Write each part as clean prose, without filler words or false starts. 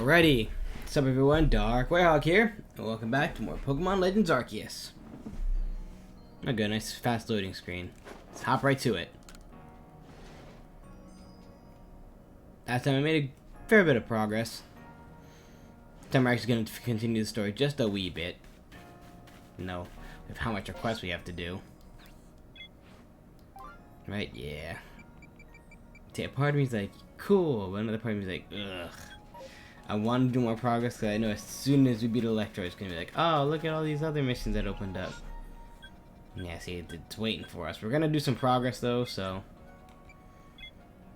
Alrighty, what's up everyone, Dark Warehog here, and welcome back to more Pokemon Legends Arceus. Oh good, nice fast loading screen. Let's hop right to it. Last time I made a fair bit of progress. This time we're actually going to continue the story just a wee bit. No, with how much requests we have to do. Right, yeah. See, a part of me is like, cool, but another part of me is like, ugh. I want to do more progress because I know as soon as we beat Electro, it's going to be like, oh, look at all these other missions that opened up. Yeah, see, it's waiting for us. We're going to do some progress, though, so...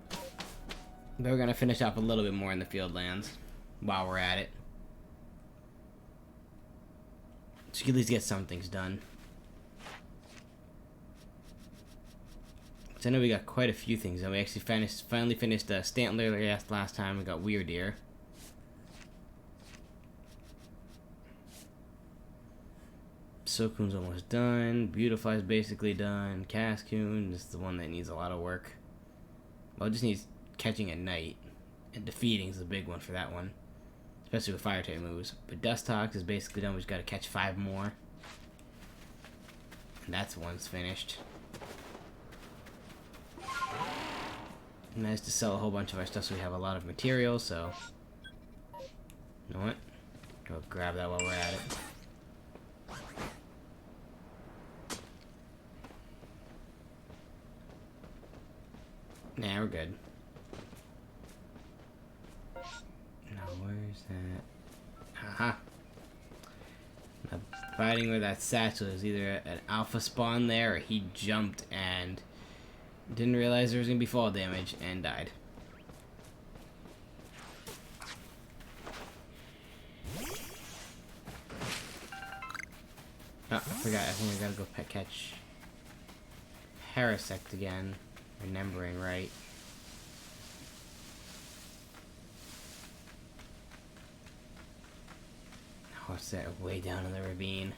But we're going to finish up a little bit more in the field lands while we're at it. So you can at least get some things done. So I know we got quite a few things done. We actually finally finished Stantler last time. We got Weirdeer. Sokun's almost done. Beautifly's basically done. Cascoon is the one that needs a lot of work. Well, it just needs catching at night. And defeating is the big one for that one. Especially with fire type moves. But Dustox is basically done. We just gotta catch 5 more. And that's one's finished. Nice to sell a whole bunch of our stuff so we have a lot of material, so... You know what? Go grab that while we're at it. Nah, we're good. Now, where's that? Haha. I'm fighting with that satchel. There's either an alpha spawn there, or he jumped and didn't realize there was going to be fall damage and died. Oh, I forgot. I think I gotta go catch Parasect again. Remembering right. Oh, it's that way down in the ravine.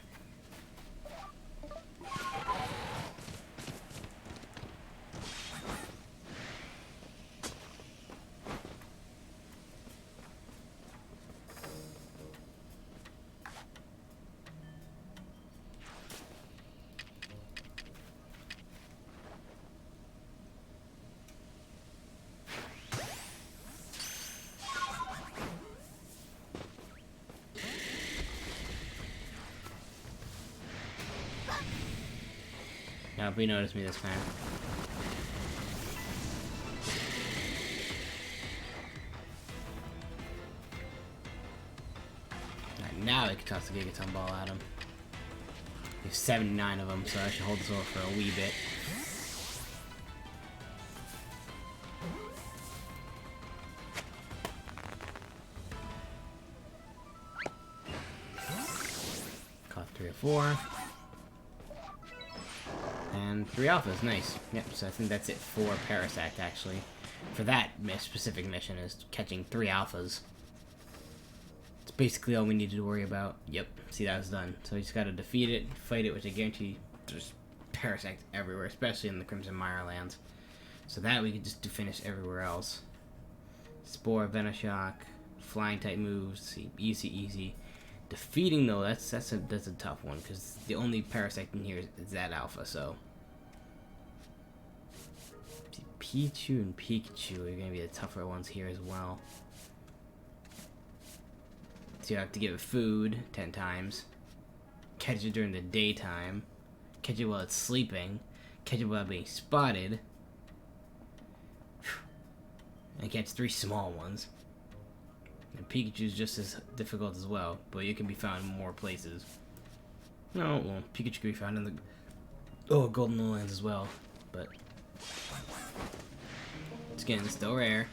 Nope, he noticed me this time. Alright, now we can toss the Gigaton Ball at him. We have 79 of them, so I should hold this over for a wee bit. Caught 3 or 4. And 3 alphas, nice. Yep, so I think that's it for Parasect, actually. For that specific mission, is catching 3 alphas. It's basically all we need to worry about. Yep, see, that was done. So we just gotta defeat it, fight it, which I guarantee there's Parasect everywhere, especially in the Crimson Mire lands. So that we could just finish everywhere else. Spore, Venoshock, flying type moves, see, easy. Defeating, though, that's a tough one, because the only Parasect in here is that alpha, so... Pichu and Pikachu are going to be the tougher ones here as well. So you have to give it food 10 times. Catch it during the daytime. Catch it while it's sleeping. Catch it while being spotted. And catch 3 small ones. And Pikachu's just as difficult as well, but it can be found in more places. No, well, Pikachu can be found in the Golden Lowlands as well, but it's still rare.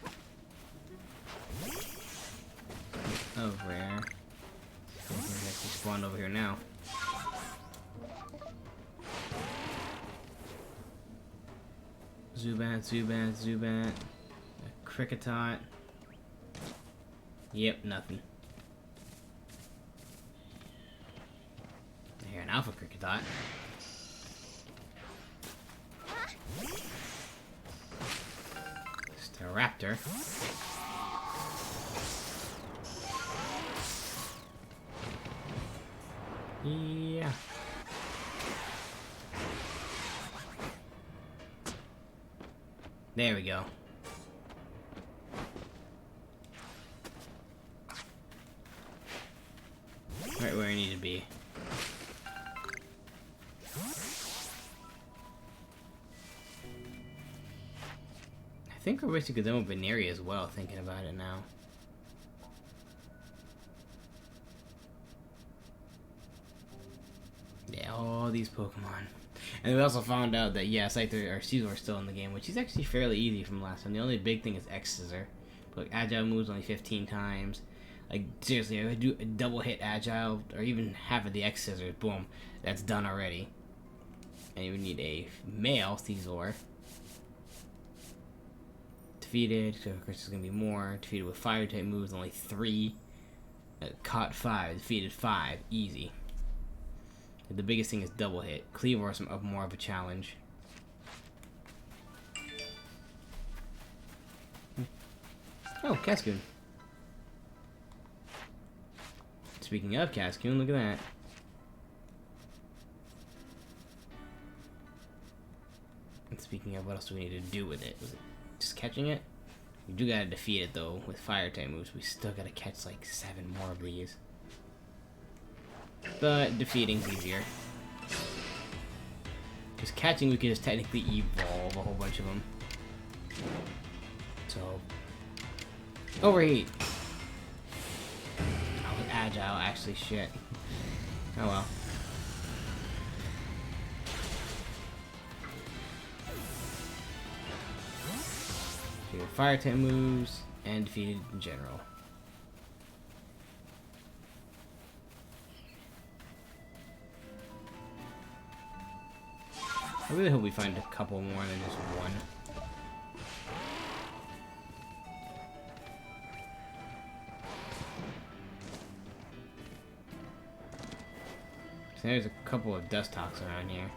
Oh, rare. It's actually spawned over here now. Zubat. A Kricketot. Yep, nothing. I hear an Alpha Kricketot. Staraptor. Yeah. There we go. Right where I need to be. I think we're basically done with Veneria as well, thinking about it now. Yeah, all these Pokemon. And we also found out that, yeah, Scyther or Caesar is still in the game, which is actually fairly easy from last time. The only big thing is X-Scissor. But Agile moves only 15 times. Like, seriously, if I do a double hit Agile, or even half of the X-Scissors, boom, that's done already. And you need a male Caesar. Defeated, so of course there's going to be more. Defeated with Fire-type moves, only 3. Caught 5, defeated 5, easy. The biggest thing is double hit. Cleaver is more of a challenge. Oh, Cascoon. Speaking of Cascoon, look at that. And speaking of, what else do we need to do with it? Was it just catching it? We do gotta defeat it though with fire type moves. We still gotta catch like 7 more of these. But defeating's easier. Because catching, we could just technically evolve a whole bunch of them. So, overheat. Oh, with Agile, actually, shit. Oh well. Defeated fire type moves and defeated in general. I really hope we find a couple more than just one. So there's a couple of Dustox around here.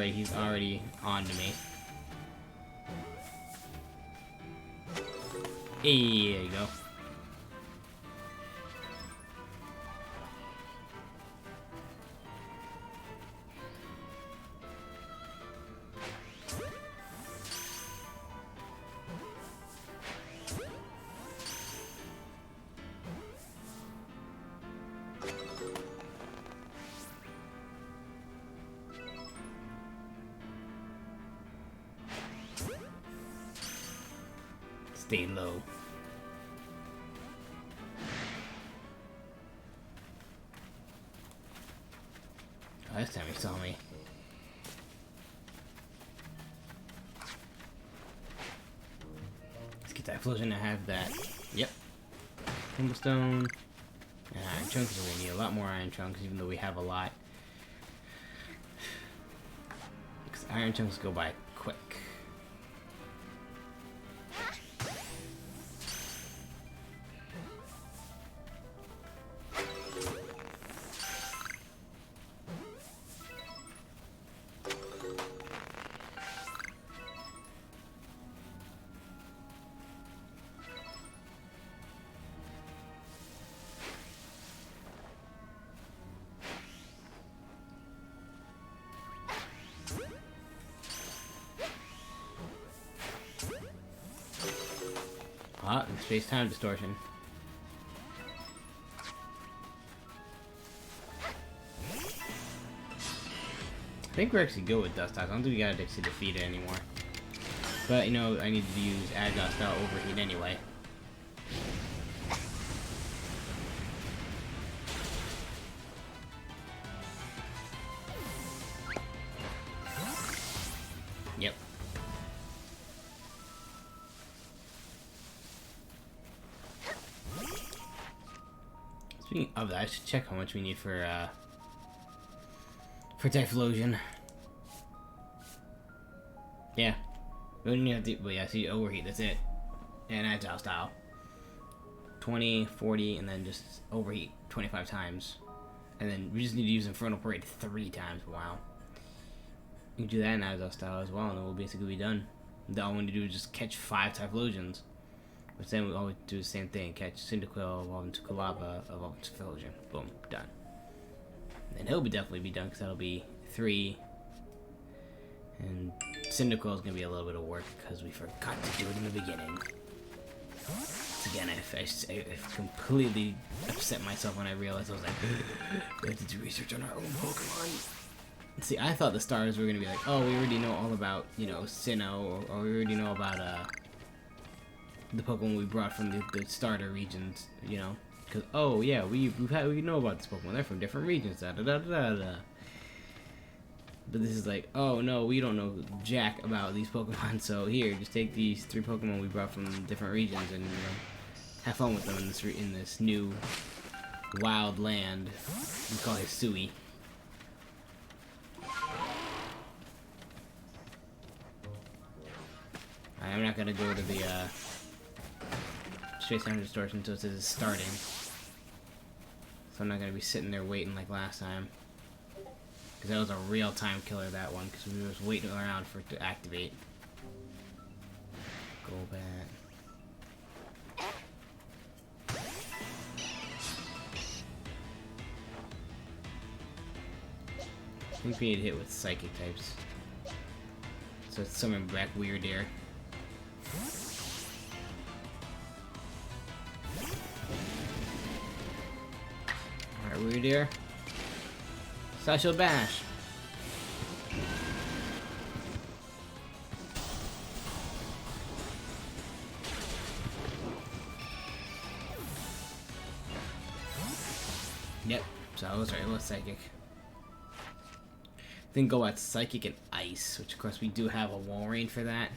He's already on to me. Hey, there you go. Stay low. Oh, this time he saw me. Let's get that Explosion to have that. Yep. Cumblestone. And Iron Chunks. We're gonna need a lot more Iron Chunks, even though we have a lot. Because Iron Chunks go by quick. Ah, space-time distortion. I think we're actually good with Dustox. I don't think we gotta actually defeat it anymore. But, you know, I need to use Agile style overheat anyway. Yep. Speaking of that, I should check how much we need for Typhlosion. Yeah. We don't even have to, but yeah, see, overheat, that's it. And Agile style. 20, 40, and then just overheat 25 times. And then we just need to use Infernal Parade 3 times. Wow. You can do that in Agile style as well, and then we'll basically be done. All we need to do is just catch 5 Typhlosions But then we always do the same thing. Catch Cyndaquil, evolve into Kalava, evolve into Philogene. Boom, done. And he'll definitely be done because that'll be 3. And Cyndaquil is going to be a little bit of work because we forgot to do it in the beginning. Again, I completely upset myself when I realized I was like, we have to do research on our own Pokemon. See, I thought the stars were going to be like, oh, we already know all about, you know, Sinnoh, or we already know about the Pokemon we brought from the starter regions, you know. Because, oh, yeah, we know about this Pokemon. They're from different regions, da-da-da-da-da. But this is like, oh, no, we don't know jack about these Pokemon, so here, just take these 3 Pokemon we brought from different regions and, you know, have fun with them in this new wild land we call Hisui. I'm not gonna go to the Space Time Distortion until it says starting. So I'm not gonna be sitting there waiting like last time. Because that was a real time killer, that one, because we were just waiting around for it to activate. Go back. I think we need to hit with Psychic types. So it's summon back Weird Air. Alright, Weird Air. Satchel Bash. Yep, so I was right, it was Psychic. Then go at Psychic and Ice, which of course we do have a Walrein for that.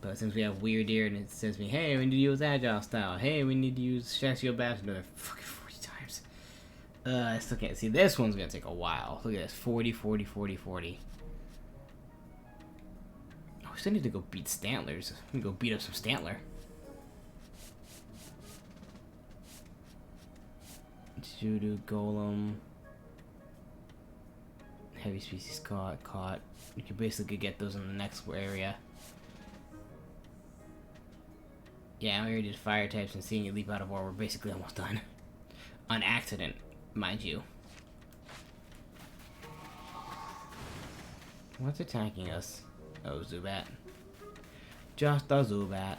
But since we have Weird Ear and it says me, hey, we need to use Agile Style. Hey, we need to use Satchel Bash another fucking 40 times. I still can't see. This one's gonna take a while. Look at this. 40, 40, 40, 40. Oh, we still need to go beat Stantlers. We can go beat up some Stantler. Judo Golem. Heavy species caught. You can basically get those in the next area. Yeah, we already did fire types and seeing it leap out of war. We're basically almost done. On accident, mind you. What's attacking us? Oh, Zubat. Just a Zubat.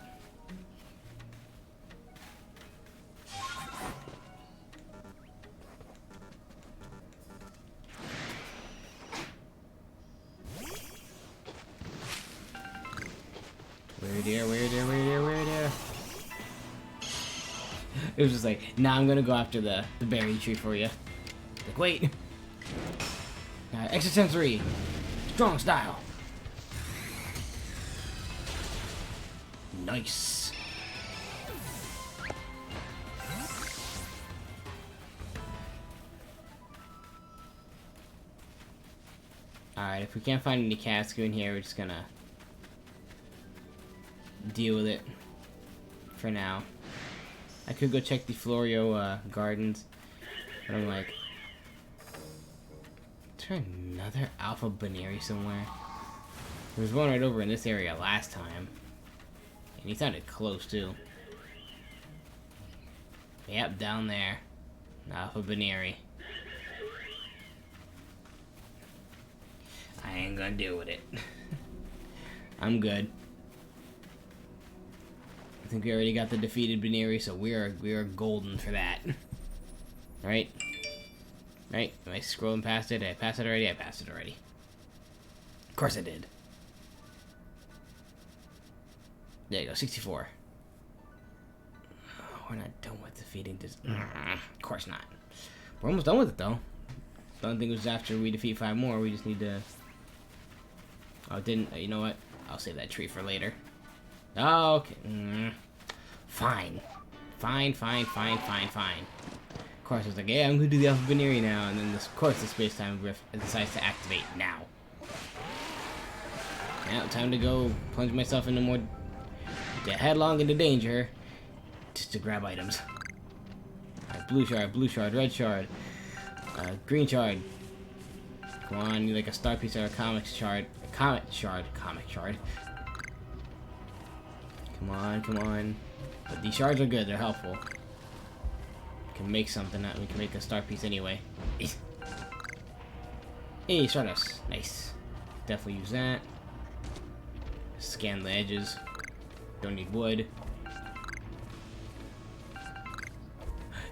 Weird Air, Weird Air, Weird Air, Weird Air. It was just like, nah, I'm gonna go after the berry tree for you. Like, wait. Extrasensory. Strong style. Nice. Alright, if we can't find any Casco in here, we're just gonna deal with it for now. I could go check the Florio gardens, but I'm like, is there another Alpha Baneri somewhere? There was one right over in this area last time, and he sounded close too. Yep, down there, Alpha Baneri. I ain't gonna deal with it. I'm good. I think we already got the defeated Baneri, so we are golden for that. Right? Right? Am I scrolling past it? Did I pass it already? I passed it already. Of course I did. There you go, 64. Oh, we're not done with defeating this. Of course not. We're almost done with it, though. The only thing was after we defeat 5 more, we just need to... Oh, didn't... You know what? I'll save that tree for later. Oh, okay. Fine. Fine. Of course, it's like, yeah, I'm gonna do the Alpha Baneri now, and then, of course, the Space-Time Rift decides to activate now. Now, time to go plunge myself into more... headlong into danger, just to grab items. Right, blue shard, red shard, green shard. Come on, need like a star piece or a comic shard. Come Come on, come on. But these shards are good, they're helpful. We can make something that we can make a star piece anyway. Hey, Stardust. Nice. Definitely use that. Scan the edges. Don't need wood.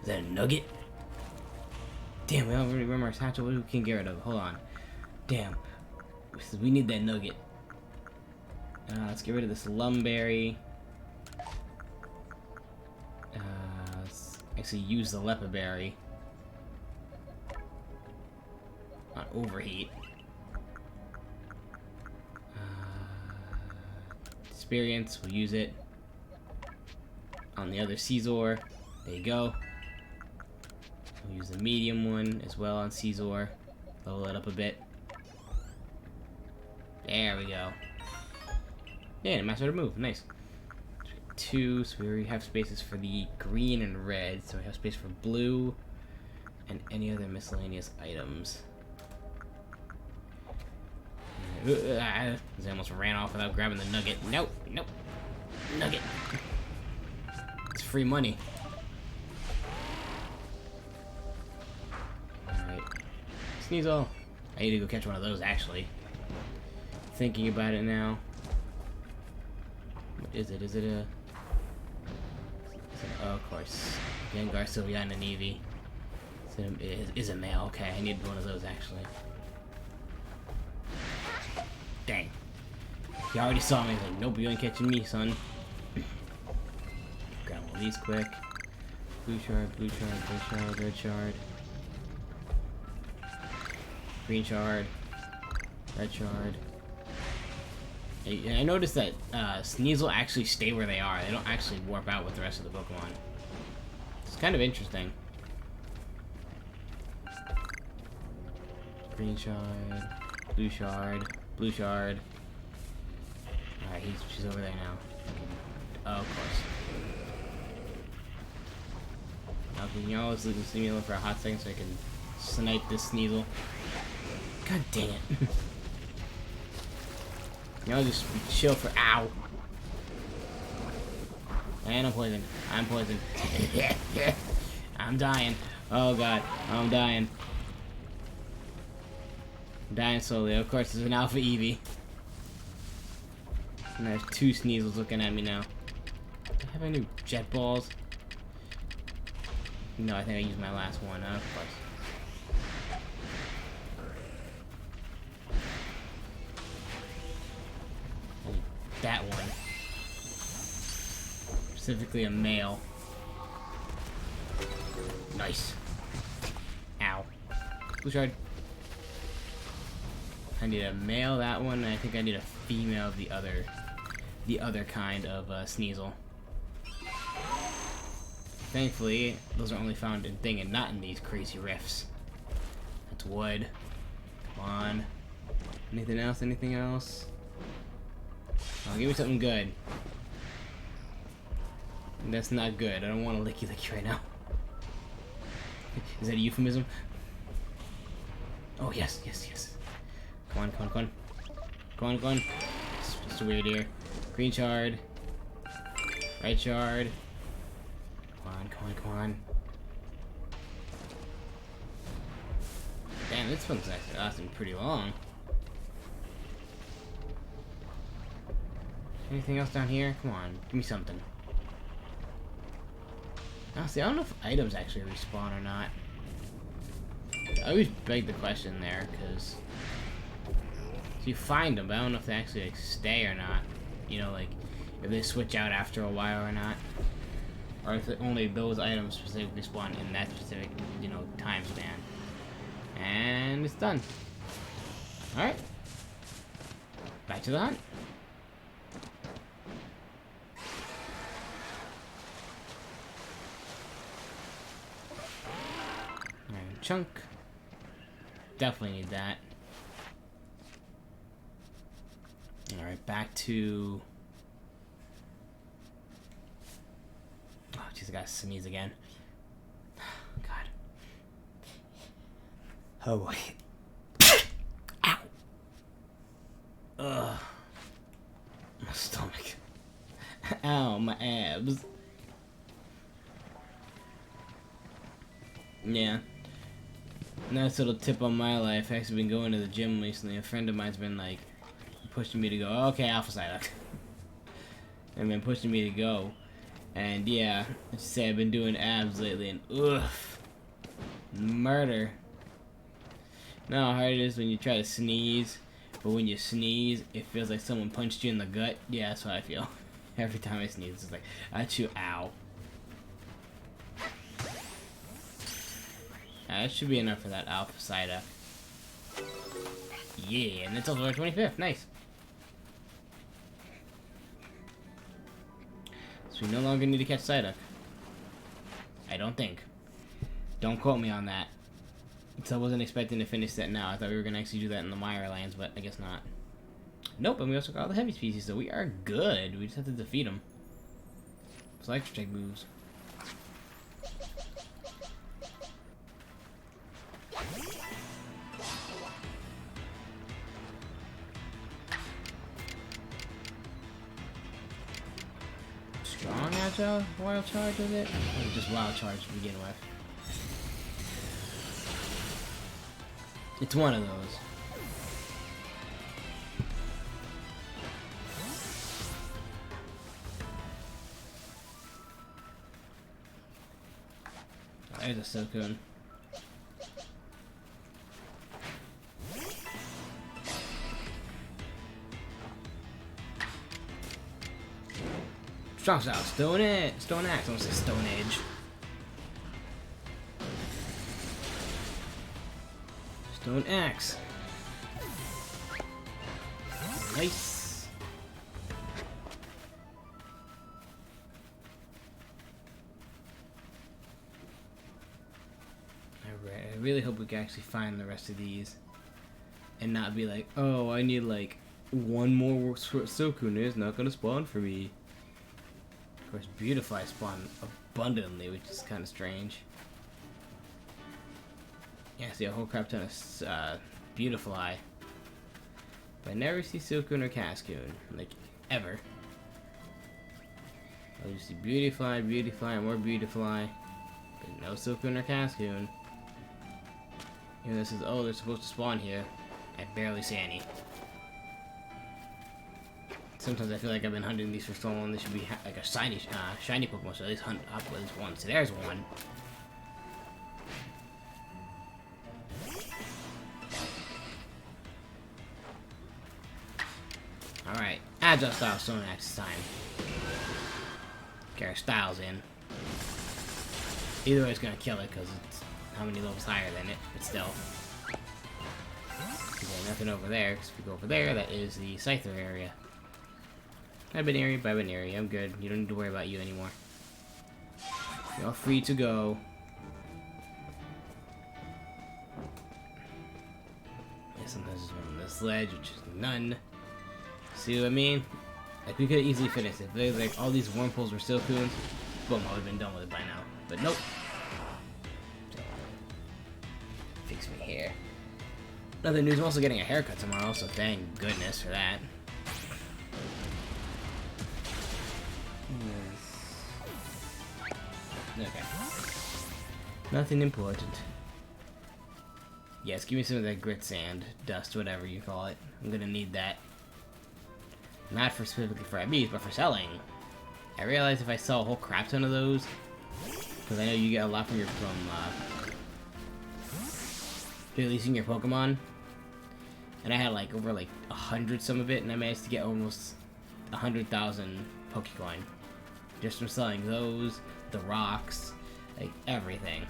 Is that a nugget? Damn, we don't really remember our satchel. What we can get rid of? Hold on. Damn. We need that nugget. Let's get rid of this lumberry. Let's actually use the lepa berry. Not overheat. Experience, we'll use it on the other Caesar. There you go. We'll use the medium one as well on Caesar. Level it up a bit. There we go. Yeah, master to move. Nice. 2, so we already have spaces for the green and red. So we have space for blue and any other miscellaneous items. I almost ran off without grabbing the nugget. Nope, nope. Nugget. It's free money. Alright. Sneasel. I need to go catch one of those, actually. Thinking about it now. What is it? Is it a... Oh, of course. Gengar, Sylveon, and Eevee. Is a male. Okay, I need one of those, actually. Dang. He already saw me. He's like, nope, you ain't catching me, son. Grab all these quick. Blue shard, blue shard, blue shard, red shard. Green shard. Red shard. I noticed that Sneasel actually stay where they are. They don't actually warp out with the rest of the Pokemon. It's kind of interesting. Green shard. Blue shard. Blue shard. Alright, she's over there now. Oh, of course. Now, can you always leave me alone for a hot second so I can snipe this Sneasel? God dang it. Y'all just chill for ow. And I'm poisoned. I'm poisoned. I'm dying. Oh god, I'm dying. I'm dying slowly. Of course, there's an Alpha Eevee. And there's 2 Sneasels looking at me now. Do I have any jet balls? No, I think I used my last one. Of course. That one. Specifically a male. Nice. Ow. Blue shard. I need a male, that one, and I think I need a female of the other kind of Sneasel. Thankfully, those are only found in Thing and not in these crazy rifts. That's wood. Come on. Anything else? Anything else? Oh, give me something good. That's not good. I don't want to licky right now. Is that a euphemism? Oh, yes, yes, yes. Come on, come on, come on. Come on, come on. It's weird here. Green shard. Red shard. Come on, come on, come on. Damn, this one's actually lasting pretty long. Anything else down here? Come on, give me something. Honestly, I don't know if items actually respawn or not. I always beg the question there, because you find them, but I don't know if they actually like, stay or not. You know, like if they switch out after a while or not, or if only those items specifically spawn in that specific, you know, time span. And it's done. All right, back to the hunt. Chunk. Definitely need that. Alright, back to... Oh, jeez, I gotta sneeze again. God. Oh, boy. Ow! Ugh. My stomach. Ow, my abs. Yeah. Nice little tip on my life. I've actually been going to the gym recently. A friend of mine's been like pushing me to go. Okay, Alpha Psyduck. And been pushing me to go. And yeah, I just say I've been doing abs lately, and oof, murder. Know how hard it is when you try to sneeze, but when you sneeze, it feels like someone punched you in the gut. Yeah, that's what I feel. Every time I sneeze, it's like, achoo, ow. That should be enough for that Alpha Psyduck. Yeah, and it's also our 25th. Nice. So we no longer need to catch Psyduck. I don't think. Don't quote me on that. So I wasn't expecting to finish that now. I thought we were going to actually do that in the Mire lands, but I guess not. Nope, and we also got all the heavy species, so we are good. We just have to defeat them. So Electric Strike moves. Strong Agile Wild Charge, is it? Or just Wild Charge to begin with? It's one of those. Oh, there's a Suicune. Strong Style, Stone Axe, I want to say Stone Age. Stone Axe. Nice. I really hope we can actually find the rest of these. And not be like, oh, I need like one more Suicune. It's not going to spawn for me. Of course, Beautifly spawn abundantly, which is kind of strange. Yeah, I see a whole crap ton of Beautifly. But I never see Suicune or Cascoon. Like, ever. I just see Beautifly, more Beautifly. But no Suicune or Cascoon. Here this is, oh, they're supposed to spawn here. I barely see any. Sometimes I feel like I've been hunting these for so long, they should be like a shiny Pokemon, so at least hunt up at least one. So there's one. Alright, Agile Style Stone Axe time. Get our styles in. Either way, it's gonna kill it because it's how many levels higher than it, but still. Okay, nothing over there, because if we go over there, that is the Scyther area. Binary, I'm good. You don't need to worry about you anymore. You're all free to go. Yeah, sometimes there's one on this ledge, which is none. See what I mean? Like, we could have easily finished it. There's like all these wormholes were Suicunes. Boom, I would have been done with it by now. But nope. Fix me hair. Another news, I'm also getting a haircut tomorrow, so thank goodness for that. Okay. Nothing important. Yes, give me some of that grit sand, dust, whatever you call it. I'm gonna need that. Not for specifically for IBs, but for selling. I realized if I sell a whole crap ton of those, because I know you get a lot from releasing your Pokemon, and I had like over like 100 some of it, and I managed to get almost 100,000 Pokecoin just from selling those, the rocks, like everything.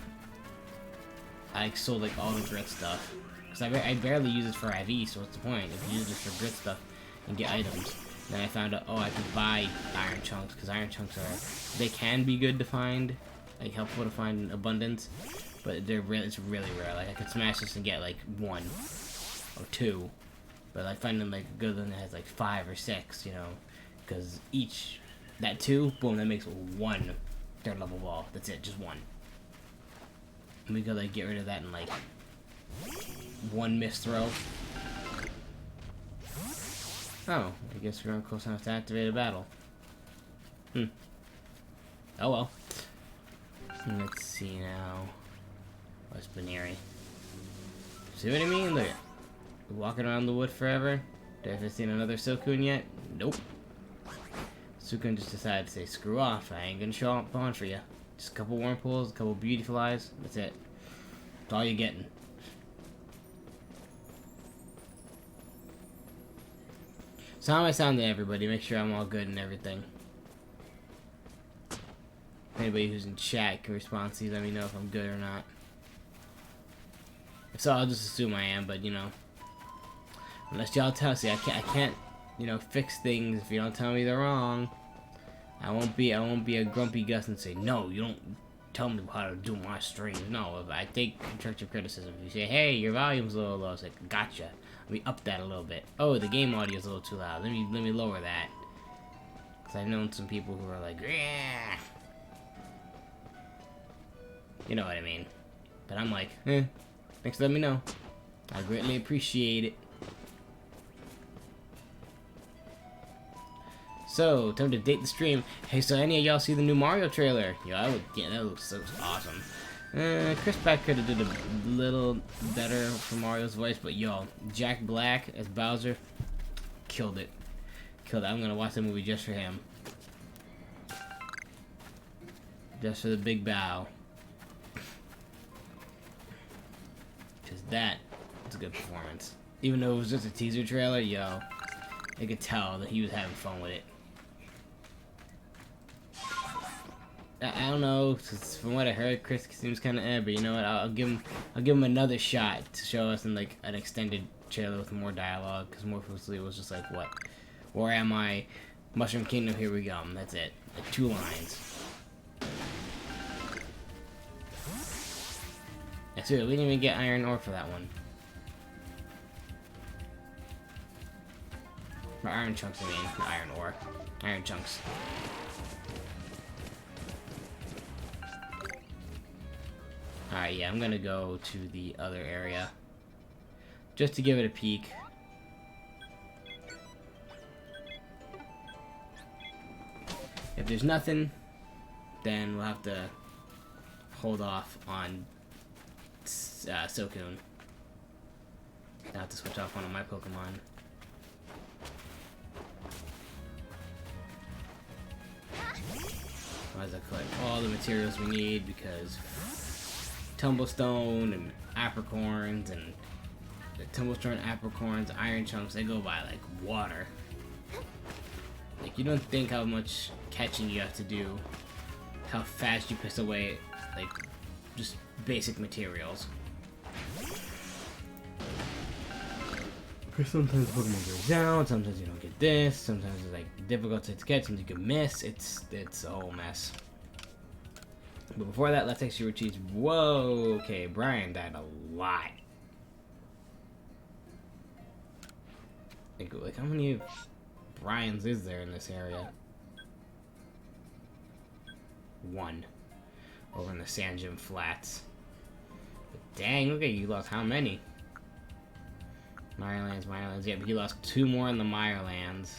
I like, sold like all the grit stuff because I barely use it for IV, so what's the point if you use it for grit stuff and get items? Then I found out, oh, I can buy iron chunks because iron chunks they can be good to find, like helpful to find in abundance, but it's really rare. Like I could smash this and get like 1 or 2, but I find them like a good one that has like 5 or 6, you know, because each that 2, boom, that makes 1 3rd level ball. That's it, just 1. And we could like get rid of that in like 1 missed throw. Oh, I guess we're close enough to activate a battle. Oh well. Let's see now. What's Baneri? See what I mean? Look, walking around the wood forever. Have I seen another Silcoon yet? Nope. Silcoon just decided to say, screw off. I ain't gonna show up on for you. Just a couple Wurmpools, a couple Beautiful Eyes. That's it. That's all you're getting. So how am I sounding to everybody? Make sure I'm all good and everything. Anybody who's in chat can respond to, let me know if I'm good or not. If so, I'll just assume I am, but you know. Unless y'all tell me, I can't, you know, fix things if you don't tell me they're wrong. I won't be a grumpy Gus and say, no, you don't tell me how to do my streams. No, if I take constructive criticism. If you say, hey, your volume's a little low, it's like, gotcha. Let me up that a little bit. Oh, the game audio's a little too loud. Let me lower that. Cause I've known some people who are like, yeah. You know what I mean. But I'm like, thanks for letting me know. I greatly appreciate it. So, time to date the stream. Hey, so any of y'all see the new Mario trailer? Yeah, that looks so awesome. Chris Pratt could have did a little better for Mario's voice, but yo, Jack Black as Bowser, killed it. Killed it. I'm gonna watch the movie just for him. Just for the big bow. Cause that was a good performance. Even though it was just a teaser trailer, yo, I could tell that he was having fun with it. I don't know, from what I heard, Chris seems kind of but you know what? I'll give him another shot to show us in like an extended trailer with more dialogue. Because mostly it was just like, what? Where am I? Mushroom Kingdom, here we go. That's it. Like 2 lines. That's it. We didn't even get iron ore for that one. Or iron chunks, I mean. Not iron ore. Iron chunks. Alright, yeah, I'm gonna go to the other area. Just to give it a peek. If there's nothing, then we'll have to hold off on Silcoon. I have to switch off one of my Pokemon. Might as well collect all the materials we need because Tumblestone and Apricorns and the Tumblestone, Apricorns, Iron Chunks, they go by like water. Like, you don't think how much catching you have to do, how fast you piss away, like, just basic materials. Because sometimes Pokemon goes down, sometimes you don't get this, sometimes it's like difficult to catch, sometimes you can miss. It's a whole mess. But before that, let's actually cheese. Whoa, okay, Brian died a lot. Like how many Brians is there in this area? 1. Over in the Sand Gym Flats. But dang, look at you lost how many? Mirelands, yeah, but he lost 2 more in the Mirelands.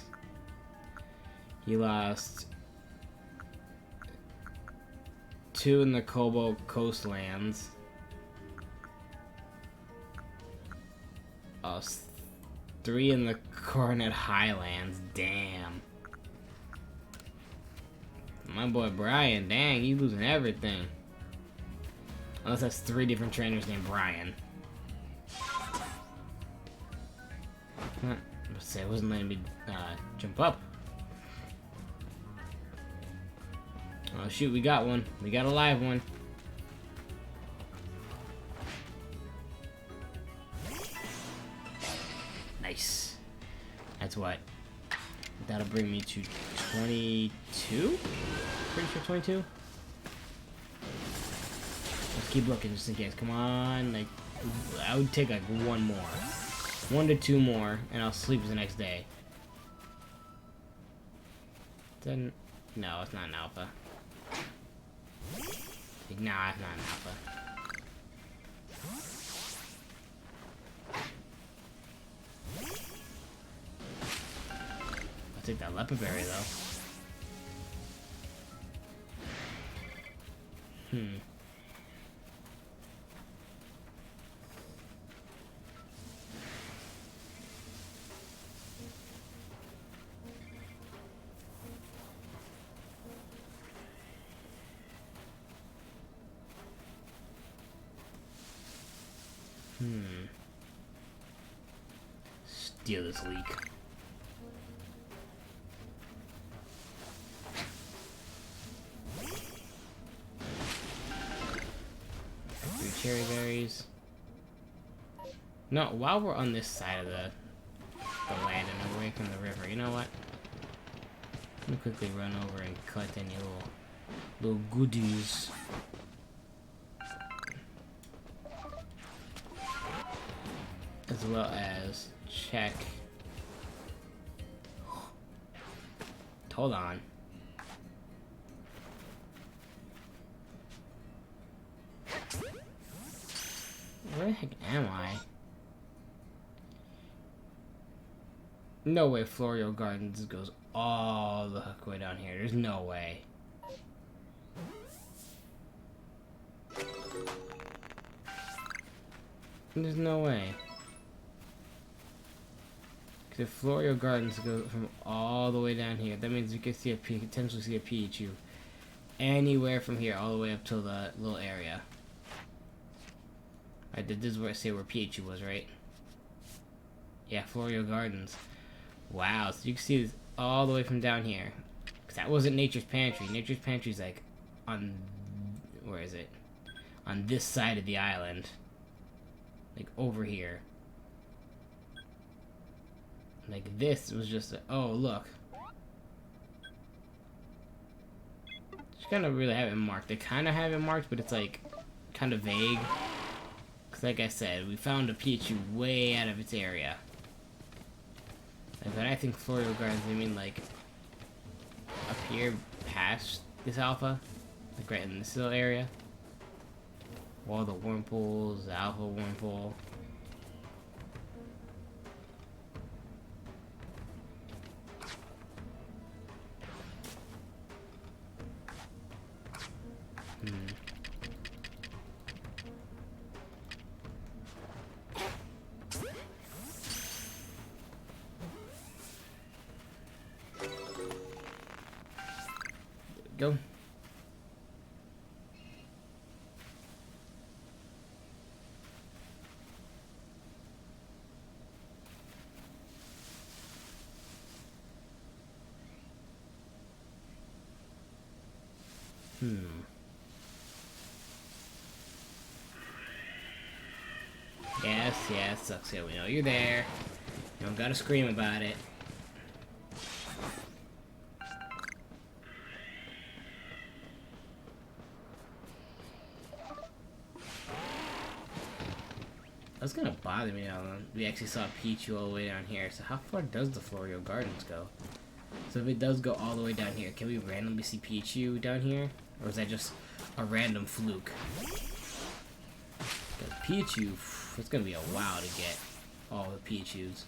He lost 2 in the Kobo Coastlands. 3 in the Coronet Highlands. Damn. My boy Brian, dang, he's losing everything. Unless that's 3 different trainers named Brian. Let's say it wasn't letting me jump up. Oh shoot, we got one. We got a live one. Nice. That's what. That'll bring me to 22? Pretty sure 22? Let's keep looking just in case. Come on. Like, I would take like 1 more. 1 to 2 more, and I'll sleep the next day. Then, no, it's not an alpha. Nah, it's not an alpha. I'll take that leopard berry though. Hmm. Steal this leak. Three cherry berries. No, while we're on this side of the land and away from the river, you know what? Let me quickly run over and collect any little goodies. As well as check. Hold on. Where the heck am I? No way Florio Gardens goes all the heck way down here. There's no way. There's no way. Because if Florio Gardens goes from all the way down here, that means we could see potentially see a Pichu anywhere from here all the way up to the little area. Alright, this is where I say where Pichu was, right? Yeah, Florio Gardens. Wow, so you can see this all the way from down here. Because that wasn't Nature's Pantry. Nature's Pantry's like on... where is it? On this side of the island. Like over here. Like this was just a, oh look. Just kind of really have it marked. They kind of have it marked, but it's like kind of vague. Because like I said, we found a Pichu way out of its area. Like when I think Florio Gardens, I mean like up here past this alpha. Like right in this little area. All the worm pools, the alpha worm pool. Go. Yes, sucks. Yeah, we know you're there. You don't gotta scream about it. That's gonna bother me now. We actually saw Pichu all the way down here. So how far does the Florio Gardens go? So if it does go all the way down here, can we randomly see Pichu down here? Or is that just a random fluke? Because Pichu, it's gonna be a while to get all the Pichus.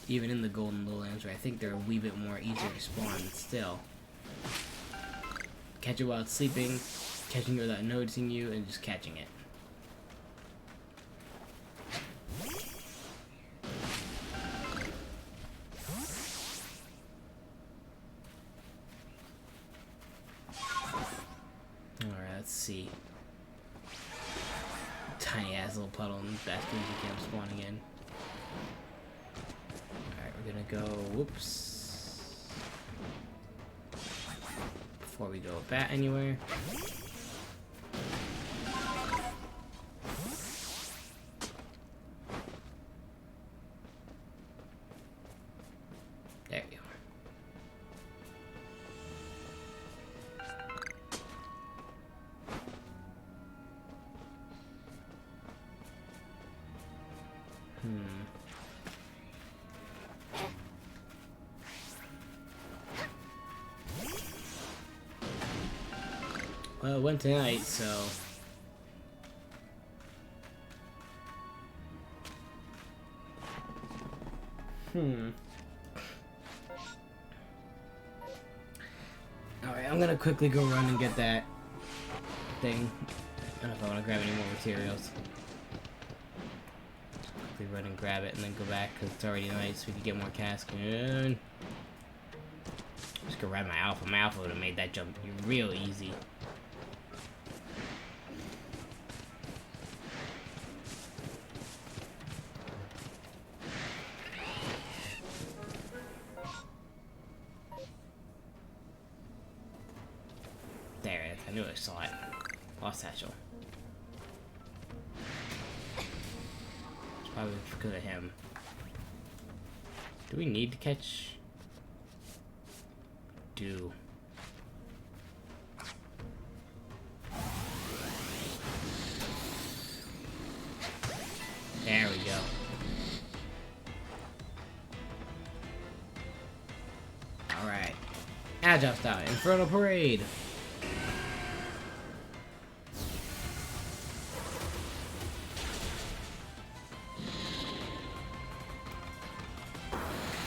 Even in the Golden Lowlands, where I think they're a wee bit more easier to spawn still. Catch it while it's sleeping, catching it without noticing you, and just catching it. Alright, let's see. Tiny ass little puddle in the basket you can't spawn again. Alright, we're gonna go. Whoops. Before we go bat anywhere. There we go. Well, it went tonight, so... Alright, I'm gonna quickly go run and get that thing. I don't know if I want to grab any more materials. Quickly run and grab it and then go back because it's already nice. We can get more Cascoon. Just go grab my Alpha. My Alpha would have made that jump real easy. There it is. I knew I saw it. Lost satchel. It's probably because of him. Do we need to catch? Do. There we go. Alright. Agile style. Infernal Parade.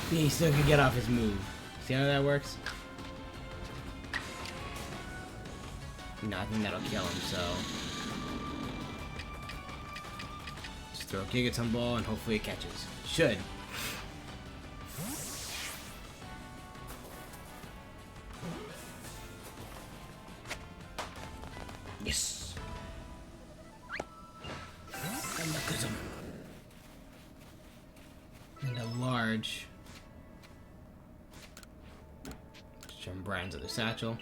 He still can get off his move. See how that works? No, I think that'll kill him, so... Just throw a Gigaton Ball and hopefully it catches. Should. Yes! And a large... From Brian's other satchel.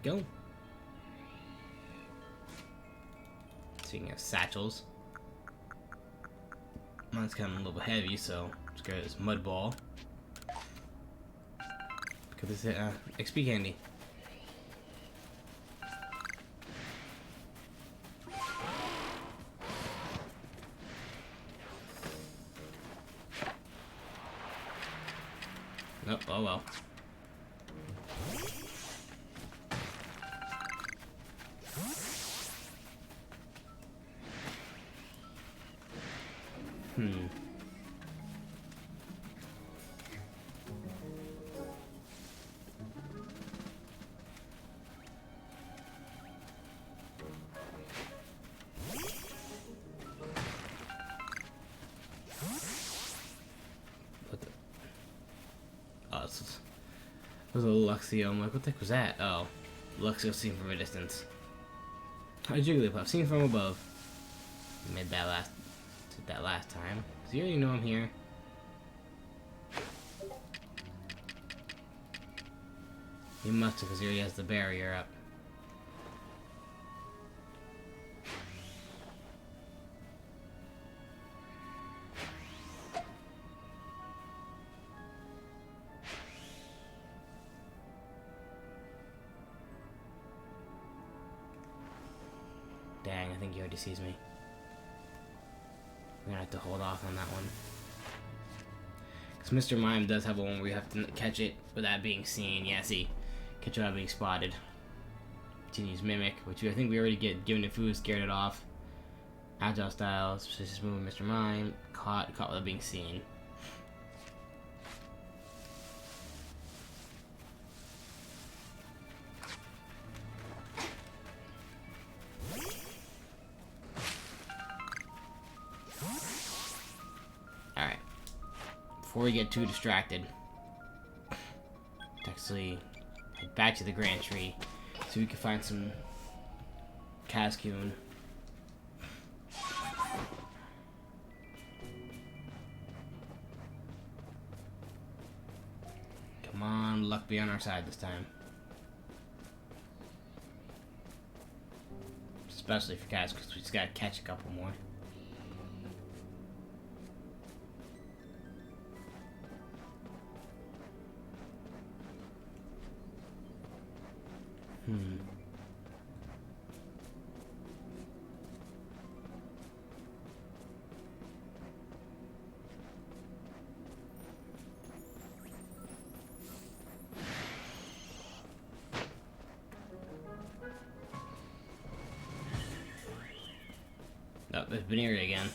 There we go. Speaking of satchels, mine's kind of a little heavy, so let's go this mud ball. Because it's XP candy. Nope, oh well. What the? Oh, it was a Luxio. I'm like, what the heck was that? Oh, Luxio seen from a distance. Oh, Jigglypuff seen from above. Made that last time. So you already know I'm here. He must have, because he already has the barrier up. Dang, I think he already sees me. I'm gonna have to hold off on that one. Because Mr. Mime does have one where you have to catch it without being seen. Yeah, see. Catch it without being spotted. Continues Mimic, which I think we already given it food, scared it off. Agile style, suspicious move with Mr. Mime. Caught without being seen. Alright. Before we get too distracted, let's actually head back to the Grand Tree so we can find some Cascoon. Come on, luck be on our side this time. Especially for Cas, because we just gotta catch a couple more. Oh, there's Veneria again.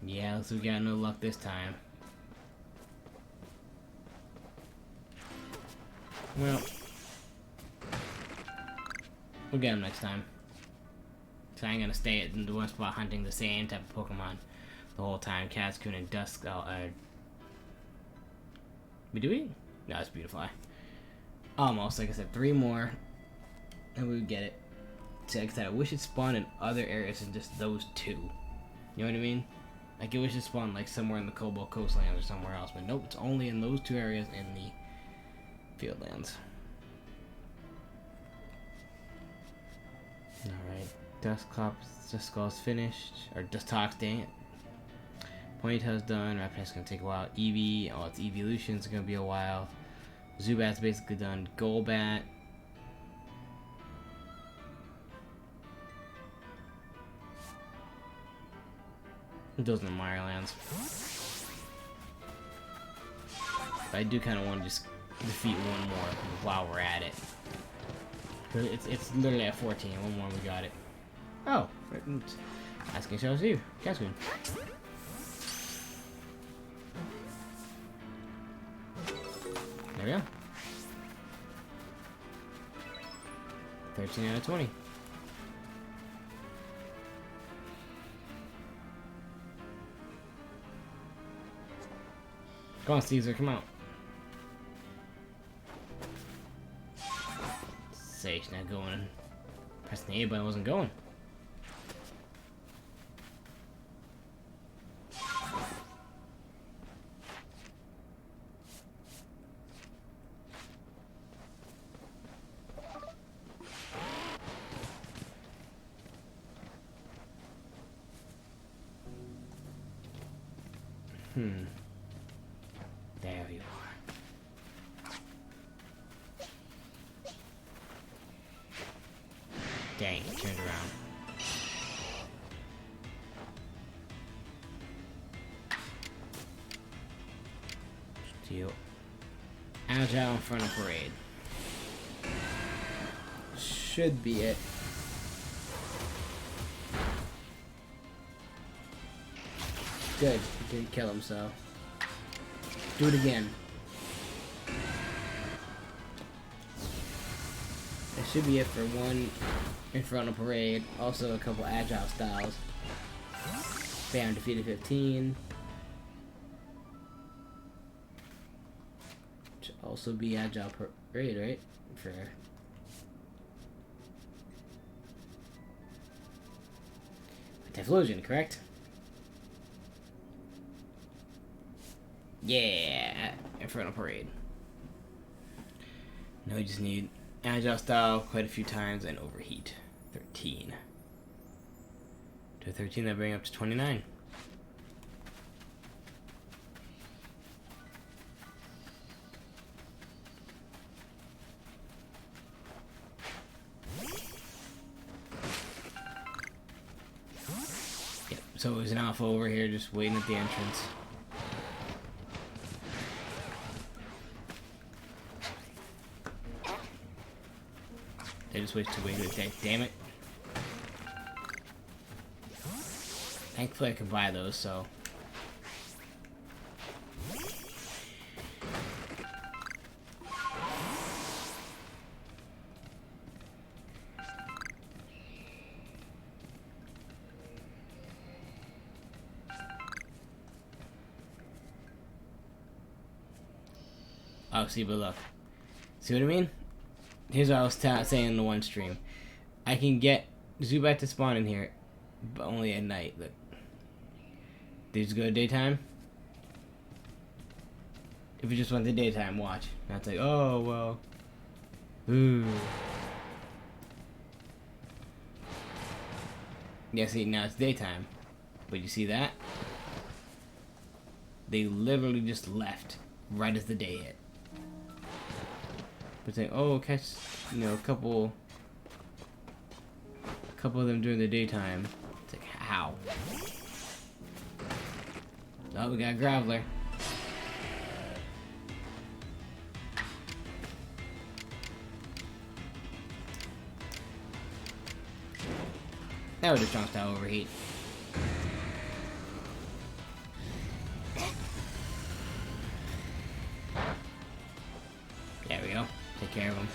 Yeah, looks like we got no luck this time. Well, we'll get him next time. So I ain't gonna stay at the one spot hunting the same type of Pokemon the whole time. Cascoon and Dusk. We do we? No, it's Beautifly. Almost. Like I said, 3 more, and we would get it. So like I said, I wish it spawned in other areas than just those 2. You know what I mean? Like, it wish it spawned like somewhere in the Cobalt Coastlands or somewhere else, but nope, it's only in those 2 areas in the Fieldlands. Alright, Duskull's finished, or Dustox, dang it. Ponytail's done, Raptor's gonna take a while. Eevee, its evolution's gonna be a while. Zubat's basically done. Golbat. Those are the Mirelands. But I do kind of want to just defeat one more while we're at it. It's literally at 14. One more, we got it. Oh, asking shows you, Cascoon. There we go. 13 out of 20. Come on, Caesar, come out. Sage not going. Pressing the A button wasn't going. There you are. Dang, it turned around. Steal. Agile in front of Parade. Should be it. Good. He didn't kill him, so. Do it again. That should be it for one Infernal Parade. Also a couple Agile styles. Bam, defeated 15. Should also be Agile Parade, right? For Typhlosion, correct? Yeah, Infernal Parade. Now we just need Agile Style quite a few times and Overheat. 13. To 13, that bring up to 29. Yep, so it was an alpha over here just waiting at the entrance. They just wait to wait to attack, damn it. Thankfully I can buy those, so. Oh, see, but look. See what I mean? Here's what I was saying in the one stream. I can get Zubat to spawn in here, but only at night. Look. They just go to daytime. If you just want the daytime, watch. Now it's like, oh, well. Ooh. Yeah, see, now it's daytime. But you see that? They literally just left right as the day hit. But saying, oh, catch, you know, a couple of them during the daytime. It's like, how? Oh, we got a Graveler. That would have jumped out Overheat. Take care of him.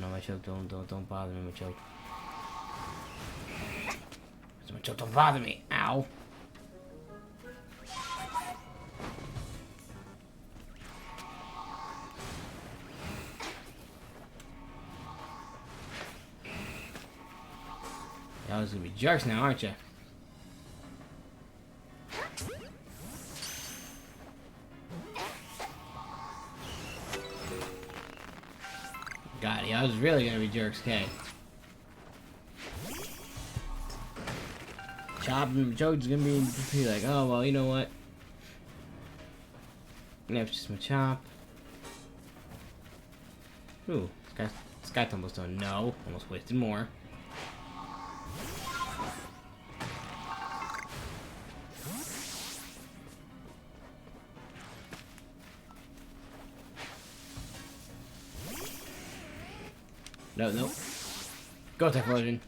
No, my choke, don't bother me, my choke. My choke, don't bother me. Ow. Y'all is gonna be jerks now, aren't you? God, y'all was really gonna be jerks, okay? Chop and Joke's gonna be like, oh well, you know what? That's just my chop. Ooh, Sky Tumblestone. No, almost wasted more. No, no. Go Typhlosion.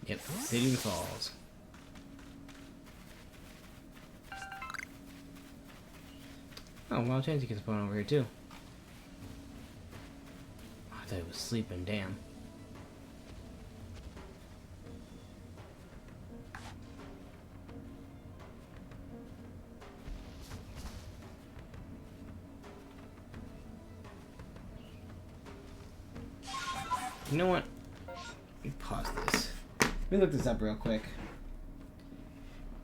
Yep, City Falls. Oh, Wild Chansey can spawn over here too. I thought it was sleeping, damn. You know what? Let me pause this. Let me look this up real quick.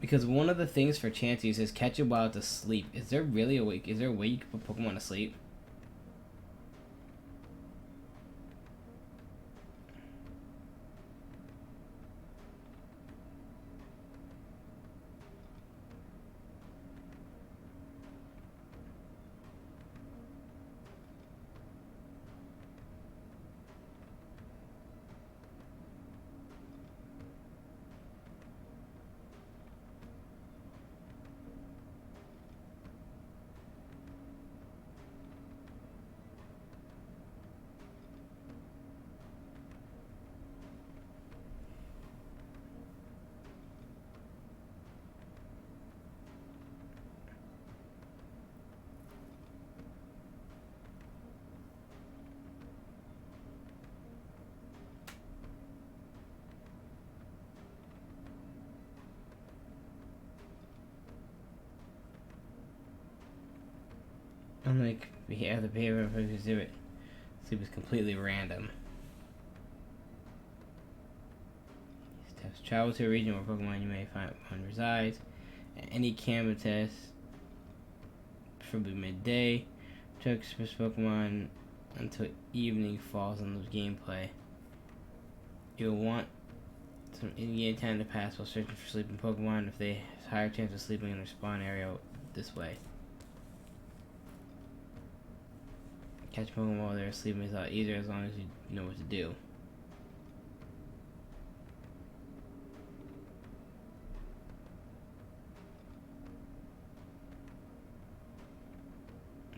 Because one of the things for Chansey says catch it while it's asleep. Is there really a way? Is there a way you can put Pokemon to sleep? Unlike the other behavior of exhibit, sleep is completely random. Steps travel to a region where Pokemon you may find one resides. At any camera test, preferably midday. Check specific Pokemon until evening falls on the gameplay. You'll want some in-game time to pass while searching for sleeping Pokemon if they have a higher chance of sleeping in their spawn area this way. Catch Pokemon while they're sleeping is a lot easier as long as you know what to do.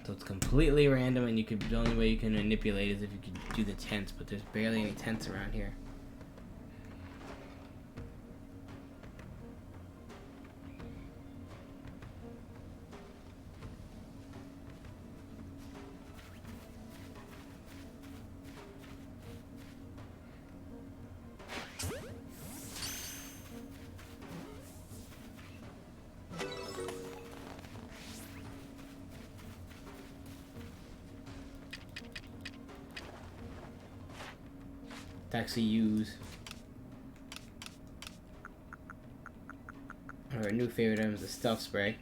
So it's completely random, and the only way you can manipulate is if you can do the tents, but there's barely any tents around here. To actually use our new favorite item is the Stealth Spray.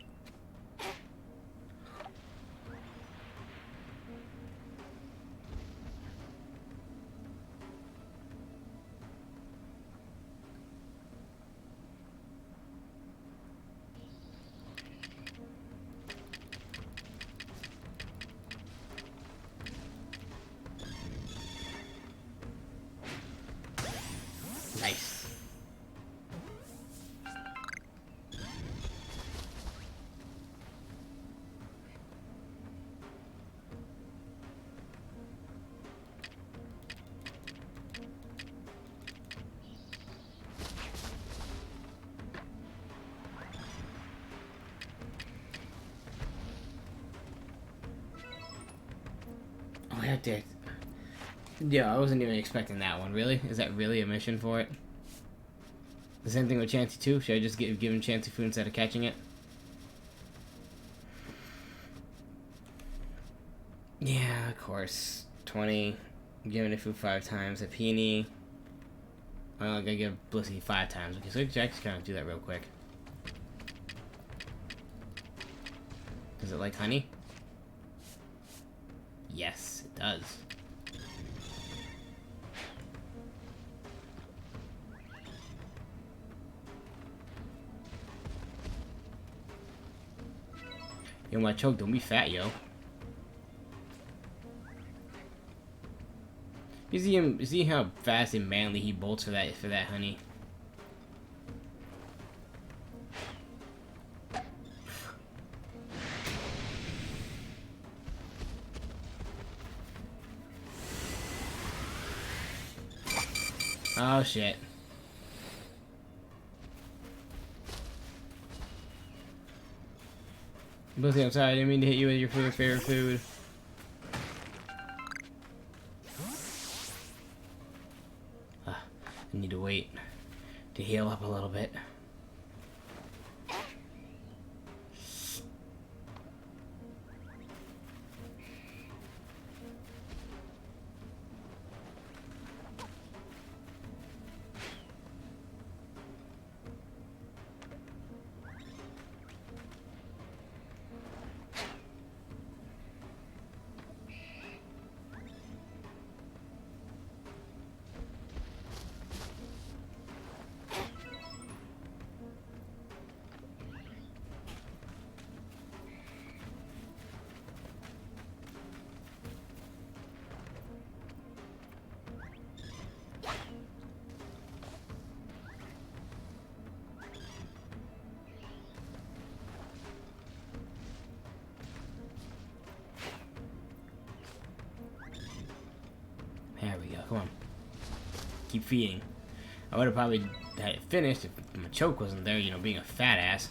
Nice. Yeah, I wasn't even expecting that one. Really? Is that really a mission for it? The same thing with Chansey too? Should I just give him Chansey food instead of catching it? Yeah, of course. 20. Giving it food 5 times. A peony. Well, I gotta give Blissey 5 times. Okay, so I can actually kind of do that real quick. Does it like honey? Yes, it does. Yo, my choke, don't be fat, yo. You see how fast and manly he bolts for that honey? Oh shit. Blissey, I'm sorry, I didn't mean to hit you with your favorite food. I need to wait to heal up a little bit. There we go, come on. Keep feeding. I would have probably had it finished if my choke wasn't there, you know, being a fat ass.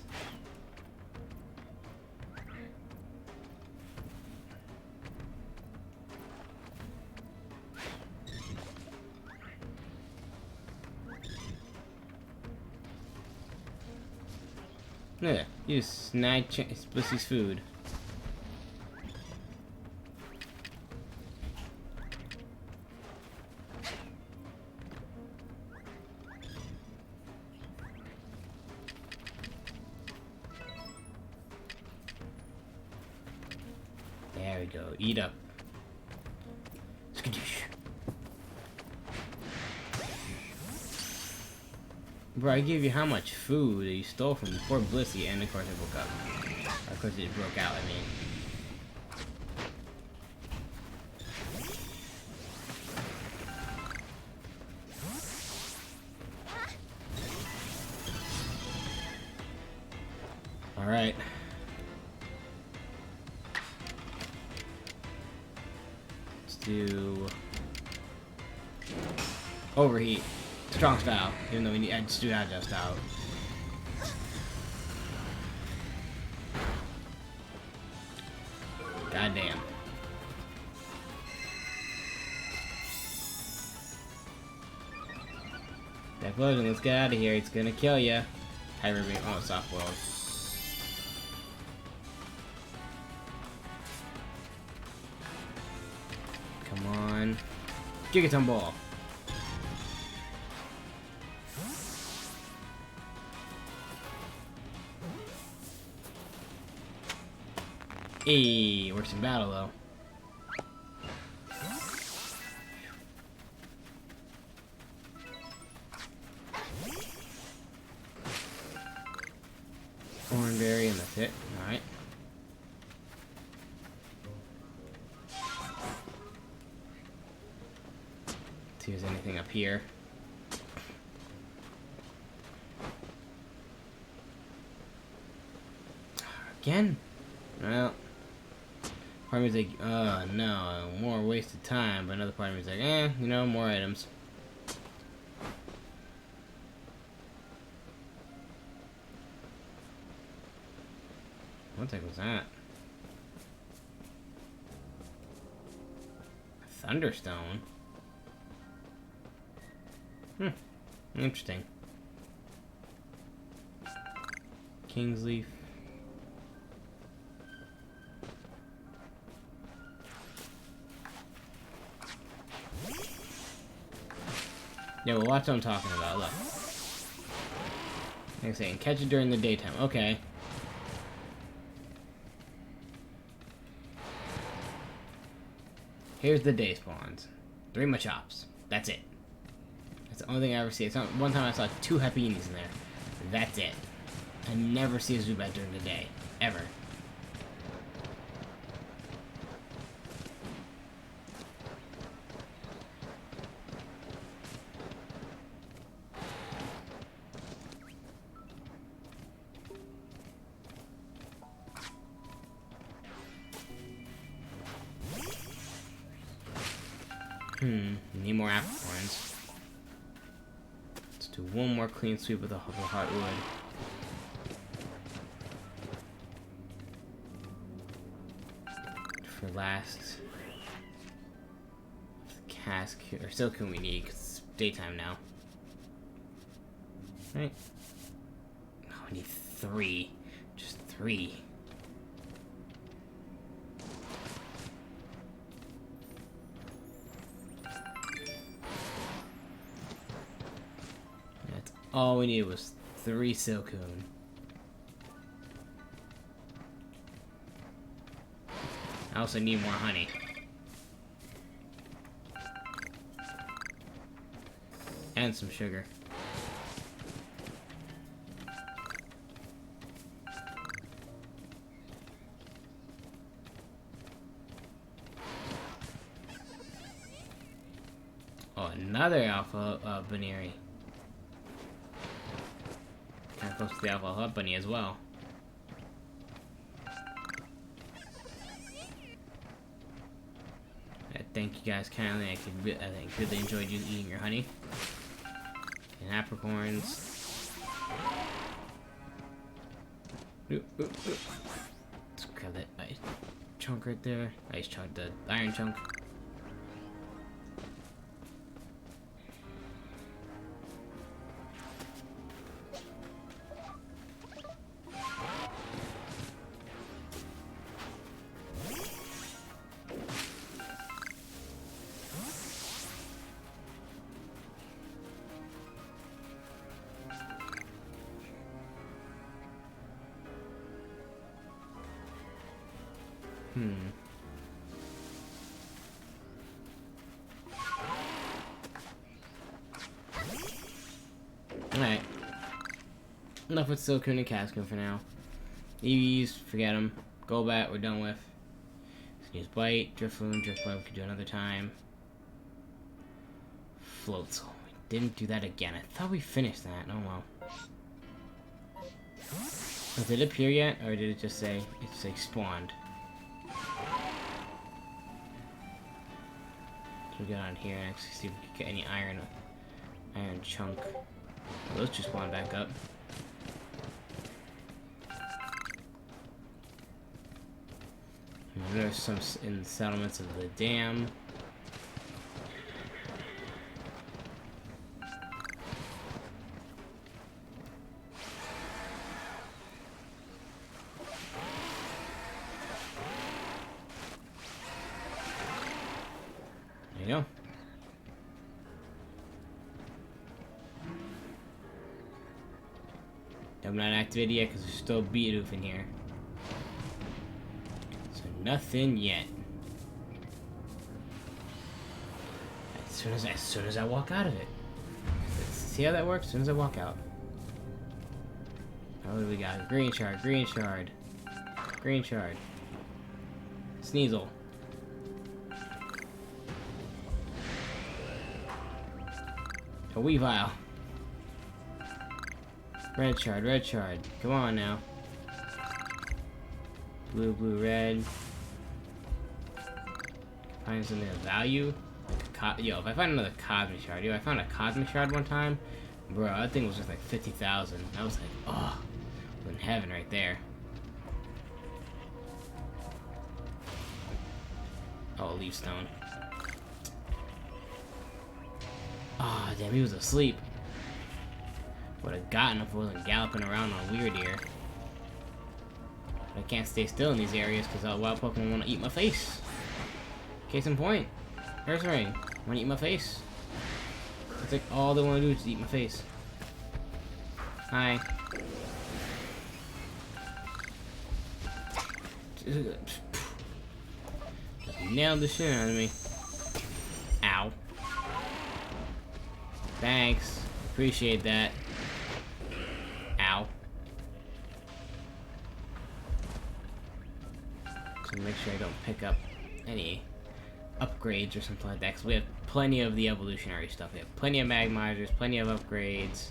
Yeah, you just snag Blissey's food. There we go. Eat up. Skadoosh. Bro, I gave you how much food that you stole from poor Blissey, and of course it broke up. Of course it broke out, I mean. Alright. Let's do overheat. Strong style, even though we need to do agile style. Goddamn. That explosion, let's get out of here. It's gonna kill ya. Hyper beam. Oh, soft world. Come on. Gigaton ball. Hey, works in battle though. Thornberry and that's it. Alright. See if there's anything up here. Again? Well, part of me's like, oh no, more wasted time, but another part of me's like, you know, more items. What the heck was that? Thunderstone? Interesting. King's Leaf. Yeah, well, watch what I'm talking about. Look. Like I say, catch it during the daytime. Okay. Here's the day spawns. 3 Machops. That's it. That's the only thing I ever see. It's not, one time I saw 2 Happinis in there. That's it. I never see a Zubat during the day. Ever. Need more apricorns. Let's do one more clean sweep with a heartwood. For last. Cask or Silcoon we need because it's daytime now. Right? Oh, we need 3. Just 3. All we needed was 3 Silcoon. I also need more honey. And some sugar. Oh, another alpha Baneri. Kind of close to the Alpha Hut Bunny as well. Thank you guys kindly. I think really enjoyed you eating your honey. And apricorns. Let's grab that ice chunk right there. Ice chunk, the iron chunk. Alright. Enough with Silcoon and Cascoon for now. EVs, forget them. Golbat, we're done with. Let's use Bite, Drifloon, Driftbite, we could do another time. Floatzel. We didn't do that again. I thought we finished that. Oh well. Did it appear yet? Or did it just say, it's like spawned? We get on here and actually see if we can get any iron chunk. Oh, those 2 spawn back up. And there's some in settlements of the dam. There you go. I'm not activated yet because there's still Beedoof in here. So nothing yet. As soon as I walk out of it. See how that works? As soon as I walk out. Oh, what do we got? Green shard, green shard. Green shard. Sneasel. A Weavile. Red shard, red shard. Come on now. Blue, blue, red. Find something of value. Like yo, if I find another Cosmic Shard. Yo, I found a Cosmic Shard one time. Bro, that thing was just like 50,000. I was like, oh. I was in heaven right there. Oh, Leaf Stone. Ah, oh, damn, he was asleep. Would have gotten if I wasn't galloping around on Weird Ear. But I can't stay still in these areas because wild Pokemon want to eat my face. Case in point, Earth Ring. Want to eat my face? It's like all they want to do is eat my face. Hi. Nailed the shit out of me. Ow. Thanks. Appreciate that. Ow. So make sure I don't pick up any upgrades or something like that, because we have plenty of the evolutionary stuff. We have plenty of Magmizers, plenty of upgrades.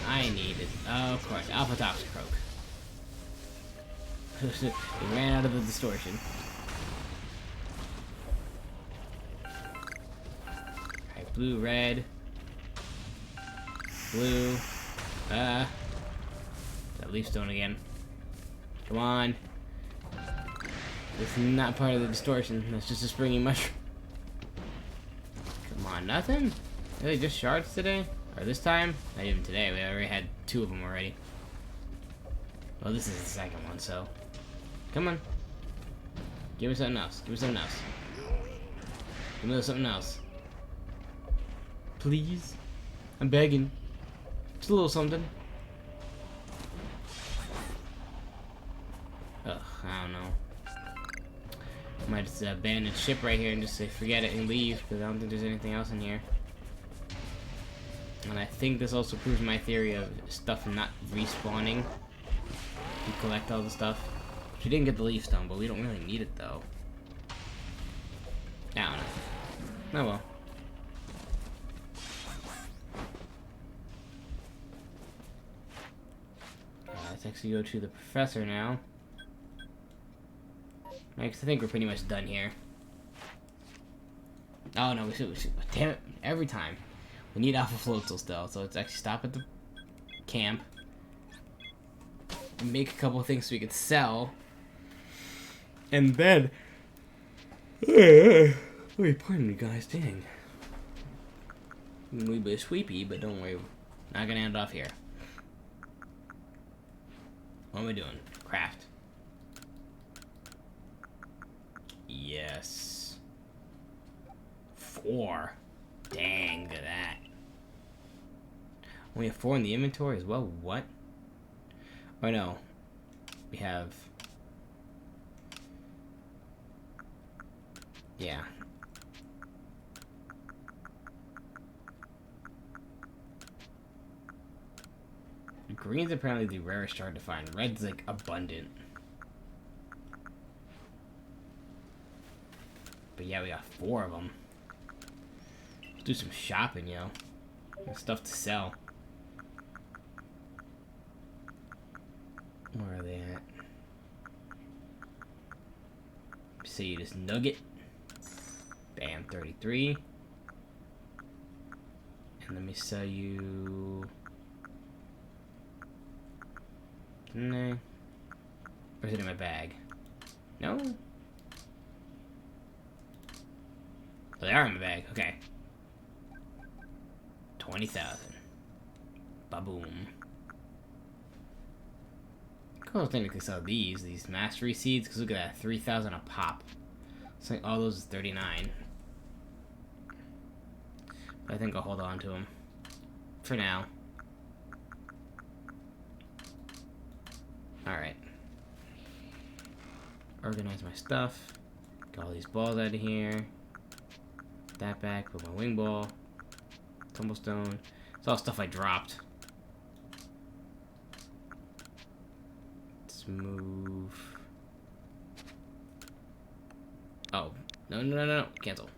I need it. Oh, of course, Alpha Toxicroak. It ran out of the distortion. Alright, blue, red. Blue. That leaf stone again. Come on. This is not part of the distortion. That's just a springy mushroom. Come on, nothing? Really, just shards today? Or this time? Not even today. We already had 2 of them already. Well, this is the second one, so... Come on. Give me something else. Give me something else. Give me something else. Please? I'm begging. Just a little something. Ugh, I don't know. I might just abandon ship right here and just say forget it and leave, because I don't think there's anything else in here. And I think this also proves my theory of stuff not respawning. You collect all the stuff. We didn't get the leaf stone, but we don't really need it though. I don't know. Oh well. Let's actually go to the professor now. Because I think we're pretty much done here. Oh no, we should. Damn it, every time. We need Alpha Floatzel still, so let's actually stop at the camp. And make a couple of things so we can sell. And then... Wait, pardon me guys, dang. We be sweepy, but don't worry. Not gonna end off here. What am I doing? Craft. Yes. 4. Dang, look at that. We have 4 in the inventory as well. What? Oh no. We have... Yeah. Green's apparently the rarest shard to find. Red's like abundant. But yeah, we got 4 of them. Let's do some shopping, yo. There's stuff to sell. Where are they at? See this nugget. Bam, 33. And let me sell you... No. Or is it in my bag? No? Oh, they are in my bag. Okay. 20,000. Ba-boom. Cool thing to sell these mastery seeds, because look at that, 3,000 a pop. So like all those is 39. But I think I'll hold on to them for now. Alright. Organize my stuff. Get all these balls out of here. Put that back. Put my wing ball. Tumblestone. It's all stuff I dropped. Let's move. Oh. No. Cancel.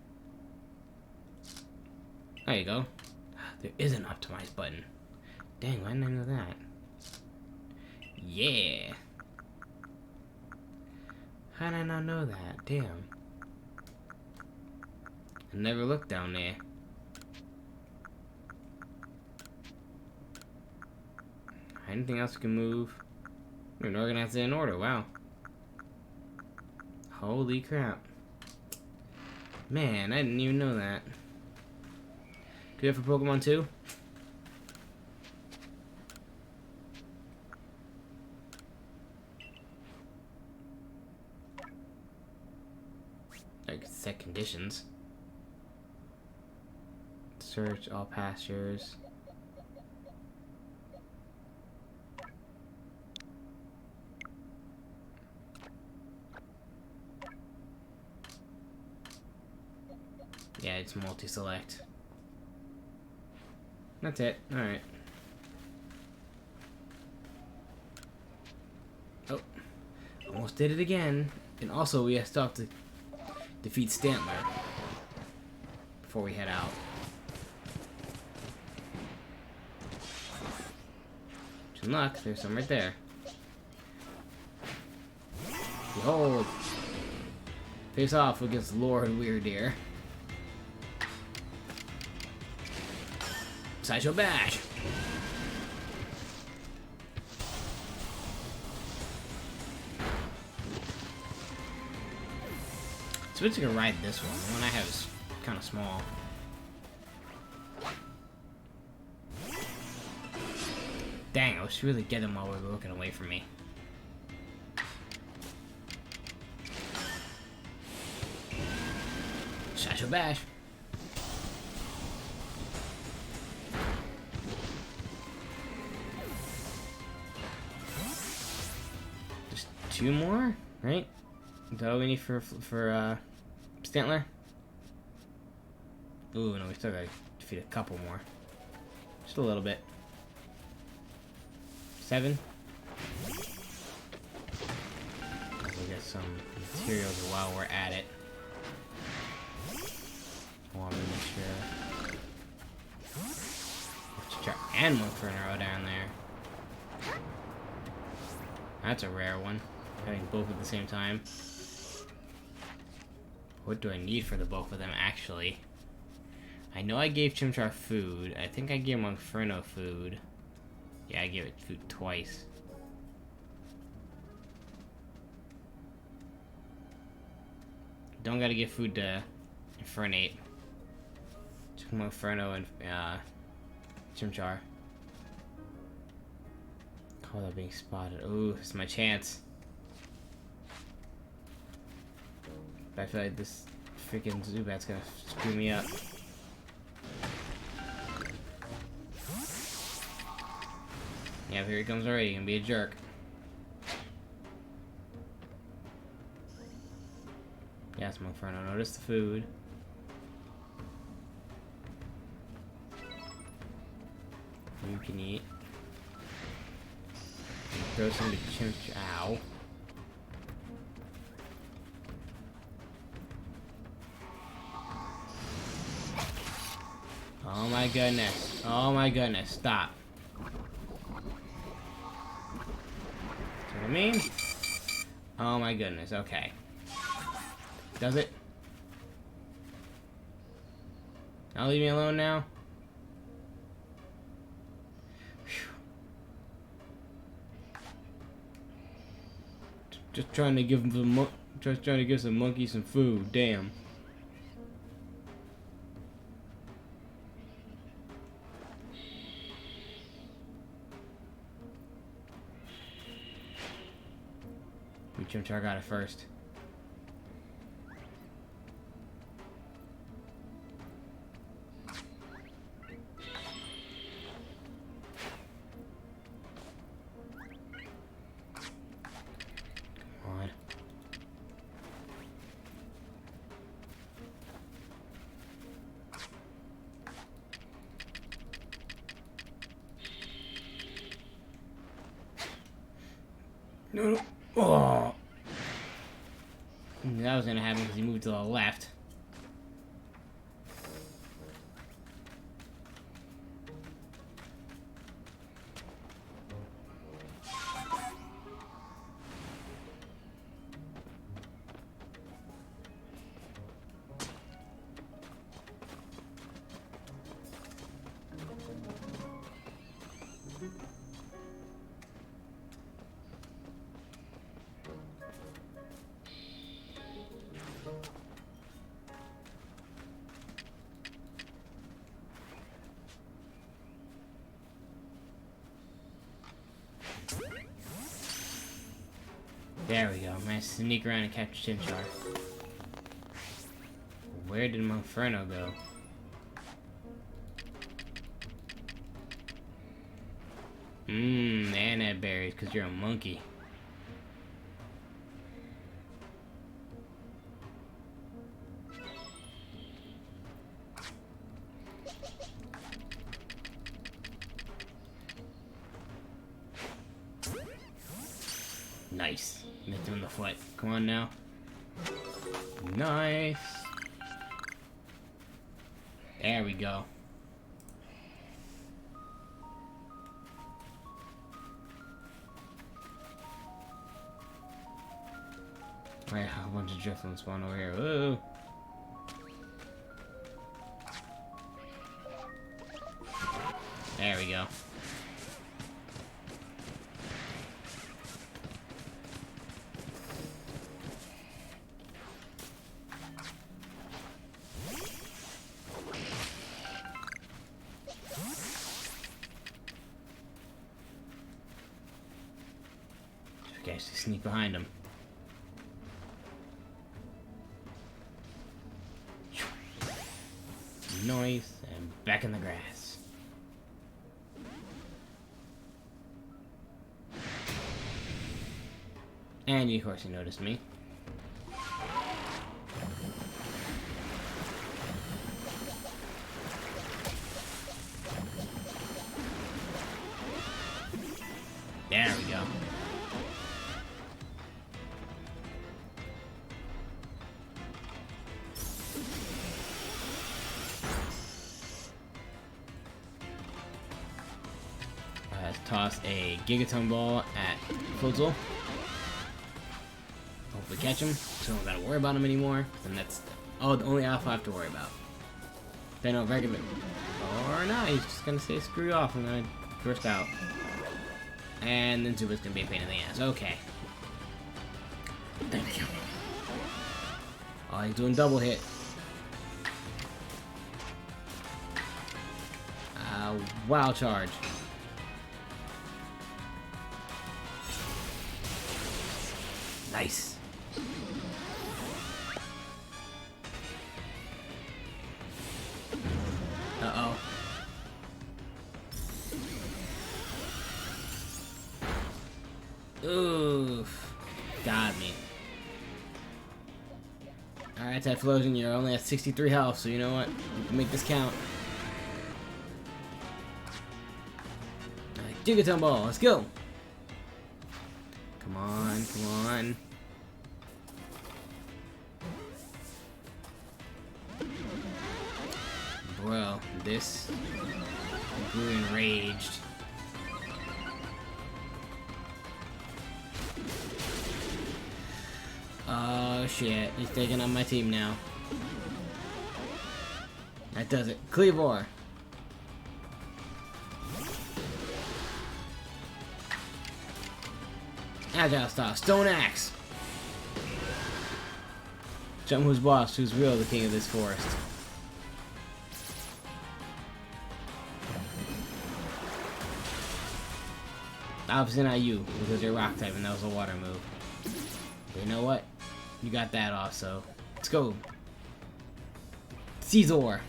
There you go. There is an optimize button. Dang, why didn't I know that? Yeah. How did I not know that? Damn. I never looked down there. Anything else can move? We can organize it in order. Wow. Holy crap. Man, I didn't even know that. Do you have for Pokemon too? Like set conditions. Search all pastures. Yeah, it's multi-select. That's it. Alright. Oh. Almost did it again. And also, we still have to defeat Stantler before we head out. Good luck. There's some right there. Behold. Face off against Lord Weirdeer. Sideshow Bash! So we're just gonna ride this one. The one I have is kind of small. Dang, I was really getting while we were looking away from me. Sideshow Bash! Two more, right? Is that all we need for Stantler? Ooh, no, we still gotta defeat a couple more. Just a little bit. 7. We'll get some materials while we're at it. I want to make sure. And one for an arrow down there. That's a rare one. Having both at the same time. What do I need for the both of them, actually? I know I gave Chimchar food. I think I gave him Inferno food. Yeah, I gave it food twice. Don't gotta give food to Infernate. Just Inferno and Chimchar. Oh, they're being spotted. Ooh, this is my chance. But I feel like this freaking Zubat's gonna screw me up. Yeah, here he comes already. He's gonna be a jerk. Yeah, it's Inferno. Notice the food. You can eat. Throw some to Chimchar. Ow. Oh my goodness. Oh my goodness. Stop. See what I mean? Oh my goodness. Okay. Does it? Now leave me alone now? Just trying to give some monkey some food. Damn. Chimchar got it first. Come on. No. Oh. That was gonna happen because he moved to the left. There we go. Nice sneak around and catch Chimchar. Where did Monferno go? And that berries, because you're a monkey. Nice. Missed him in the foot. Come on now. Nice. There we go. Right, a bunch of driftlings spawn over here. Whoa. There we go. I can actually sneak behind him. Noise, and back in the grass. And of course, he noticed me. There we go. Toss a Gigaton Ball at Floatzel. Hopefully catch him, so I don't gotta worry about him anymore. And that's the only alpha I have to worry about. Then I'll regular. Or not, he's just gonna say screw you off and then burst out. And then Zuba's gonna be a pain in the ass. Okay. Thank you. Oh, he's doing double hit. Wild charge. Nice. Uh-oh. Oof. Got me. Alright, Typhlosion, you're only at 63 health, so you know what? You can make this count. Alright, Gigaton Ball, let's go! Come on, come on. Bro, this grew enraged. Oh shit, he's taking on my team now. That does it. Cleavor. Agile style, Stone Axe. Show him who's boss, who's real, the king of this forest. Obviously not you, because you're rock type and that was a water move. But you know what? You got that off, so let's go. Caesar.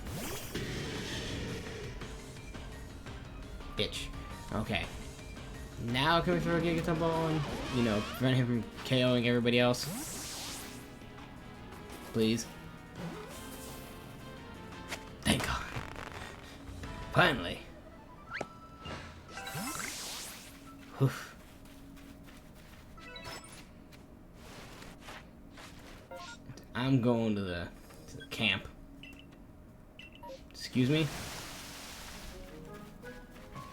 Bitch. Okay. Now can we throw a Gigaton Ball and, you know, prevent him from KOing everybody else? Please. Thank God. Finally. Whew. I'm going to the camp. Excuse me?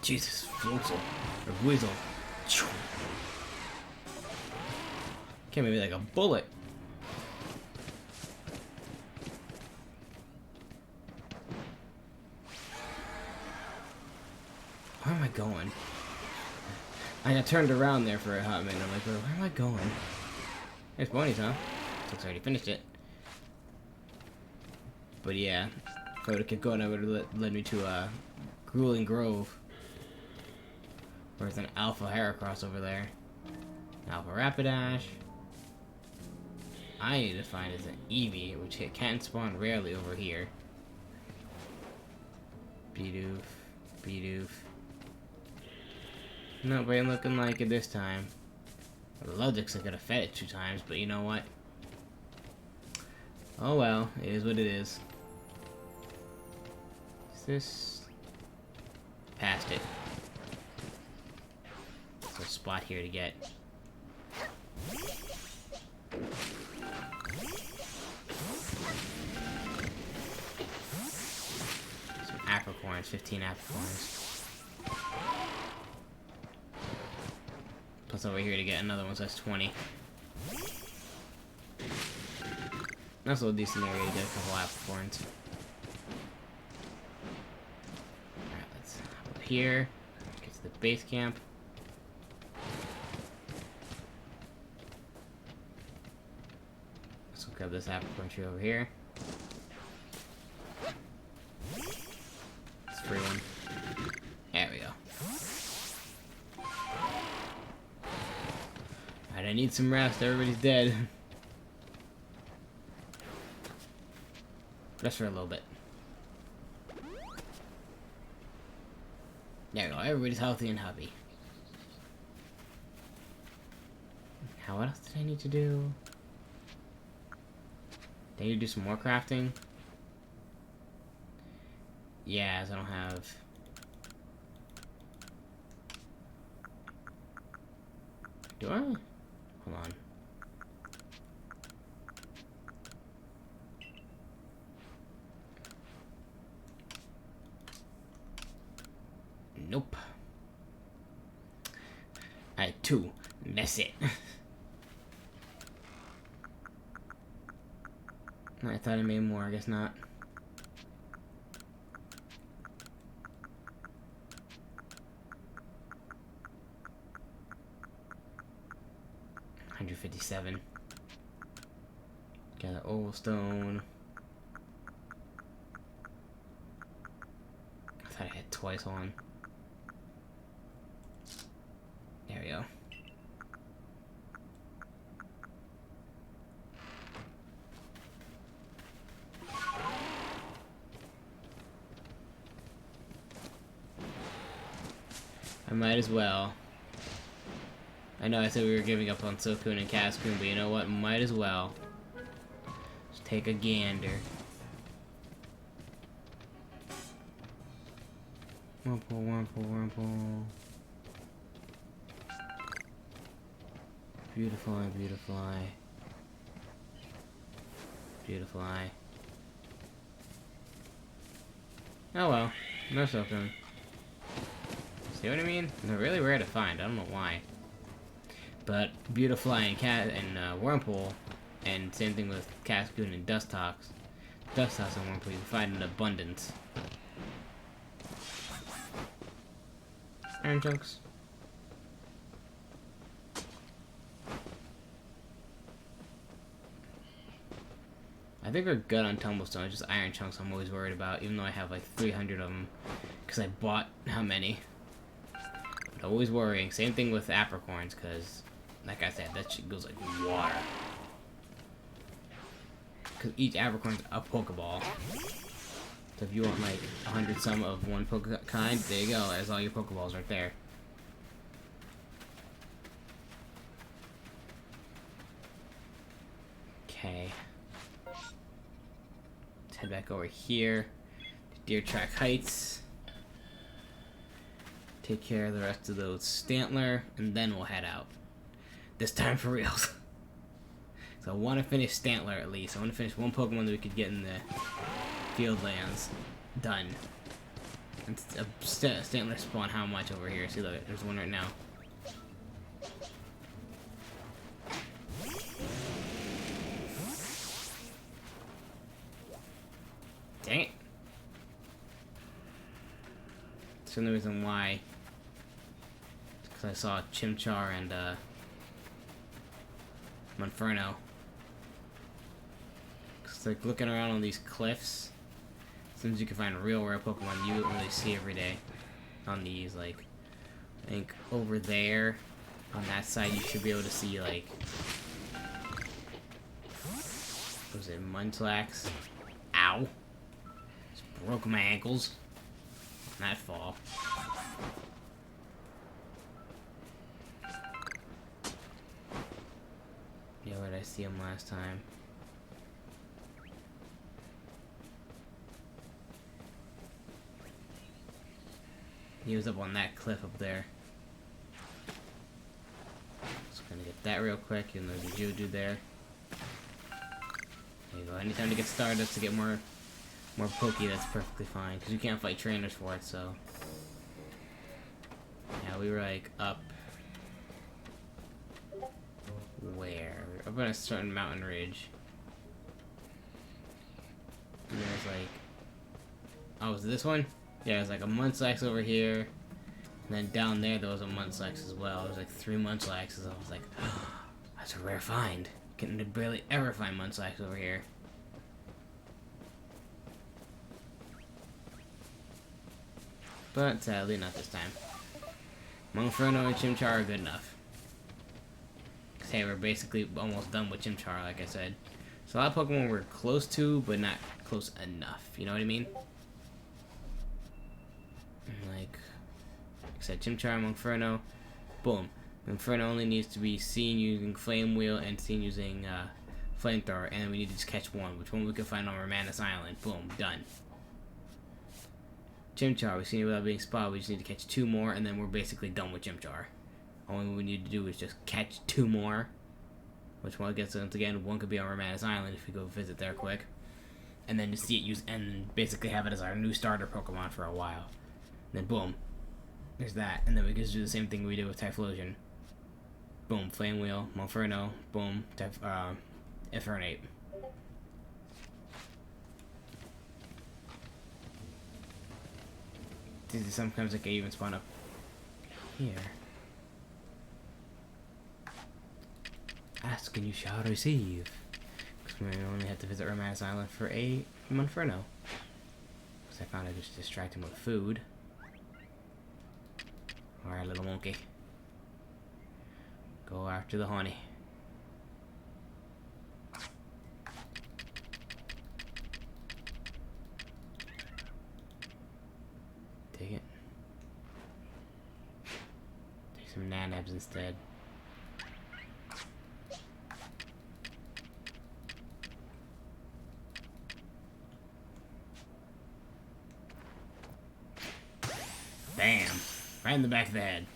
Jesus, Floatzel. Or Weasel. Okay, maybe like a bullet. Where am I going? I got turned around there for a hot minute. I'm like, where am I going? There's ponies, huh? Looks I already finished it. But yeah, if I would have kept going, I would have led me to Grueling Grove. There's an Alpha Heracross over there. Alpha Rapidash. I need to find is an Eevee, which it can spawn rarely over here. Bidoof. Bidoof. Nope, ain't looking like it this time. The Logic's could have fed it 2 times, but you know what? Oh well, it is what it is. Is this... Past it. There's a spot here to get. Some apricorns, 15 apricorns. Plus over here to get another one, so that's 20. That's a decent area to get a couple apricorns. Alright, let's hop up here. Get to the base camp. Let's look up this apricorn tree over here. It's a free one. There we go. Alright, I need some rest. Everybody's dead. Rest for a little bit. There we go. Everybody's healthy and happy. Now, what else did I need to do? Did I need to do some more crafting? Yeah, as I don't have... Do I? Hold on. Nope. I had 2. That's it. I thought I made more, I guess not. $157. Got an oval stone. I thought I had twice on. There we go. I might as well. I know I said we were giving up on Silcoon and Cascoon, but you know what? Might as well. Just take a gander. Wurmple, wurmple, wurmple. Beautiful eye, beautiful eye. Beautiful eye. Oh well, no Silcoon. See what I mean? They're really rare to find, I don't know why. But Beautifly and Wurmple, and same thing with Cascoon and Dustox. Dustox and Wurmple you can find in abundance. Iron chunks. I think we're good on Tumblestone, just iron chunks I'm always worried about, even though I have like 300 of them, because I bought how many. But always worrying. Same thing with apricorns, because, like I said, that shit goes like water. Because each apricorn's a Pokeball. So if you want like 100 some of one kind, there you go, there's all your Pokeballs right there. Okay. Let's head back over here to Deer Track Heights. Take care of the rest of those Stantler, and then we'll head out. This time for reals. So I want to finish Stantler at least. I want to finish one Pokemon that we could get in the Fieldlands. Done. And Stantler spawn how much over here? See, look, there's one right now. Dang it. That's the only reason why. Because I saw Chimchar and Monferno. Because like looking around on these cliffs, seems you can find real rare Pokemon you don't really see every day. On these, like, I think over there, on that side, you should be able to see like Was it Munchlax? Ow. Just broke my ankles. On that fall. Yeah, where did I see him last time? He was up on that cliff up there. Just gonna get that real quick, even though there's a Geodude there. There you go. Anytime to get Stardust to get more Pokey, that's perfectly fine. Because you can't fight trainers for it, so. Yeah, we were like up. Where? Up on a certain mountain ridge. And there's like. Oh, was it this one? Yeah, there's like a Munchlax over here. And then down there was a Munchlax as well. There's like 3 Munchlaxes. I was like, oh, that's a rare find. Can barely ever find Munchlax over here. But sadly, not this time. Monferno and Chimchar are good enough. Cause hey, we're basically almost done with Chimchar, like I said. So a lot of Pokemon we're close to, but not close enough. You know what I mean? Like I said, Chimchar, Monferno, boom. Monferno only needs to be seen using Flame Wheel and seen using Flamethrower, and we need to just catch one, which one we can find on Romanus Island. Boom, done. Chimchar, we've seen it without being spotted. We just need to catch 2 more, and then we're basically done with Chimchar. Only what we need to do is just catch 2 more, which one gets once again. One could be on Romanus Island if we go visit there quick, and then just see it use and basically have it as our new starter Pokemon for a while. And then boom, there's that, and then we can just do the same thing we did with Typhlosion. Boom, Flame Wheel, Monferno, boom, Infernape. Sometimes I can even spawn up here. Ask and you shall receive. Because we only have to visit Romanus Island for a Monferno. Because I found I just distract him with food. Alright, little monkey. Go after the honey. Take it. Take some nanabs instead. Bam! Right in the back of the head.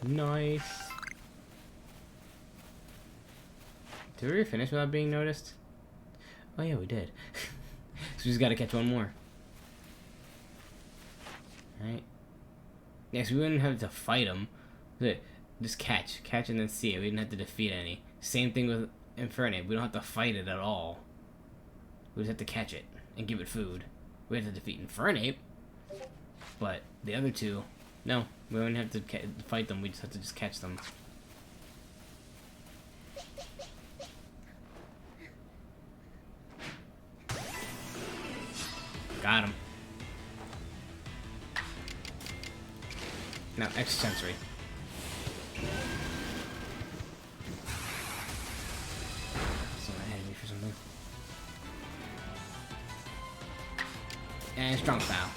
Nice. Did we finish without being noticed? Oh yeah, we did. So we just gotta catch one more. Alright. Yes, we wouldn't have to fight them. Just catch and then see it. We didn't have to defeat any. Same thing with Infernape. We don't have to fight it at all. We just have to catch it and give it food. We have to defeat Infernape, but the other two, no, we don't have to fight them. We just have to just catch them. Got him. Now, extrasensory. So I had me for something. And strong style.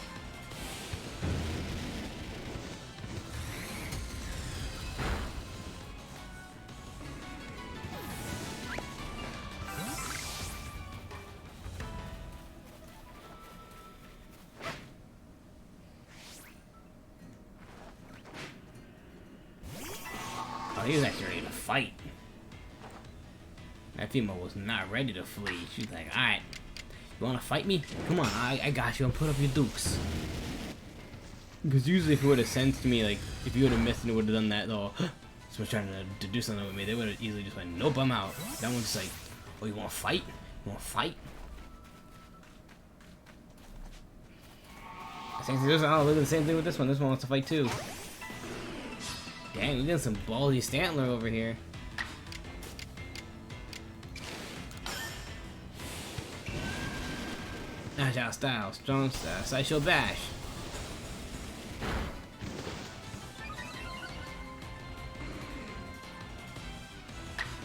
Oh, he was actually ready to fight. That female was not ready to flee. She's like, alright, you wanna fight me? Come on, I got you, and put up your dukes. Because usually if it would have sensed me, like, if you would have missed and it would have done that, though, someone's trying to do something with me, they would have easily just went, nope, I'm out. That one's just like, oh, you wanna fight? You wanna fight? I think look at the same thing with this one. This one wants to fight too. Dang, we got some ballsy Stantler over here. Agile style, strong style, sideshow bash.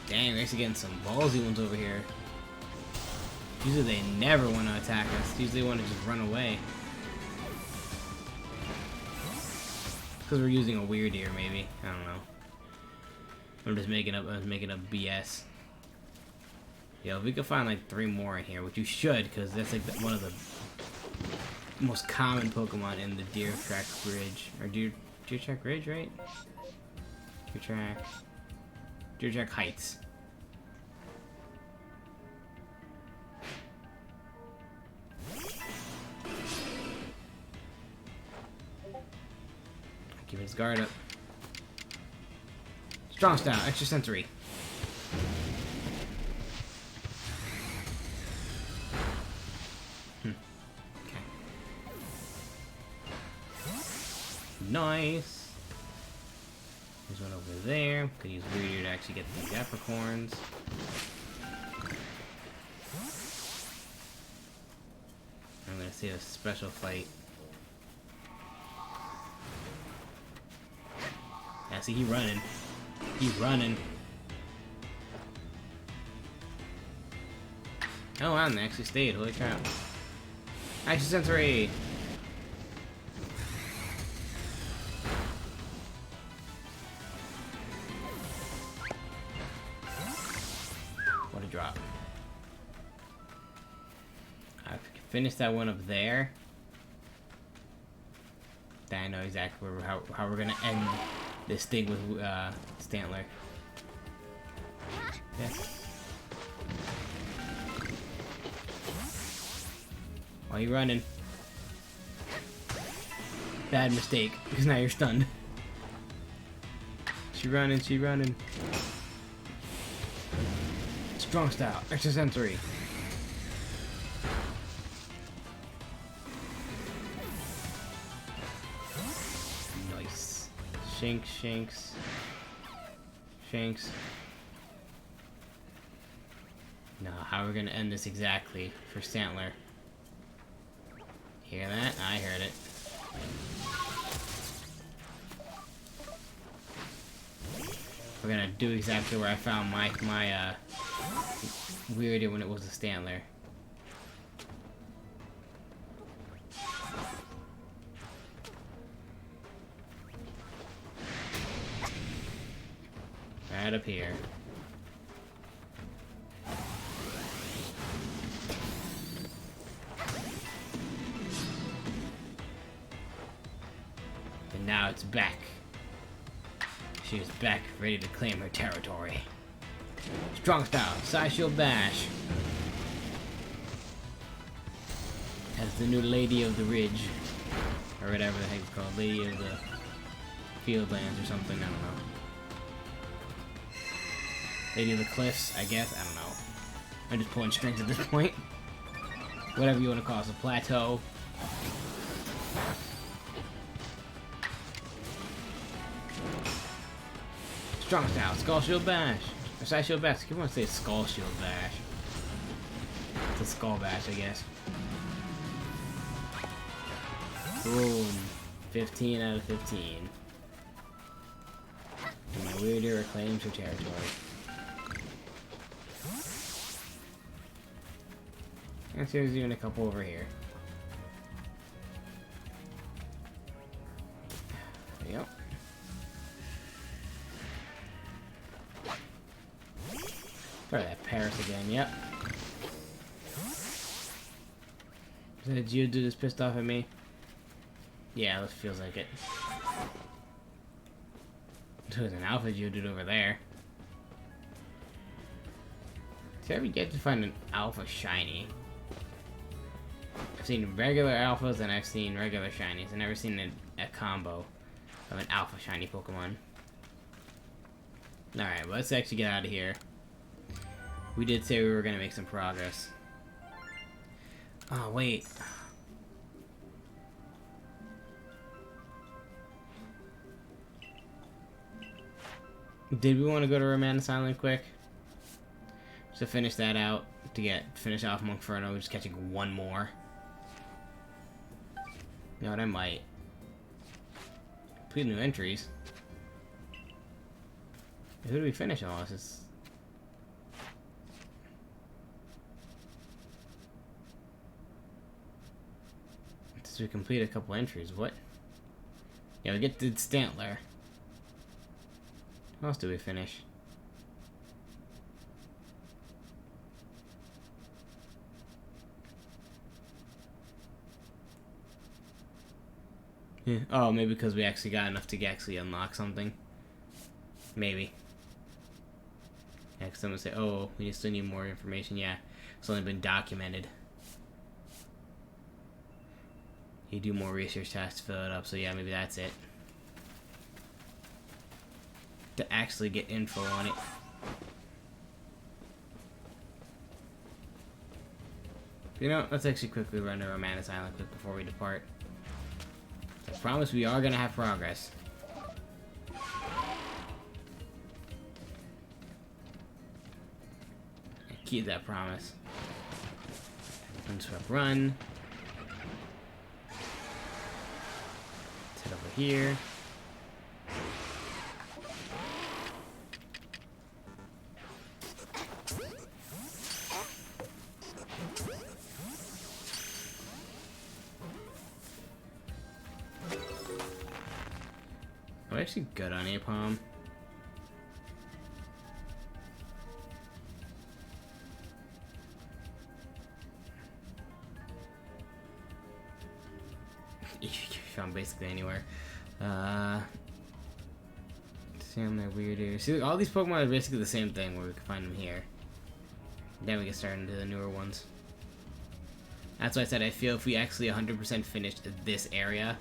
Damn, Dang, they're actually getting some ballsy ones over here. Usually they never want to attack us. Usually they want to just run away. Because we're using a weird ear, maybe. I don't know. I'm just making up BS. Yo, if we could find like 3 more in here, which you should, because that's like one of the most common Pokemon in the Deer Track Bridge. Or Deer Track Ridge, right? Deer Track Heights. Keep his guard up. Strong style, extra sensory. Okay. Nice. There's one over there. Could use Weird to actually get these apricorns. I'm gonna see a special fight. Yeah, see, he's running. He's running. Oh wow, they actually stayed. Holy crap. Action sensory! What a drop. I finished that one up there. Then I know exactly how we're gonna end this thing with Stantler. Yeah. Why are you running? Bad mistake, because now you're stunned. She running. Strong style, extra sensory. Nice. Shanks. Now, how are we gonna end this exactly for Stantler? Hear that? I heard it. We're gonna do exactly where I found my Weirdo when it was a Stantler. Right up here. And now it's back. She is back, ready to claim her territory. Strong style, Side Shield Bash. As the new Lady of the Ridge. Or whatever the heck it's called. Lady of the Fieldlands or something, I don't know. Lady of the Cliffs, I guess, I don't know. I'm just pulling strings at this point. Whatever you want to call it, a plateau. Strong style, Skull Shield Bash. Or Side Shield Bash. I want to say Skull Shield Bash. It's a Skull Bash, I guess. Boom. 15 out of 15. And my Weirdo reclaims her territory. And so there's even a couple over here. There you go. Try that Paris again, yep. Is that a Geodude that's pissed off at me? Yeah, this feels like it. There's an Alpha Geodude over there. See, I've yet to find an Alpha Shiny. I've seen regular Alphas and I've seen regular Shinies. I've never seen a combo of an Alpha Shiny Pokemon. Alright, well, let's actually get out of here. We did say we were going to make some progress. Oh, wait. Did we want to go to Romantis Island quick? Just to finish that out. To finish off Monkferno, just catching one more. You know what, I might. Complete new entries. Who do we finish all this? So we complete a couple entries. What? Yeah, we get the Stantler. What else do we finish? Yeah. Oh, maybe because we actually got enough to actually unlock something. Maybe. Yeah, because someone say, oh, we still need more information. Yeah, it's only been documented. You do more research tasks to fill it up, so yeah, maybe that's it. To actually get info on it. You know, let's actually quickly run to Romanus Island quick before we depart. I promise we are gonna have progress. Keep that promise. Unswept run. Let's head over here. I'm actually good on Apom. You can found basically anywhere. Sam, that weirder. See, all these Pokemon are basically the same thing, where we can find them here. Then we can start into the newer ones. That's why I said I feel if we actually 100% finished this area,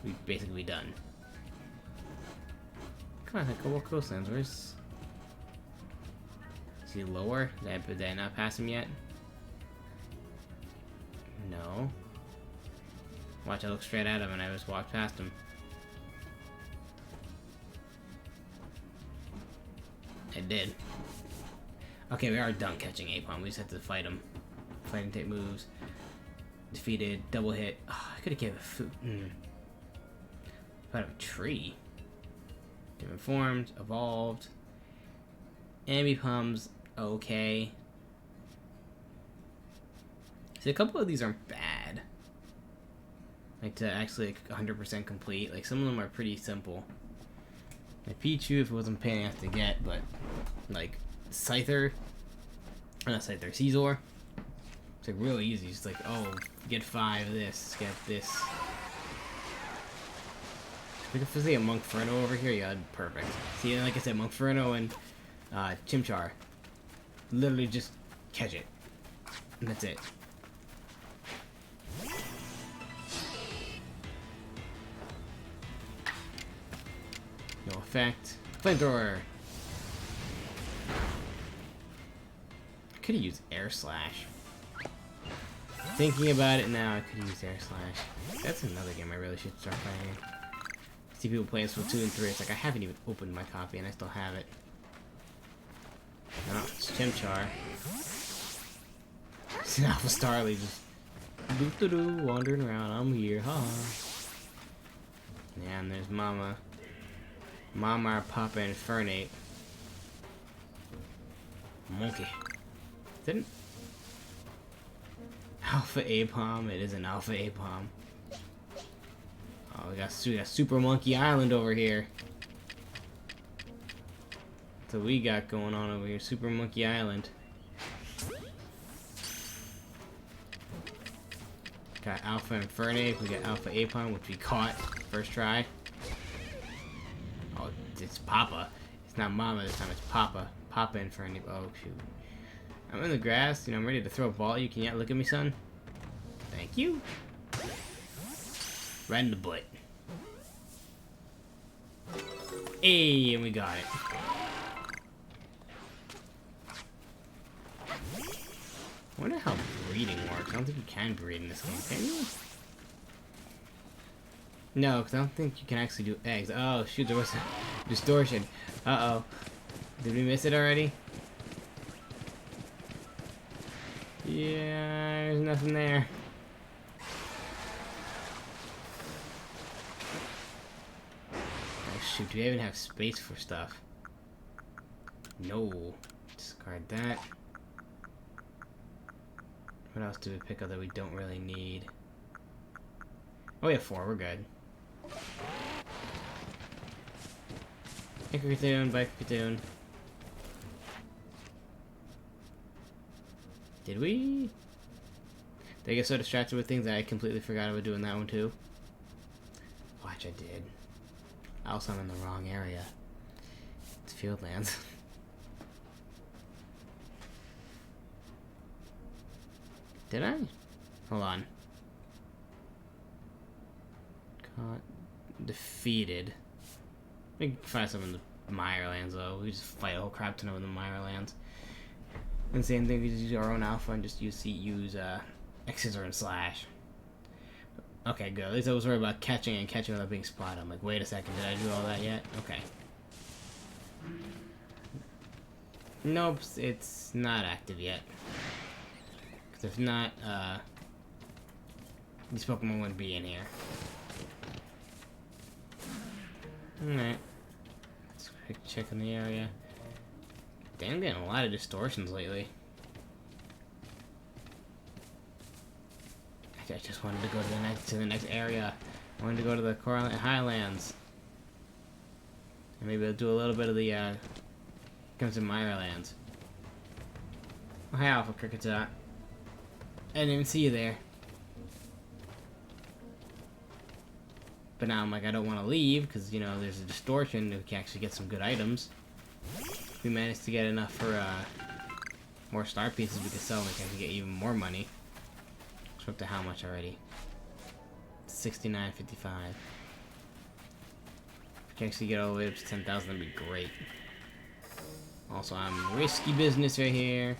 we'd basically be done. Come on, go walk coastlands. Where's... Is he lower? Did I not pass him yet? No. Watch, I look straight at him and I just walked past him. I did. Okay, we are done catching Apom. We just have to fight him. Fight and take moves. Defeated. Double hit. Oh, I could have gave a food. Fight a tree. Different formed. Evolved. Ambipom's okay. See, a couple of these aren't bad. Like, to actually 100% complete. Like, some of them are pretty simple. Like, Pichu, if it wasn't a pain enough to get, but, like, Scyther. Not Scyther, Caesar. It's, like, real easy. It's like, oh, get 5 of this, get this. Like, if I see a Monkferno over here, yeah, perfect. See, like I said, Monkferno and Chimchar. Literally just catch it. And that's it. No effect. Flamethrower! I could've used Air Slash. Thinking about it now, I could've used Air Slash. That's another game I really should start playing. I see people playing Splatoon 2 and 3, it's like I haven't even opened my copy and I still have it. No, it's Chimchar. It's an Alpha Starly just doo-doo-doo, wandering around. I'm here, haha. Yeah, and there's Mama. Mama, Papa, and Fernate. Monkey. Didn't. Alpha Apom. It is an Alpha Apom. Oh, we got Super Monkey Island over here. That's what we got going on over here. Super Monkey Island. Got Alpha Infernape. We got Alpha Apom, which we caught first try. Oh, it's Papa. It's not Mama this time. It's Papa. Papa Infernape. Oh shoot. I'm in the grass. You know, I'm ready to throw a ball at you. Can you look at me, son? Thank you. Right in the butt. Hey, and we got it. I wonder how breeding works. I don't think you can breed in this game, can you? No, because I don't think you can actually do eggs. Oh, shoot, there was a distortion. Uh-oh. Did we miss it already? Yeah, there's nothing there. Oh, shoot, do we even have space for stuff? No. Discard that. What else do we pick up that we don't really need? Oh, we have 4. We're good. Hickory-toon, bike-toon. Did we? Did I get so distracted with things that I completely forgot about doing that one too? Watch, I did. Also, I'm in the wrong area. It's Fieldlands. Did I? Hold on. Caught. Defeated. We can find some in the Mirelands though. We just fight a whole crap ton of the Mirelands. And same thing, we just use our own alpha and just use X, or and slash. Okay, good. At least I was worried about catching without being spotted. I'm like, wait a second, did I do all that yet? Okay. Nope, it's not active yet. Because if not, these Pokemon wouldn't be in here. Alright. Let's quick check in the area. Damn, I'm getting a lot of distortions lately. I just wanted to go to the next area. I wanted to go to the Coral Highlands. And maybe I'll do a little bit of the comes to Mirelands. Oh, hi, Alpha Cricketot. I didn't even see you there. But now I'm like, I don't want to leave because, you know, there's a distortion. We can actually get some good items. If we manage to get enough for more star pieces, we can sell and we can get even more money. It's up to how much already? 69.55. If we can actually get all the way up to 10,000, that'd be great. Also, I'm risky business right here.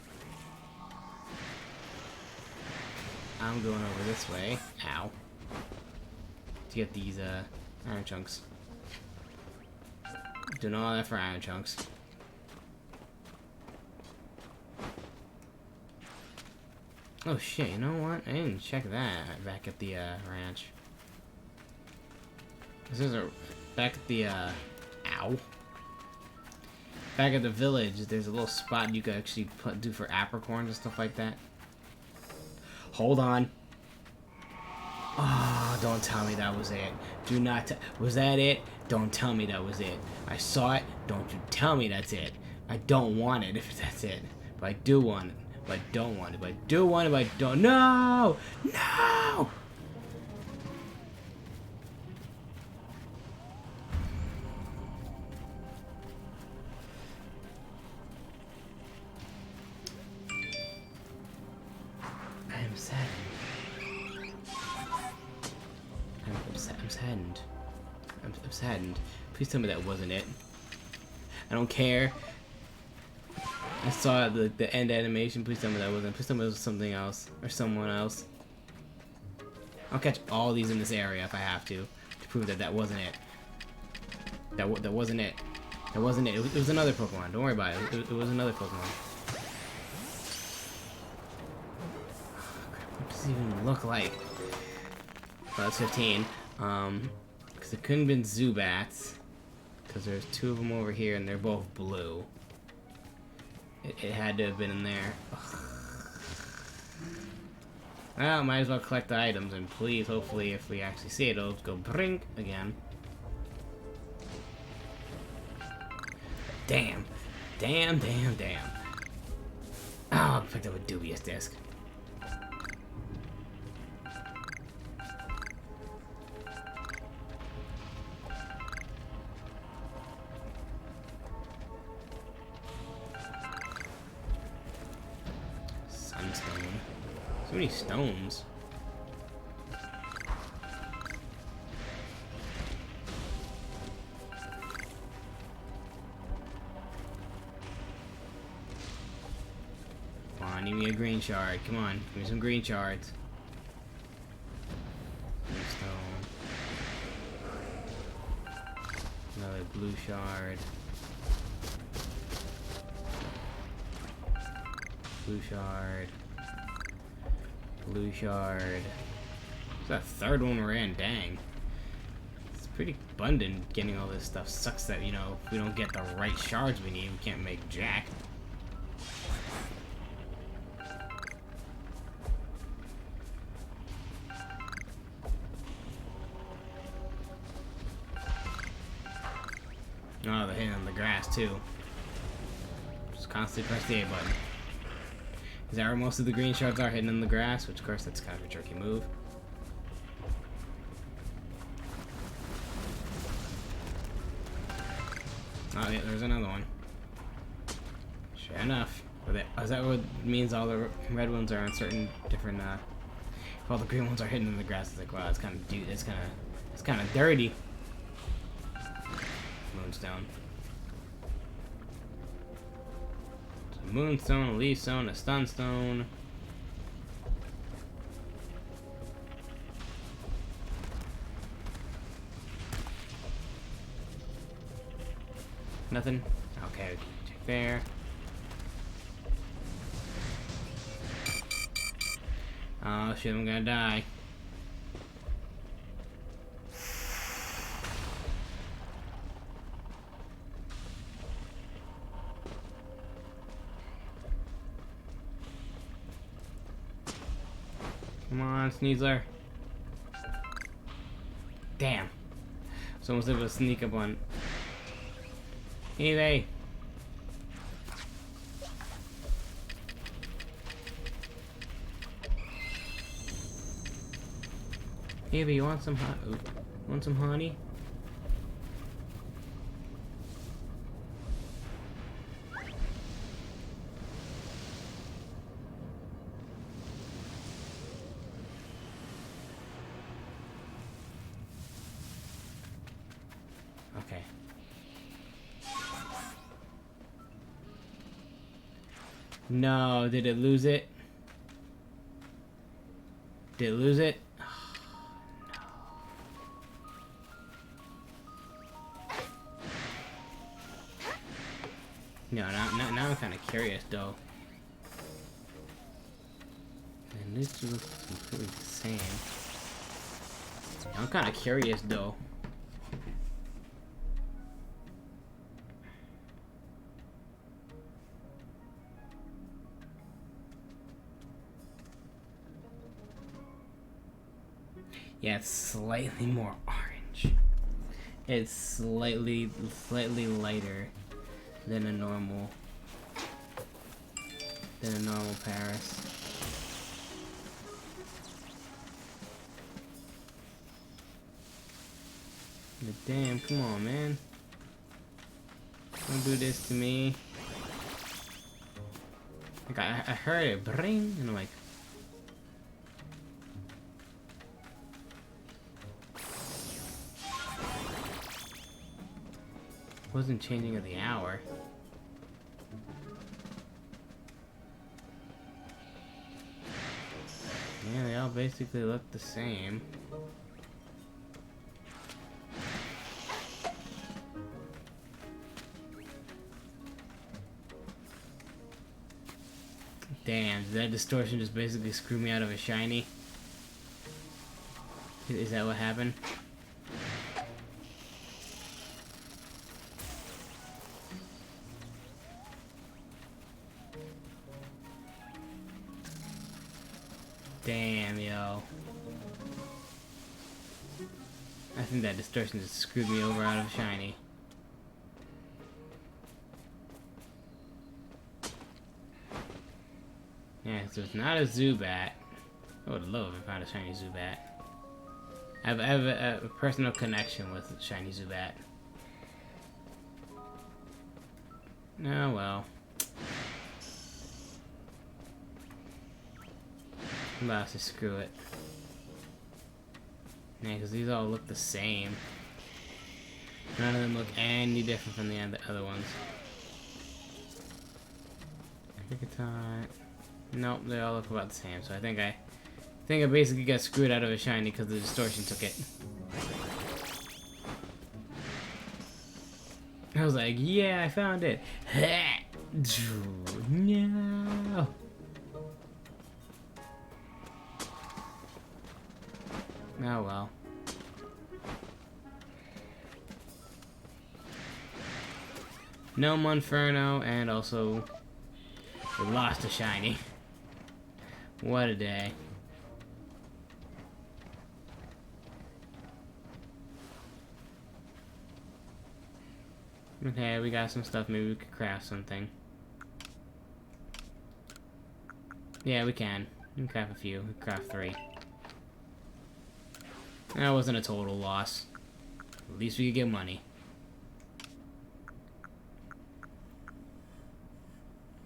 I'm going over this way. Ow. To get these iron chunks. Doing all that for iron chunks. Oh shit, you know what? I didn't check that back at the ranch. This is back at the ow. Back at the village, there's a little spot you could actually do for apricorns and stuff like that. Hold on. Oh, don't tell me that was it. Do not was that it? Don't tell me that was it. I saw it. Don't you tell me that's it. I don't want it if that's it. But I do want it. But I don't want it. But I do want it. But I don't. No! No! I am sad. I'm saddened. I'm saddened. Please tell me that wasn't it. I don't care. I saw the end animation. Please tell me that wasn't. Please tell me it was something else or someone else. I'll catch all these in this area if I have to prove that that wasn't it. That wasn't it. That wasn't it. It was another Pokemon. Don't worry about it. It was another Pokemon. What does it even look like? Well, that's 15. Because it couldn't have been Zubats. Because there's 2 of them over here and they're both blue. It had to have been in there. Ugh. Well, might as well collect the items and please, hopefully, if we actually see it, it'll go brink again. Damn. Damn, damn, damn. Oh, I picked up a dubious disc. Sunstone. So many stones. Come on, need me a green shard. Come on, give me some green shards. Stone. Another blue shard. Blue shard. Blue shard. It's that 3rd one we're in, dang. It's pretty abundant getting all this stuff. Sucks that, you know, if we don't get the right shards we need, we can't make jack. Oh, they're hitting on the grass too. Just constantly press the A button. Is that where most of the green shards are, hidden in the grass? Which, of course, that's kind of a jerky move. Oh, yeah, there's another one. Sure enough. Is that what means all the red ones are on certain different, if all the green ones are hidden in the grass? It's like, wow, it's kind of, dude, it's kind of dirty. Moonstone. A moonstone, a leaf stone, a stun stone. Nothing? Okay, check there. Oh shit, I'm gonna die. Come on, Sneasler. Damn. So almost able to sneak up on. Hey, they. Hey, you want some want some honey? Okay. No, did it lose it? Did it lose it? No, now I'm kind of curious though. And this looks completely the same. I'm kind of curious though. Yeah, it's slightly more orange. It's slightly lighter than a normal Paris. But damn, come on, man. Don't do this to me. Like I heard it bring, and I'm like, wasn't changing of the hour. Yeah, they all basically look the same. Damn, did that distortion just basically screw me out of a shiny? Is that what happened? Damn, yo. I think that distortion just screwed me over out of shiny. Yeah, so it's not a Zubat. I would love if I found a shiny Zubat. I have a personal connection with shiny Zubat. Oh well. I'm about to screw it. Yeah, because these all look the same. None of them look any different from the other ones. Cricketot. Nope, they all look about the same. So I think I basically got screwed out of a shiny because the distortion took it. I was like, yeah, I found it. No. Oh well. No Monferno, and also we lost a shiny. What a day. Okay, we got some stuff. Maybe we could craft something. Yeah, we can. We can craft a few. We can craft 3. That wasn't a total loss. At least we could get money.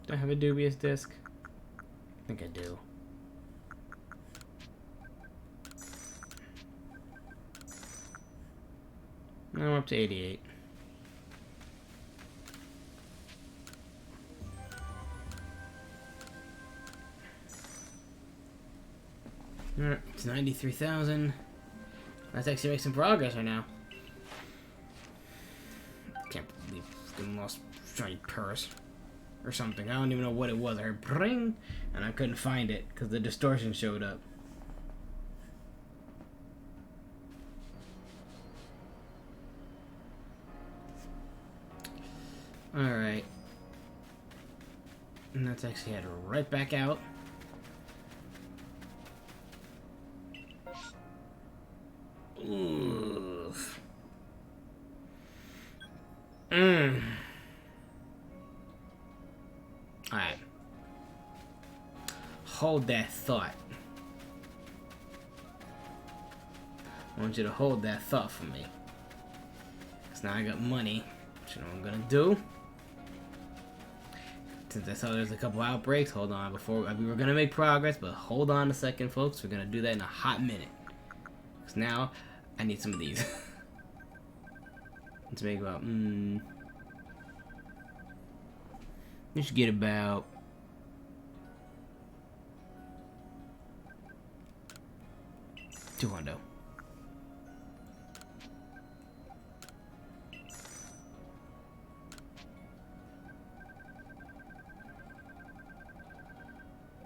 Do I have a dubious disc? I think I do. Now we're up to 88. Alright, it's 93,000. Let's actually make some progress right now. Can't believe I lost shiny purse or something. I don't even know what it was. I heard bring, and I couldn't find it because the distortion showed up. Alright. And let's actually head right back out. Oof. Alright. Hold that thought. I want you to hold that thought for me. Because now I got money. Which you know what I'm gonna do? Since I saw there's a couple outbreaks, hold on. Before we were gonna make progress, but hold on a second, folks. We're gonna do that in a hot minute. Because now I need some of these. Let's make about you should get about 200.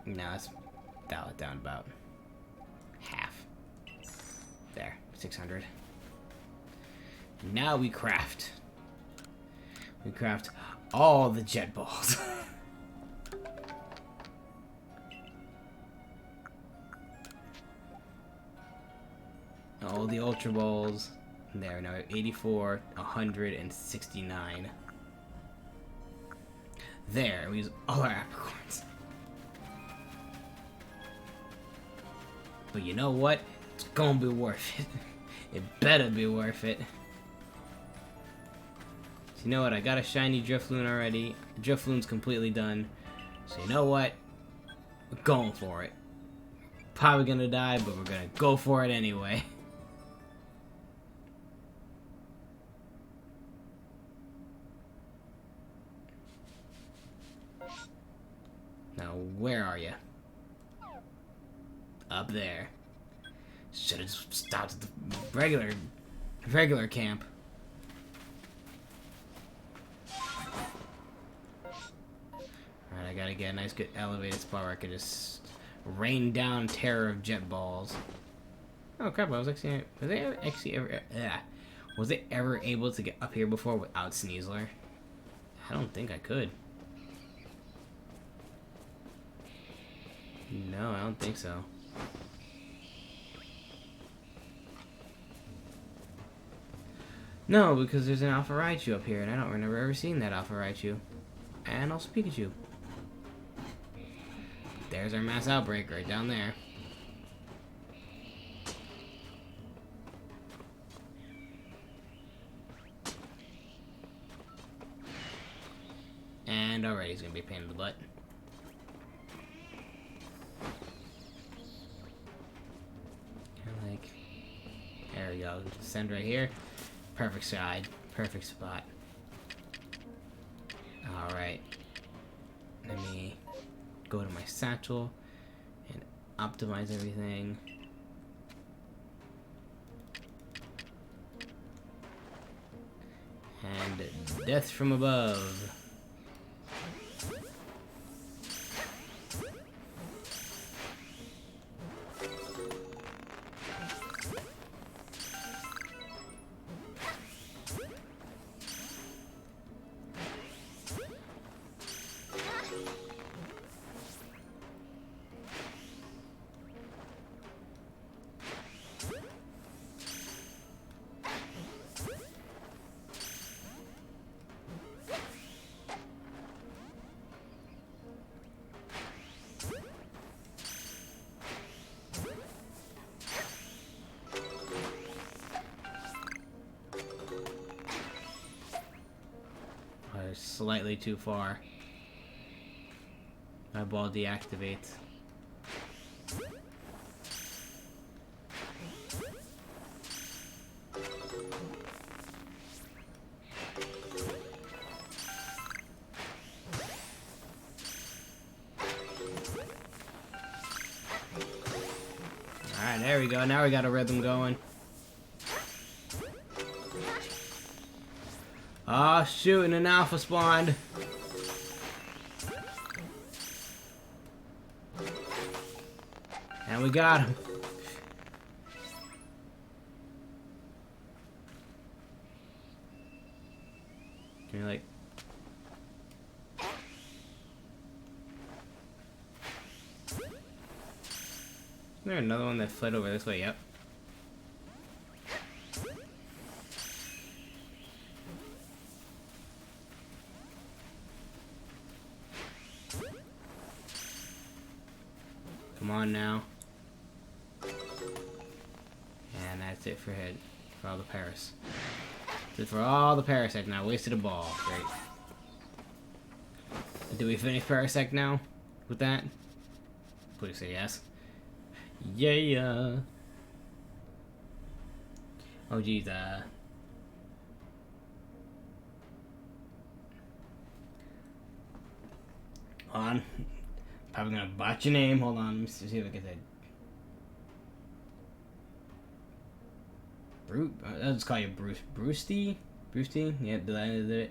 Now let's dial it down about half. There, 600. Now we craft. We craft all the jet balls. All the ultra balls. There, now 84, 169. There, we use all our apricorns. But you know what? It's gonna be worth it. It better be worth it. So you know what? I got a shiny Drifloon already. Drifloon's completely done. So you know what? We're going for it. Probably gonna die, but we're gonna go for it anyway. Now, where are you? Up there. Should have just stopped at the regular camp. Alright, I gotta get a nice good elevated spot where I could just rain down terror of jet balls. Oh crap, was it ever able to get up here before without Sneasler? I don't think I could. No, I don't think so. No, because there's an Alpha Raichu up here, and I don't remember ever seeing that Alpha Raichu. And also Pikachu. There's our mass outbreak right down there. And already he's gonna be a pain in the butt. Like, there we go. Send right here. Perfect side. Perfect spot. Alright. Let me go to my satchel and optimize everything. And death from above. slightly too far. My ball deactivates. Alright, there we go. Now we got a rhythm going. Oh, shoot, and an alpha spawned. And we got him. Can you, like... Is there another one that fled over this way? Yep. Come on now. And that's it for all the Paris. That's it for all the Parasect now. Wasted a ball. Great. Do we finish Parasect now? With that? Please say yes. Yeah. Oh geez, hold on. Probably gonna botch your name. Hold on, let me see if I get that. I'll just call you Bruce. Brucey? Brucey? Yeah, did I do it?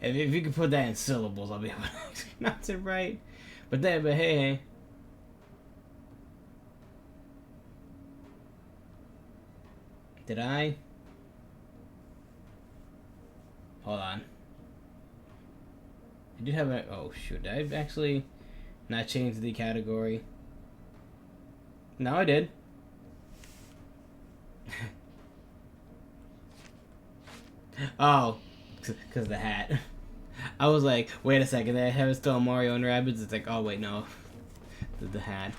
If you could put that in syllables, I'll be able to pronounce it right. But hey. Did I? Hold on. I did have a... Oh, shoot. Did I actually not change the category? No, I did. Oh, because the hat. I was like, wait a second, I have it still Mario and Rabbids. It's like, oh, wait, no. The hat.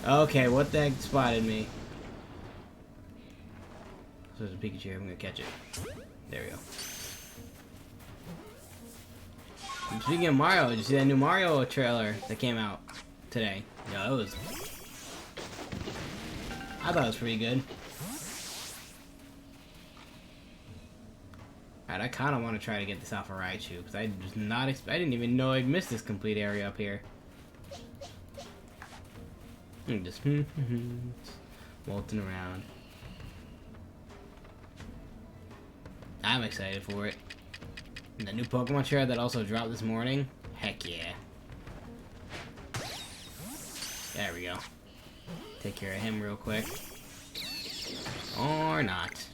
Okay, what the heck spotted me? So there's a Pikachu. I'm gonna catch it. There we go. And speaking of Mario, did you see that new Mario trailer that came out today? Yeah, it was... I thought it was pretty good. Alright, I kind of want to try to get this Alpha Raichu, because I was not I didn't even know I'd missed this complete area up here. Just waltzing around. I'm excited for it. And the new Pokemon trailer that also dropped this morning. Heck yeah. There we go. Take care of him real quick. Or not.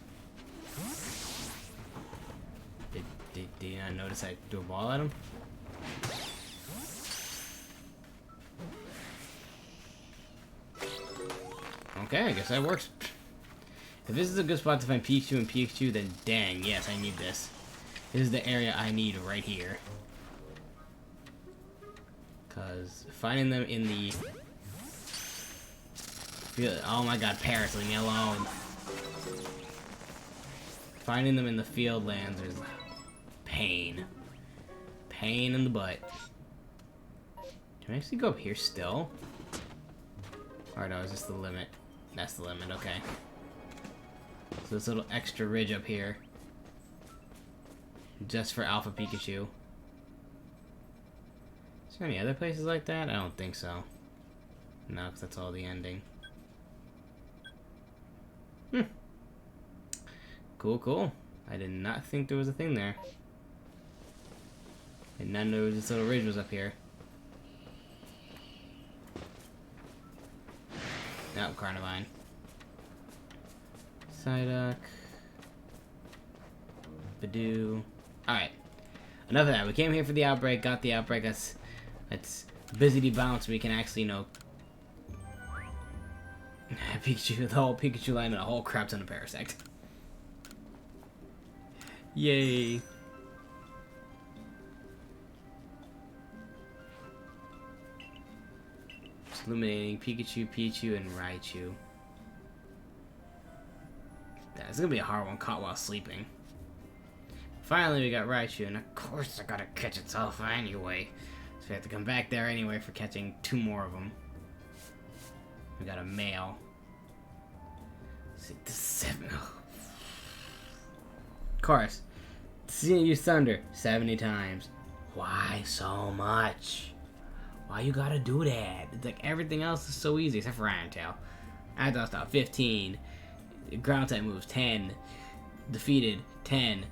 Did you not notice I threw a ball at him? Okay, I guess that works. If this is a good spot to find Pikachu and Pikachu, then dang, yes, I need this. This is the area I need right here. Because finding them in the... Oh my god, Paris, leave me alone. Finding them in the field lands is pain. Pain in the butt. Can I actually go up here still? Or no, is this the limit? That's the limit, okay. So this little extra ridge up here. Just for Alpha Pikachu. Is there any other places like that? I don't think so. No, because that's all the ending. Cool, cool. I did not think there was a thing there. I did not know this little ridge was up here. No, Carnivine. Psyduck. Badoo. Alright. Enough of that. We came here for the outbreak, got the outbreak. That's busy bounce. We can actually, you know... Pikachu, the whole Pikachu line and a whole crap ton of Parasect. Yay. Just eliminating Pikachu, Pichu, and Raichu. That's gonna be a hard one caught while sleeping. finally we got Raichu, and of course I gotta catch its alpha anyway. So we have to come back there anyway for catching 2 more of them. We got a male. 6 to 7. Of course. Seen you thunder 70 times. Why so much? Why you gotta do that? It's like everything else is so easy except for Iron Tail. Iron Tail stop 15. Ground type moves 10. Defeated 10.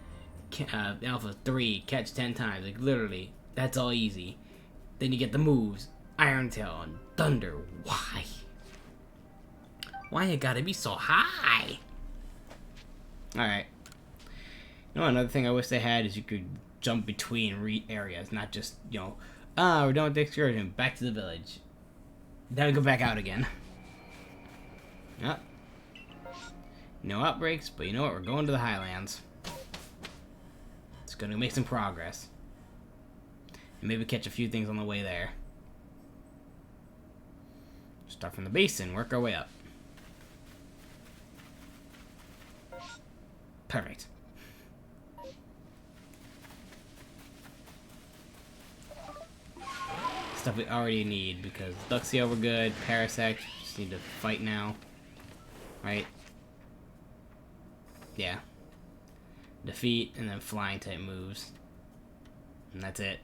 Alpha 3. Catch 10 times. Like literally, that's all easy. Then you get the moves. Iron Tail and Thunder. Why? Why it gotta be so high? Alright. You know, another thing I wish they had is you could jump between areas, not just, you know, we're done with the excursion, back to the village. Then we go back out again. Yep. No outbreaks, but you know what? We're going to the Highlands. It's gonna make some progress. And maybe catch a few things on the way there. Start from the basin, work our way up. Perfect. Stuff we already need because Luxio we're good, Parasect, just need to fight now. Right? Yeah. Defeat and then flying type moves. And that's it.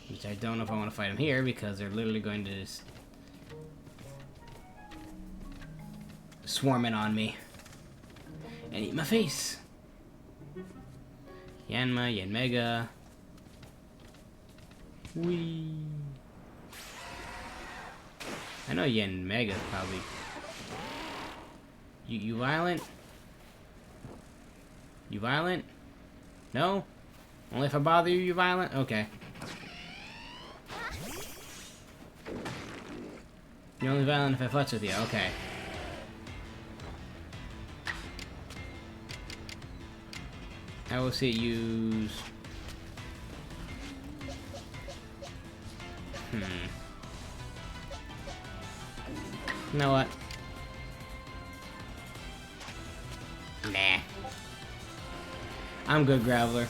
Which I don't know if I want to fight them here because they're literally going to just swarm in on me and eat my face. Yanma, Yanmega. Whee. I know Yanmega probably. You violent? You violent? No? Only if I bother you, you violent? Okay. You're only violent if I futz with you. Okay. I will see it use. You know what? Nah. I'm good, Graveler.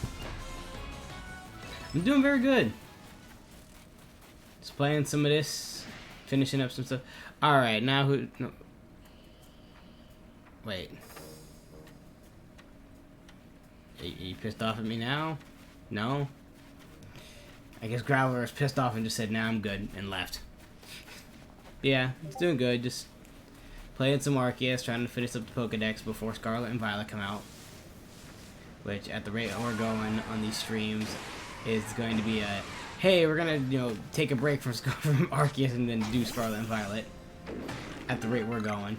I'm doing very good. Just playing some of this, finishing up some stuff. Alright, now who... No. Wait. Are you pissed off at me now? No? I guess Graveler was pissed off and just said, nah, I'm good, and left. Yeah, it's doing good, just playing some Arceus, trying to finish up the Pokedex before Scarlet and Violet come out. Which, at the rate we're going on these streams, is going to be a, hey, we're gonna, you know, take a break from Arceus and then do Scarlet and Violet. At the rate we're going.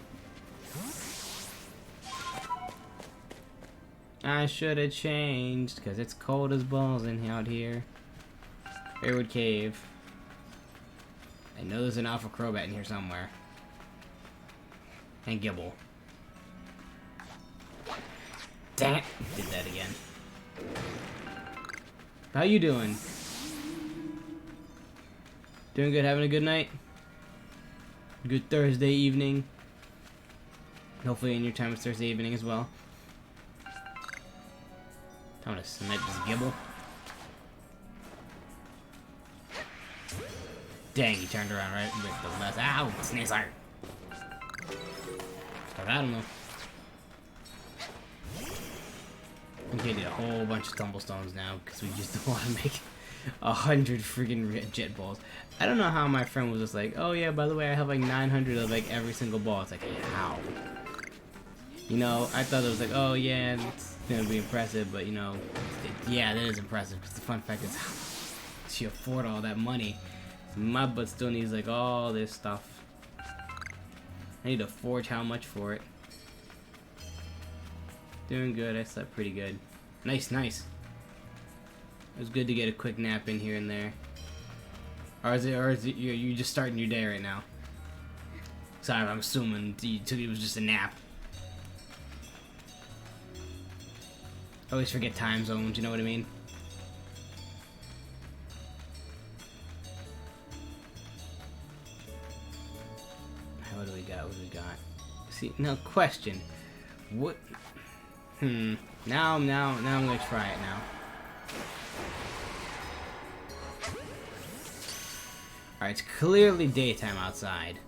I should have changed, because it's cold as balls out here. Airwood Cave. I know there's an Alpha Crobat in here somewhere. And Gibble. Dang it! Did that again. How you doing? Doing good? Having a good night? Good Thursday evening? Hopefully in your time it's Thursday evening as well. I'm gonna snipe this Gibble. Dang, he turned around right with the left. Ow! Sneasler! I don't know. I'm gonna need a whole bunch of tumblestones now because we just don't want to make 100 freaking jet balls. I don't know how my friend was just like, oh yeah, by the way, I have like 900 of like every single ball. It's like, how? You know, I thought it was like, oh yeah, it's gonna be impressive, but you know, yeah, that is impressive. Because the fun fact is, how does she afford all that money? My butt still needs like all this stuff. I need to forge how much for it. Doing good. I slept pretty good. Nice, nice. It was good to get a quick nap in here and there. Or is it you just starting your day right now? Sorry, I'm assuming it was just a nap. I always forget time zones, you know what I mean? What do we got? What do we got? See, now question. What... Now I'm gonna try it now. Alright, it's clearly daytime outside.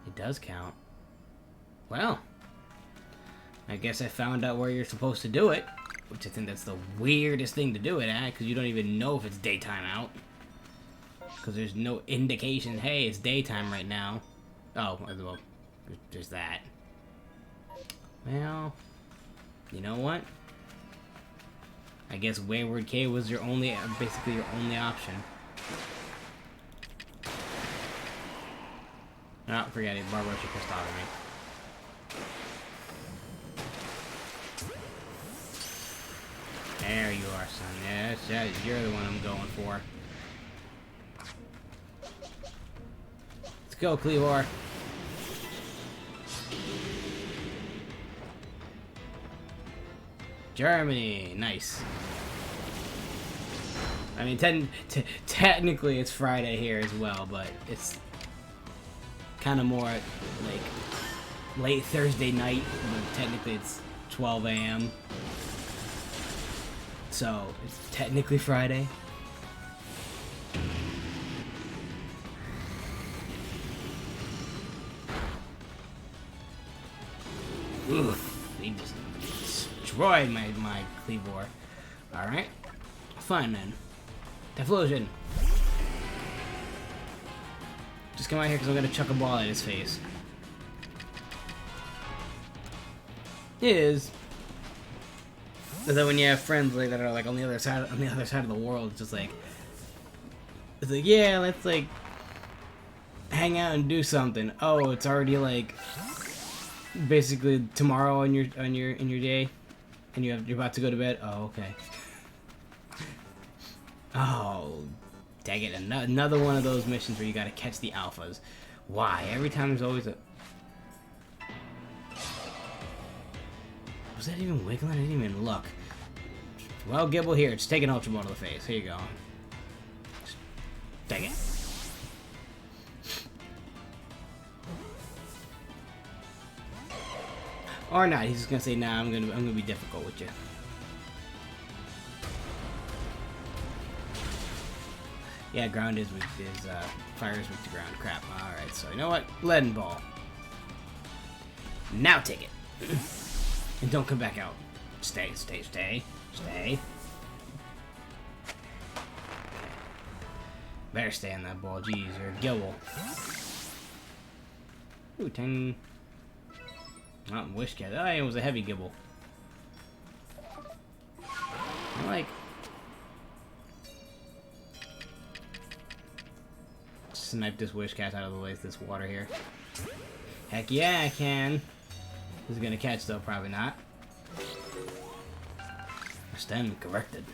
It does count. Well, I guess I found out where you're supposed to do it. Which I think that's the weirdest thing to do it at, because you don't even know if it's daytime out. Because there's no indication, hey, it's daytime right now. Oh, well, there's that. Well, you know what? I guess Wayward Cave was your only, basically your only option. Oh, forget it. Barbara, she pissed off at me. There you are, son. Yeah, you're the one I'm going for. Let's go, Cleavor. Germany, nice. I mean, technically it's Friday here as well, but it's kind of more like late Thursday night, but technically it's 12 a.m. So, it's technically Friday. Oof, he just destroyed my Cleavor. Alright. Fine then. Deflusion. Just come out here because I'm going to chuck a ball at his face. It is. Although when you have friends like that are like on the other side of the world, it's like yeah, let's like hang out and do something. Oh, it's already like basically tomorrow on your day, and you're about to go to bed. Oh, okay. Oh, dang it! Another one of those missions where you gotta catch the alphas. Why? Every time there's always a. Was that even wiggling? I didn't even look. Well, Gibble, here. Just take an Ultra Ball to the face. Here you go. Just dang it. Or not. He's just gonna say, "Nah, I'm gonna be difficult with you." Yeah, ground is fire is weak to ground. Crap. All right. So you know what? Leaden Ball. Now take it. And don't come back out. Stay. Better stay on that ball. Jeez, you're a Gibble. Ooh, 10. Not Wish Cat. Oh, it was a heavy Gibble. I like. Snipe this Wish Cat out of the way with this water here. Heck yeah, I can. Who's gonna catch though? Probably not. Stand corrected.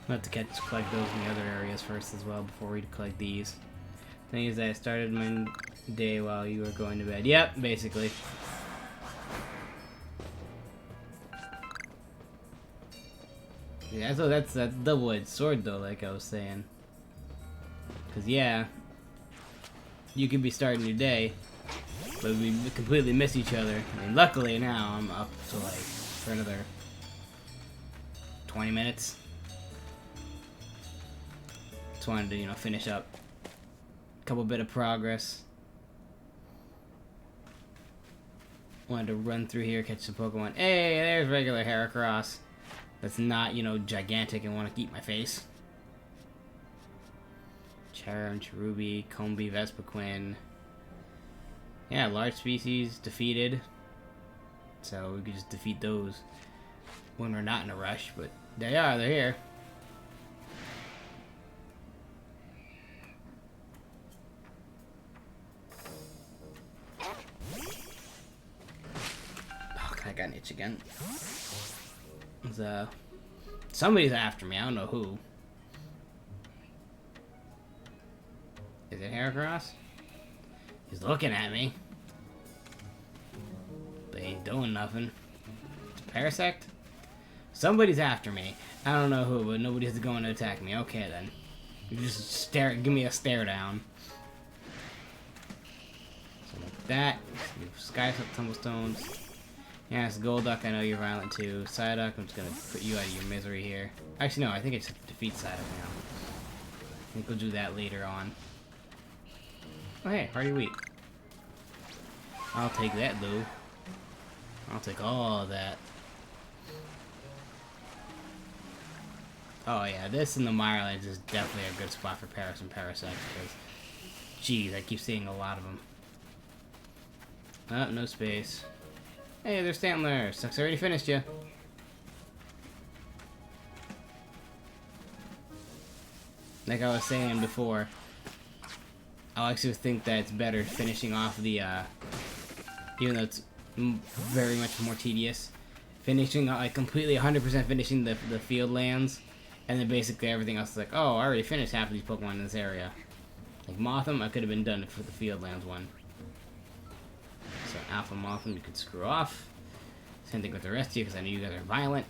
We'll have to collect those in the other areas first as well before we collect these. Thing is that I started my day while you were going to bed. Yep, basically. Yeah, so that's a double-edged sword though, like I was saying. Cause yeah, you could be starting your day, but we completely miss each other. I mean, luckily now I'm up to like for another 20 minutes. Just wanted to, you know, finish up a couple bit of progress. Wanted to run through here, catch some Pokemon. Hey, there's regular Heracross. That's not, you know, gigantic and want to eat my face. Charum, Cherubi, Combee, Vespiquen. Yeah, large species defeated. So we could just defeat those when we're not in a rush, but they're here. Oh, I got an itch again. Somebody's after me, I don't know who. Is it Heracross? He's looking at me. But he ain't doing nothing. It's Parasect? Somebody's after me. I don't know who, but nobody's going to attack me. Okay, then. You just stare. Give me a stare down. So like that. Sky tumblestones. Yeah, it's Golduck. I know you're violent too. Psyduck, I'm just gonna put you out of your misery here. Actually, no. I think it's defeat Psyduck now. I think we'll do that later on. Oh hey, Hardy Wheat. I'll take that, Lou. I'll take all of that. Oh yeah, this and the Mirelands is definitely a good spot for Paris and Parasect because, geez, I keep seeing a lot of them. Oh, no space. Hey, there's Stantler. Sucks already finished you. Like I was saying before, I actually think that it's better finishing off the, even though it's very much more tedious, finishing, like, completely 100% finishing the field lands, and then basically everything else is like, oh, I already finished half of these Pokemon in this area. Like Motham, I could have been done for the field lands one. So Alpha Motham, you could screw off. Same thing with the rest of you, because I know you guys are violent.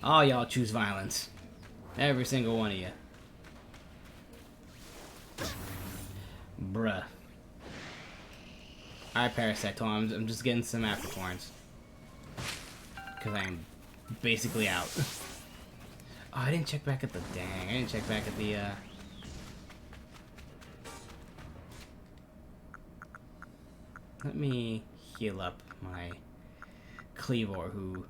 Oh, y'all choose violence. Every single one of you. Bruh. Alright, Parasect, I'm just getting some Apricorns. Because I am basically out. Oh, I didn't check back at the... Dang, I didn't check back at the, Let me heal up my Cleavor, who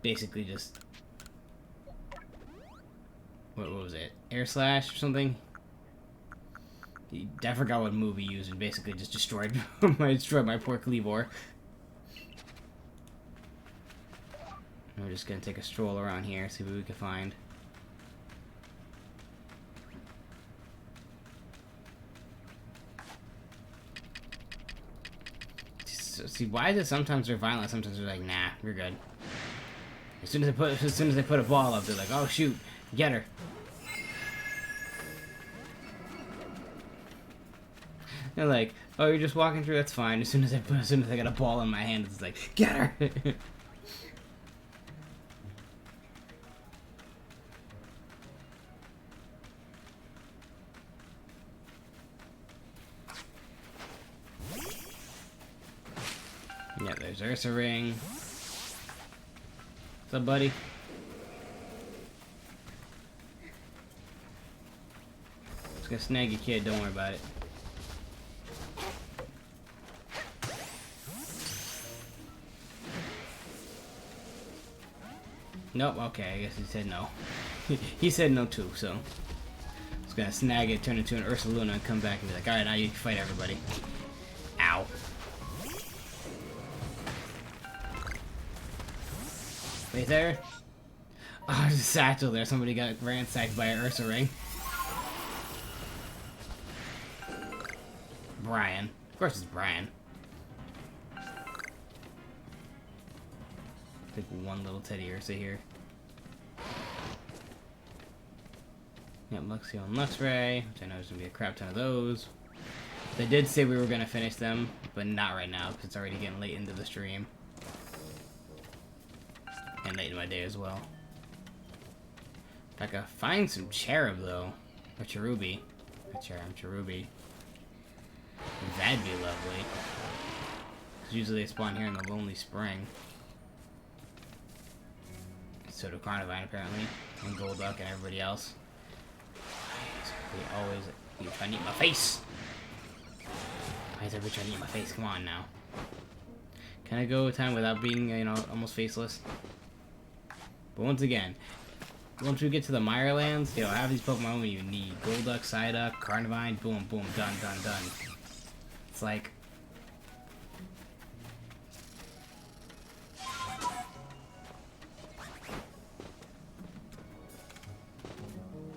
basically just... What was it? Air Slash or something? I forgot what move he used and basically just destroyed my poor Cleavor. We're just gonna take a stroll around here, see what we can find. See, why is it sometimes they're violent, sometimes they're like, nah, we're good. As soon as they put a ball up, they're like, oh shoot, get her. They're like, oh, you're just walking through, that's fine. As soon as I got a ball in my hand, it's like, get her. Yeah, there's Ursa Ring. What's up, buddy? Just gonna snag your kid, don't worry about it. Nope, okay, I guess he said no. He said no too, so. Just gonna snag it, turn it into an Ursaluna, and come back and be like, alright, now you can fight everybody. Ow. Wait there? Oh, there's a satchel there. Somebody got ransacked by an Ursa Ring. Brian. Of course it's Brian. Take one little Teddy Ursa here. Yep, Luxio and Luxray, which I know there's gonna be a crap ton of those. They did say we were gonna finish them, but not right now, because it's already getting late into the stream. And late in my day as well. If I could find some Cherub, though. Or Cherubi. Cherubi. That'd be lovely. Because usually they spawn here in the Lonely Spring. So do Carnivine, apparently. And Golduck and everybody else. They always... You trying to eat my face! Why is everybody trying to eat my face? Come on, now. Can I go a time without being, you know, almost faceless? But once again, once we get to the Mirelands, yo, have these Pokemon when you need. Golduck, Psyduck, Carnivine, boom, boom, done, done, done. It's like...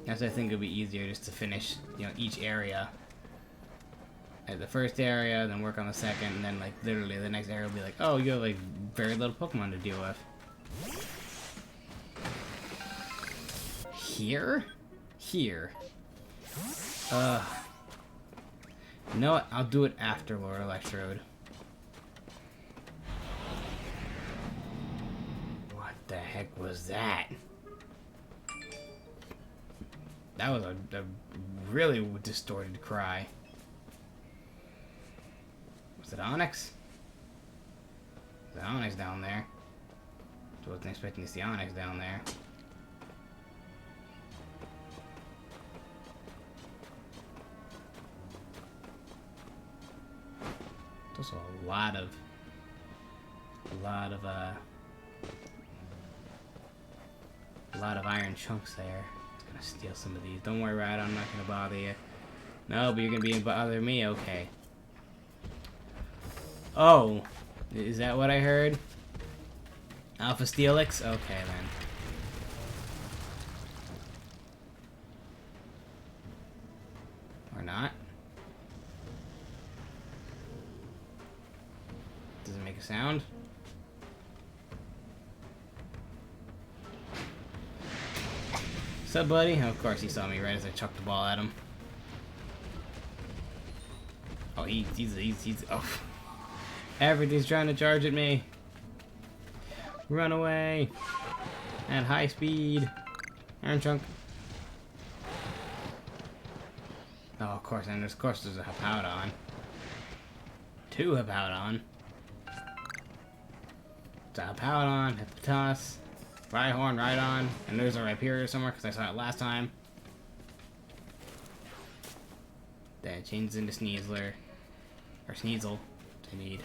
That's I think it'll be easier just to finish, you know, each area. At the first area, then work on the second, and then, like, literally the next area will be like, oh, you have, like, very little Pokemon to deal with. Here? Here. You know what? I'll do it after Lord Electrode. What the heck was that? That was a really distorted cry. Was it Onyx? The Onyx down there. I wasn't expecting to see Onyx down there. There's also a lot of iron chunks there. Just gonna steal some of these. Don't worry, Rad, I'm not gonna bother you. No, but you're gonna be bother me? Okay. Oh, is that what I heard? Alpha Steelix? Okay, then. Or not? Does it make a sound? What's up, buddy? Oh, of course he saw me right as I chucked the ball at him. Oh, he's oh. Everything's trying to charge at me. Run away. At high speed. Iron chunk. Oh, of course, and of course there's a Hippowdon. Two Hippowdon. It's a Hippowdon, Hippopotas, Rhyhorn, Rhydon, and there's a Rhyperior somewhere because I saw it last time. Then it changes into Sneasler. Or Sneasel. I need.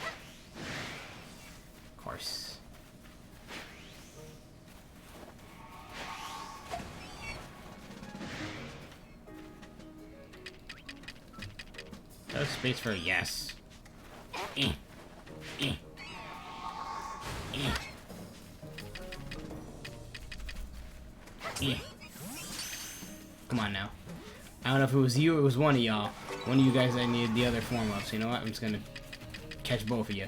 Of course. Does space for yes. Eh. Eh. Eh. Eh. Come on now. I don't know if it was you or it was one of y'all. One of you guys that needed the other form up. So you know what? I'm just gonna catch both of you.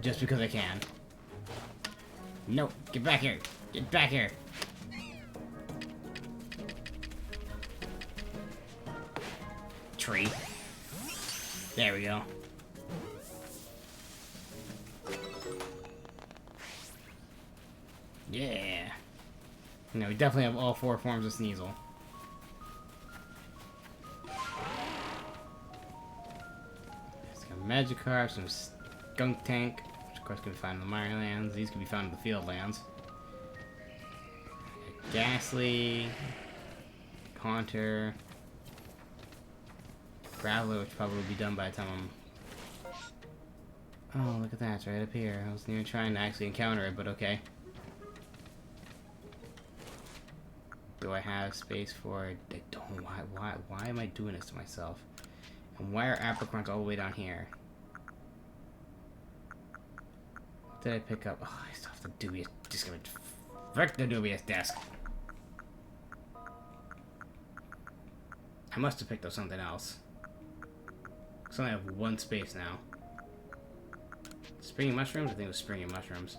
Just because I can. No. Get back here. Get back here. Tree. There we go. Yeah. No, we definitely have all four forms of Sneasel. It's got Magikarp, some Skunk Tank, which of course can be found in the Mirelands. These can be found in the Fieldlands. Ghastly, Haunter, Graveler, which probably will be done by the time I'm... Oh, look at that, it's right up here. I wasn't even trying to actually encounter it, but okay. Do I have space for it? I don't. Why am I doing this to myself? And why are apricorns all the way down here? What did I pick up? Oh, I still have the dubious. Just gonna frick the dubious desk. I must have picked up something else. So I have one space now. Springy mushrooms? I think it was springy mushrooms.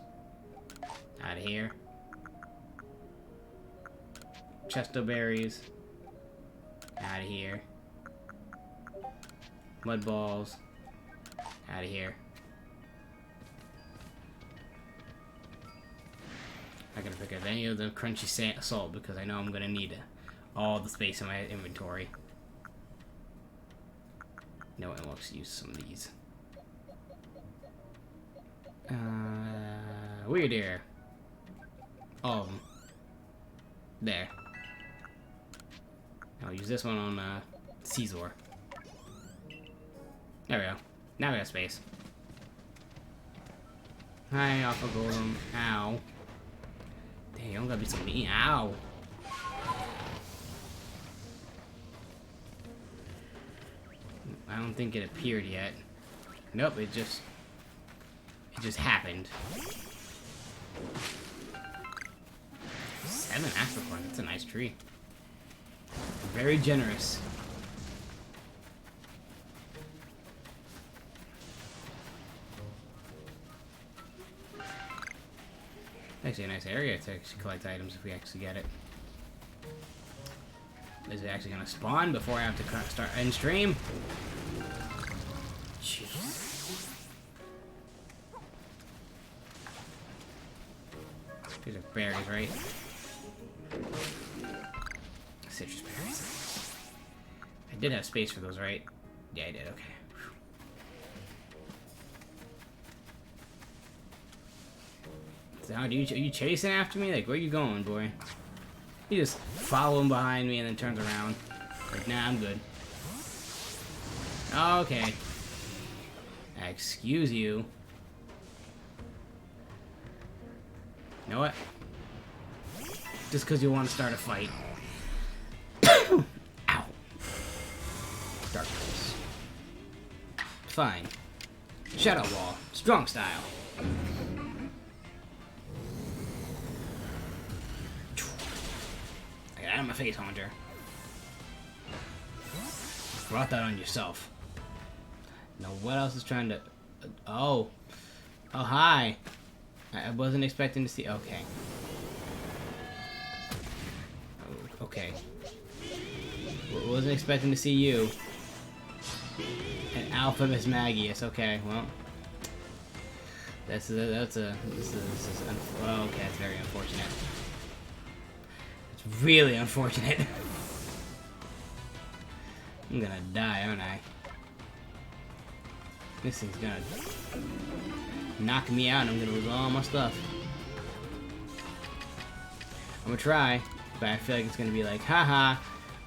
Out of here. Chesto berries. Out of here. Mud balls. Out of here. I'm not gonna pick up any of the crunchy salt because I know I'm gonna need all the space in my inventory. No, and let's use some of these. Weird Ear. All of them. There. I'll use this one on Caesar. There we go. Now we got space. Hi, Alpha Golem. Ow. Dang, you don't gotta be so mean. Ow. I don't think it appeared yet. Nope, it just happened. 7 apricorn, that's a nice tree. Very generous. Actually a nice area to actually collect items if we actually get it. Is it actually gonna spawn before I have to start end stream? Jeez. These are berries, right? citrus berries. I did have space for those, right? Yeah, I did. Okay. So how are you chasing after me? Like, where you going, boy? You just following behind me and then turns around. Like, nah, I'm good. Okay. Excuse you. You know what? Just because you want to start a fight. Ow. Darkness. Fine. Shadow Wall. Strong style. Get out of my face, Haunter. Brought that on yourself. Now what else is trying to... Oh. Oh, hi. I wasn't expecting to see... Okay. Oh, okay. Wasn't expecting to see you. And Alpha Miss Magius. Okay, well... This is okay, it's very unfortunate. It's really unfortunate. I'm gonna die, aren't I? This thing's gonna knock me out and I'm gonna lose all my stuff. I'm gonna try, but I feel like it's gonna be like, haha,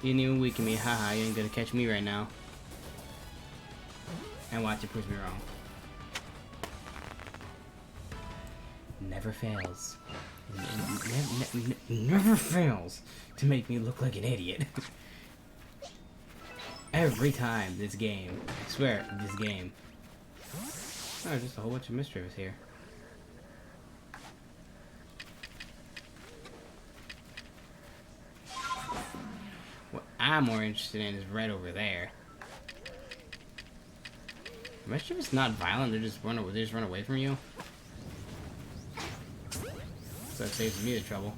you didn't even weaken me, haha, you ain't gonna catch me right now. And watch it prove me wrong. Never fails. Never fails to make me look like an idiot. Every time this game. I swear, this game. Oh, there's just a whole bunch of mischievous here. What I'm more interested in is right over there. Mischievous not violent, they just run away from you. So that saves me the trouble.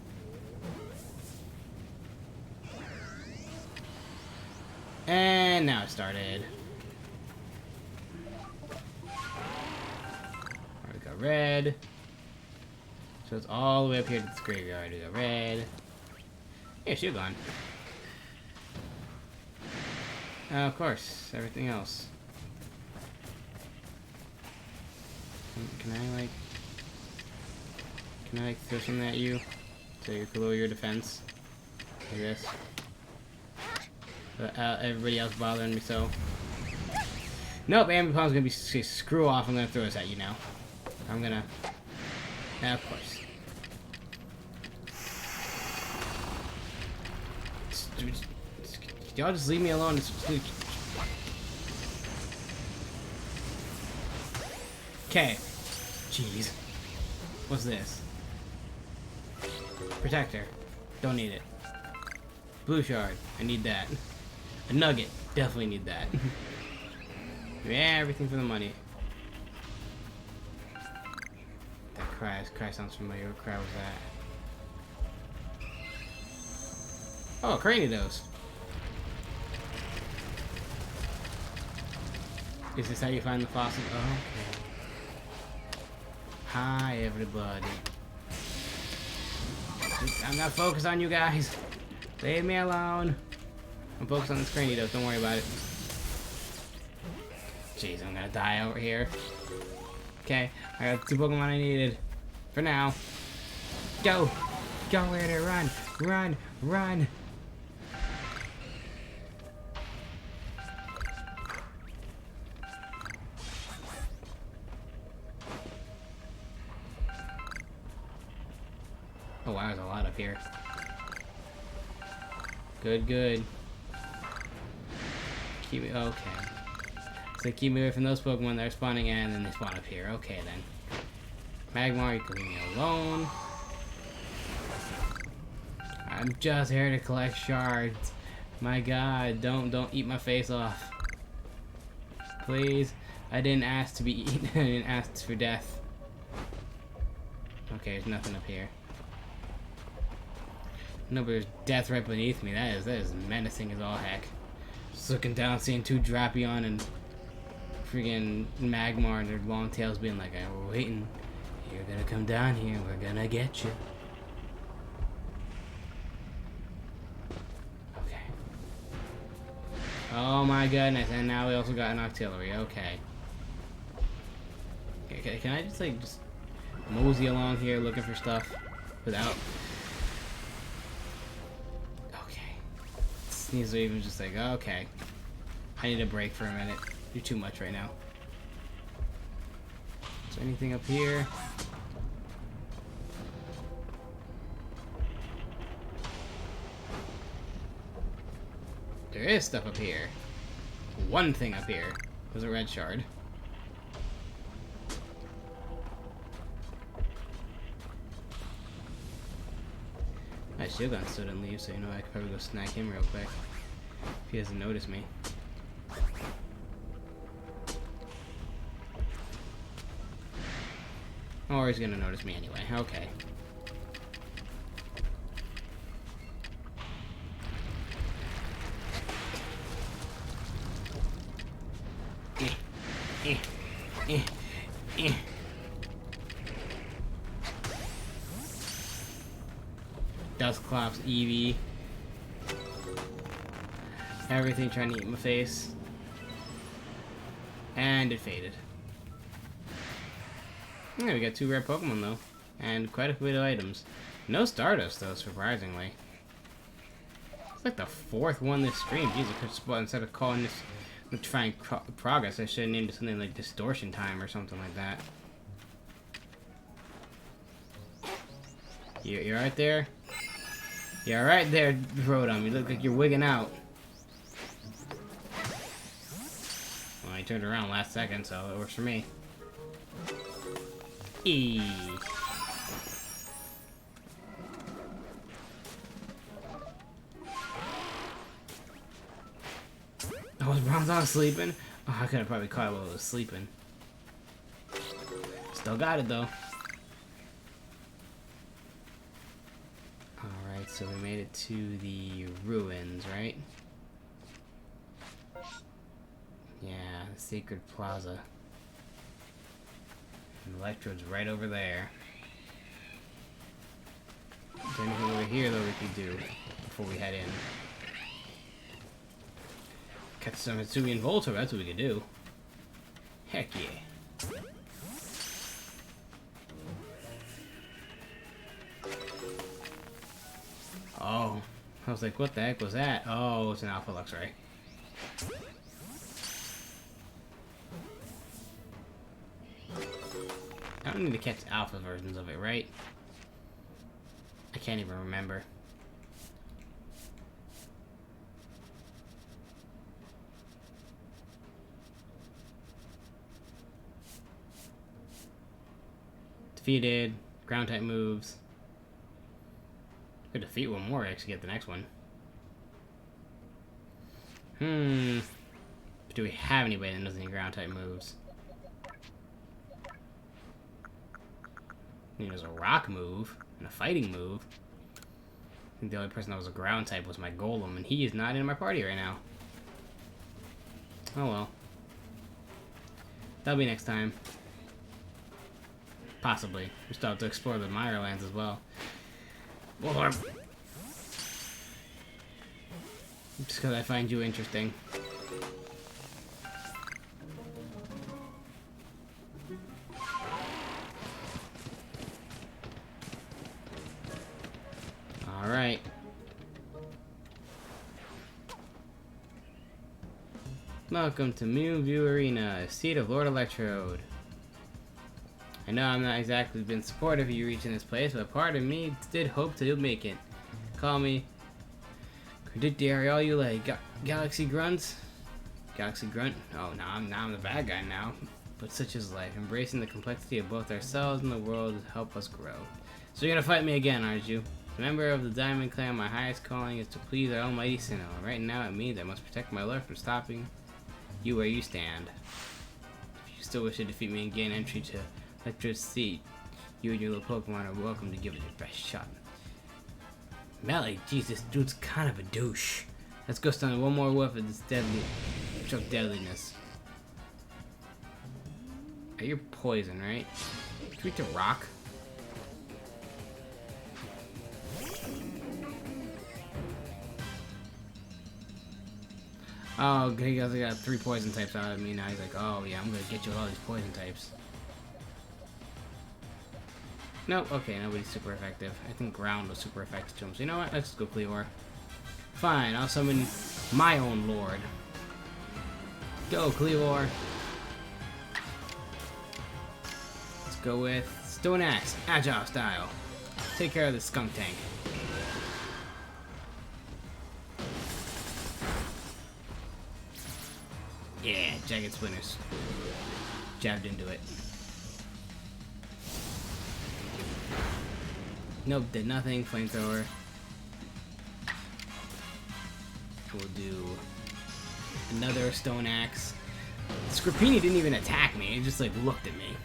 And now it started. Alright, we got red. So it's all the way up here to this graveyard. We got red. Yeah, she's gone. Of course, everything else. Can I throw something at you so you can lower your defense? Like this. Everybody else bothering me so. Nope, Amber Palm's gonna be screw off. I'm gonna throw this at you now. I'm gonna. Of course. Y'all just leave me alone. Okay. Jeez. What's this? Protector. Don't need it. Blue shard. I need that. A nugget. Definitely need that. Yeah, everything for the money. That cry sounds familiar. What cry was that? Oh, Cranidos. Is this how you find the fossil? Oh, okay. Hi, everybody. I'm not focused on you guys. Leave me alone. I'm focused on this Cranidos. Don't worry about it. Jeez, I'm gonna die over here. Okay, I got 2 Pokemon I needed. For now. Go! Go, Raider! Run! Run! Run! Oh wow, there's a lot up here. Good, good. Keep me okay. So keep me away from those Pokemon that are spawning and then they spawn up here. Okay then. Magmar, you can leave me alone. I'm just here to collect shards. My god, don't eat my face off. Please. I didn't ask to be eaten. I didn't ask for death. Okay, there's nothing up here. No, but there's death right beneath me. That is menacing as all heck. Just looking down, seeing 2 Drapion and freaking Magmar and their long tails being like, we're waiting. You're gonna come down here. We're gonna get you. Oh my goodness, and now we also got an artillery, okay. Okay, can I just like, just mosey along here looking for stuff without... Okay. These are even just like, okay. I need a break for a minute. You're too much right now. Is there anything up here? There is stuff up here. One thing up here was a red shard. My shield gun still didn't leave, so you know I could probably go snag him real quick if he doesn't notice me. Or he's gonna notice me anyway. Okay. Dustclops, Eevee. Everything trying to eat my face. And it faded. Yeah, we got 2 rare Pokemon though. And quite a bit of items. No Stardust though, surprisingly. It's like the 4th one this stream. Jesus Christ, instead of calling this electrifying progress, I should have named it something like distortion time or something like that. You're right there? You're right there, Rotom. You look like you're wigging out. Well, I turned around last second, so it works for me. E. Oh, was Bronzong sleeping? Oh, I could have probably caught it while it was sleeping. Still got it though. Alright, so we made it to the ruins, right? Yeah, the Sacred Plaza. And the Electrode's right over there. Is there anything over here though we could do before we head in? Catch some Hitsubian Voltor, that's what we could do. Heck yeah. Oh, I was like, what the heck was that? Oh, it's an Alpha Luxray. I don't need to catch alpha versions of it, right? I can't even remember. Defeated. Ground type moves. Could defeat one more to get the next one. Do we have anybody that knows any ground type moves? I mean, there's a rock move and a fighting move. I think the only person that was a ground type was my Golem, and he is not in my party right now. Oh well. That'll be next time. Possibly. We still have to explore the Mirelands as well. Or just because I find you interesting. Alright. Welcome to Moonview Arena, seat of Lord Electrode. I know I'm not exactly been supportive of you reaching this place, but part of me did hope that you'll make it. Call me Creditiary all you like. Galaxy Grunts? Galaxy Grunt? Oh, now I'm the bad guy now. But such is life. Embracing the complexity of both ourselves and the world to help us grow. So you're gonna fight me again, aren't you? As a member of the Diamond Clan, my highest calling is to please our almighty Sinnoh. Right now it means I must protect my lord from stopping you where you stand. If you still wish to defeat me and gain entry to Electrode's seat, you and your little Pokemon are welcome to give it your best shot. Melly, Jesus, dude's kind of a douche. Let's go stun one more whiff of this deadliness. Are you poison, right? Treat the rock. Oh, he got 3 poison types out of me. Now he's like, oh yeah, I'm gonna get you with all these poison types. Nope, okay, nobody's super effective. I think ground was super effective to him. So you know what? Let's just go Cleavor. Fine, I'll summon my own lord. Go, Cleavor. Let's go with Stone Axe, Agile style. Take care of the skunk tank. Yeah, Jagged Splinters. Jabbed into it. Nope, did nothing. Flamethrower. We'll do another Stone Axe. Scrapini didn't even attack me. It just like looked at me.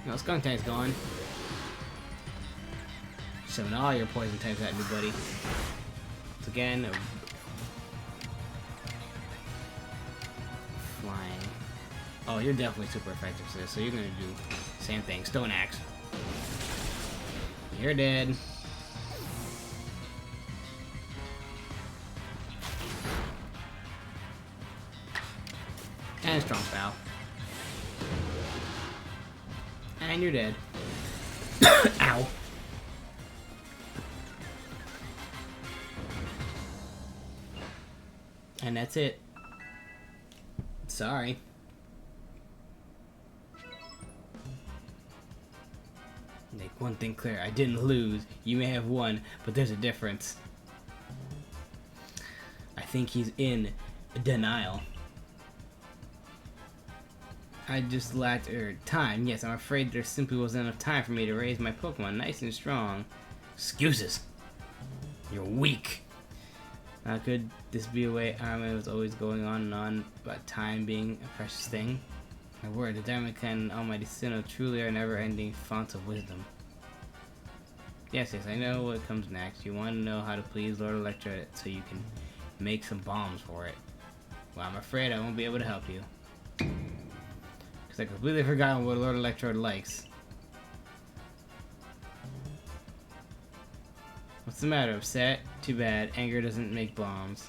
No, Skunk Tank's gone. Summon all your poison types at me, buddy. So again, flying. Oh, you're definitely super effective, sis. So you're gonna do same thing. Stone Axe. You're dead. And Strong Foul. And you're dead. Ow. And that's it. Sorry. Make one thing clear, I didn't lose. You may have won, but there's a difference. I think he's in denial. I just lacked time. Yes, I'm afraid there simply wasn't enough time for me to raise my Pokemon nice and strong. Excuses. You're weak. How could this be a way Arma was always going on and on about time being a precious thing? My word, the Diamond Clan and Almighty Sinnoh truly are never-ending founts of wisdom. Yes, I know what comes next. You want to know how to please Lord Electra so you can make some bombs for it. Well, I'm afraid I won't be able to help you. Because I completely forgot what Lord Electrode likes. What's the matter? Upset? Too bad. Anger doesn't make bombs.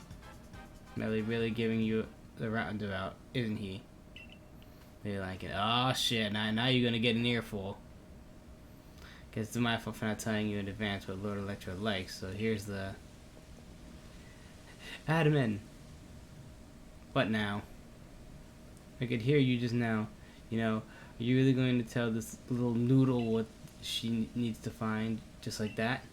Melly really giving you the roundabout, isn't he? They like it. Oh shit, now you're gonna get an earful. Guess it's my fault for not telling you in advance what Lord Electrode likes, so here's the... Admin! What now? I could hear you just now. You know, are you really going to tell this little noodle what she needs to find, just like that?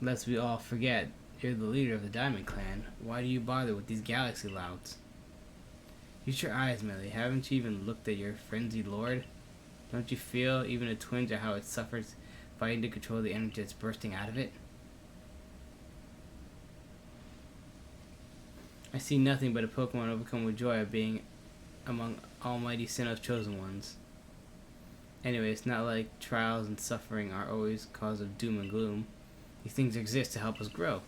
Lest we all forget, you're the leader of the Diamond Clan. Why do you bother with these galaxy louts? Use your eyes, Melly. Haven't you even looked at your frenzied lord? Don't you feel even a twinge at how it suffers fighting to control the energy that's bursting out of it? I see nothing but a Pokemon overcome with joy of being among Almighty Sinnoh's chosen ones. Anyway, it's not like trials and suffering are always cause of doom and gloom. These things exist to help us grow.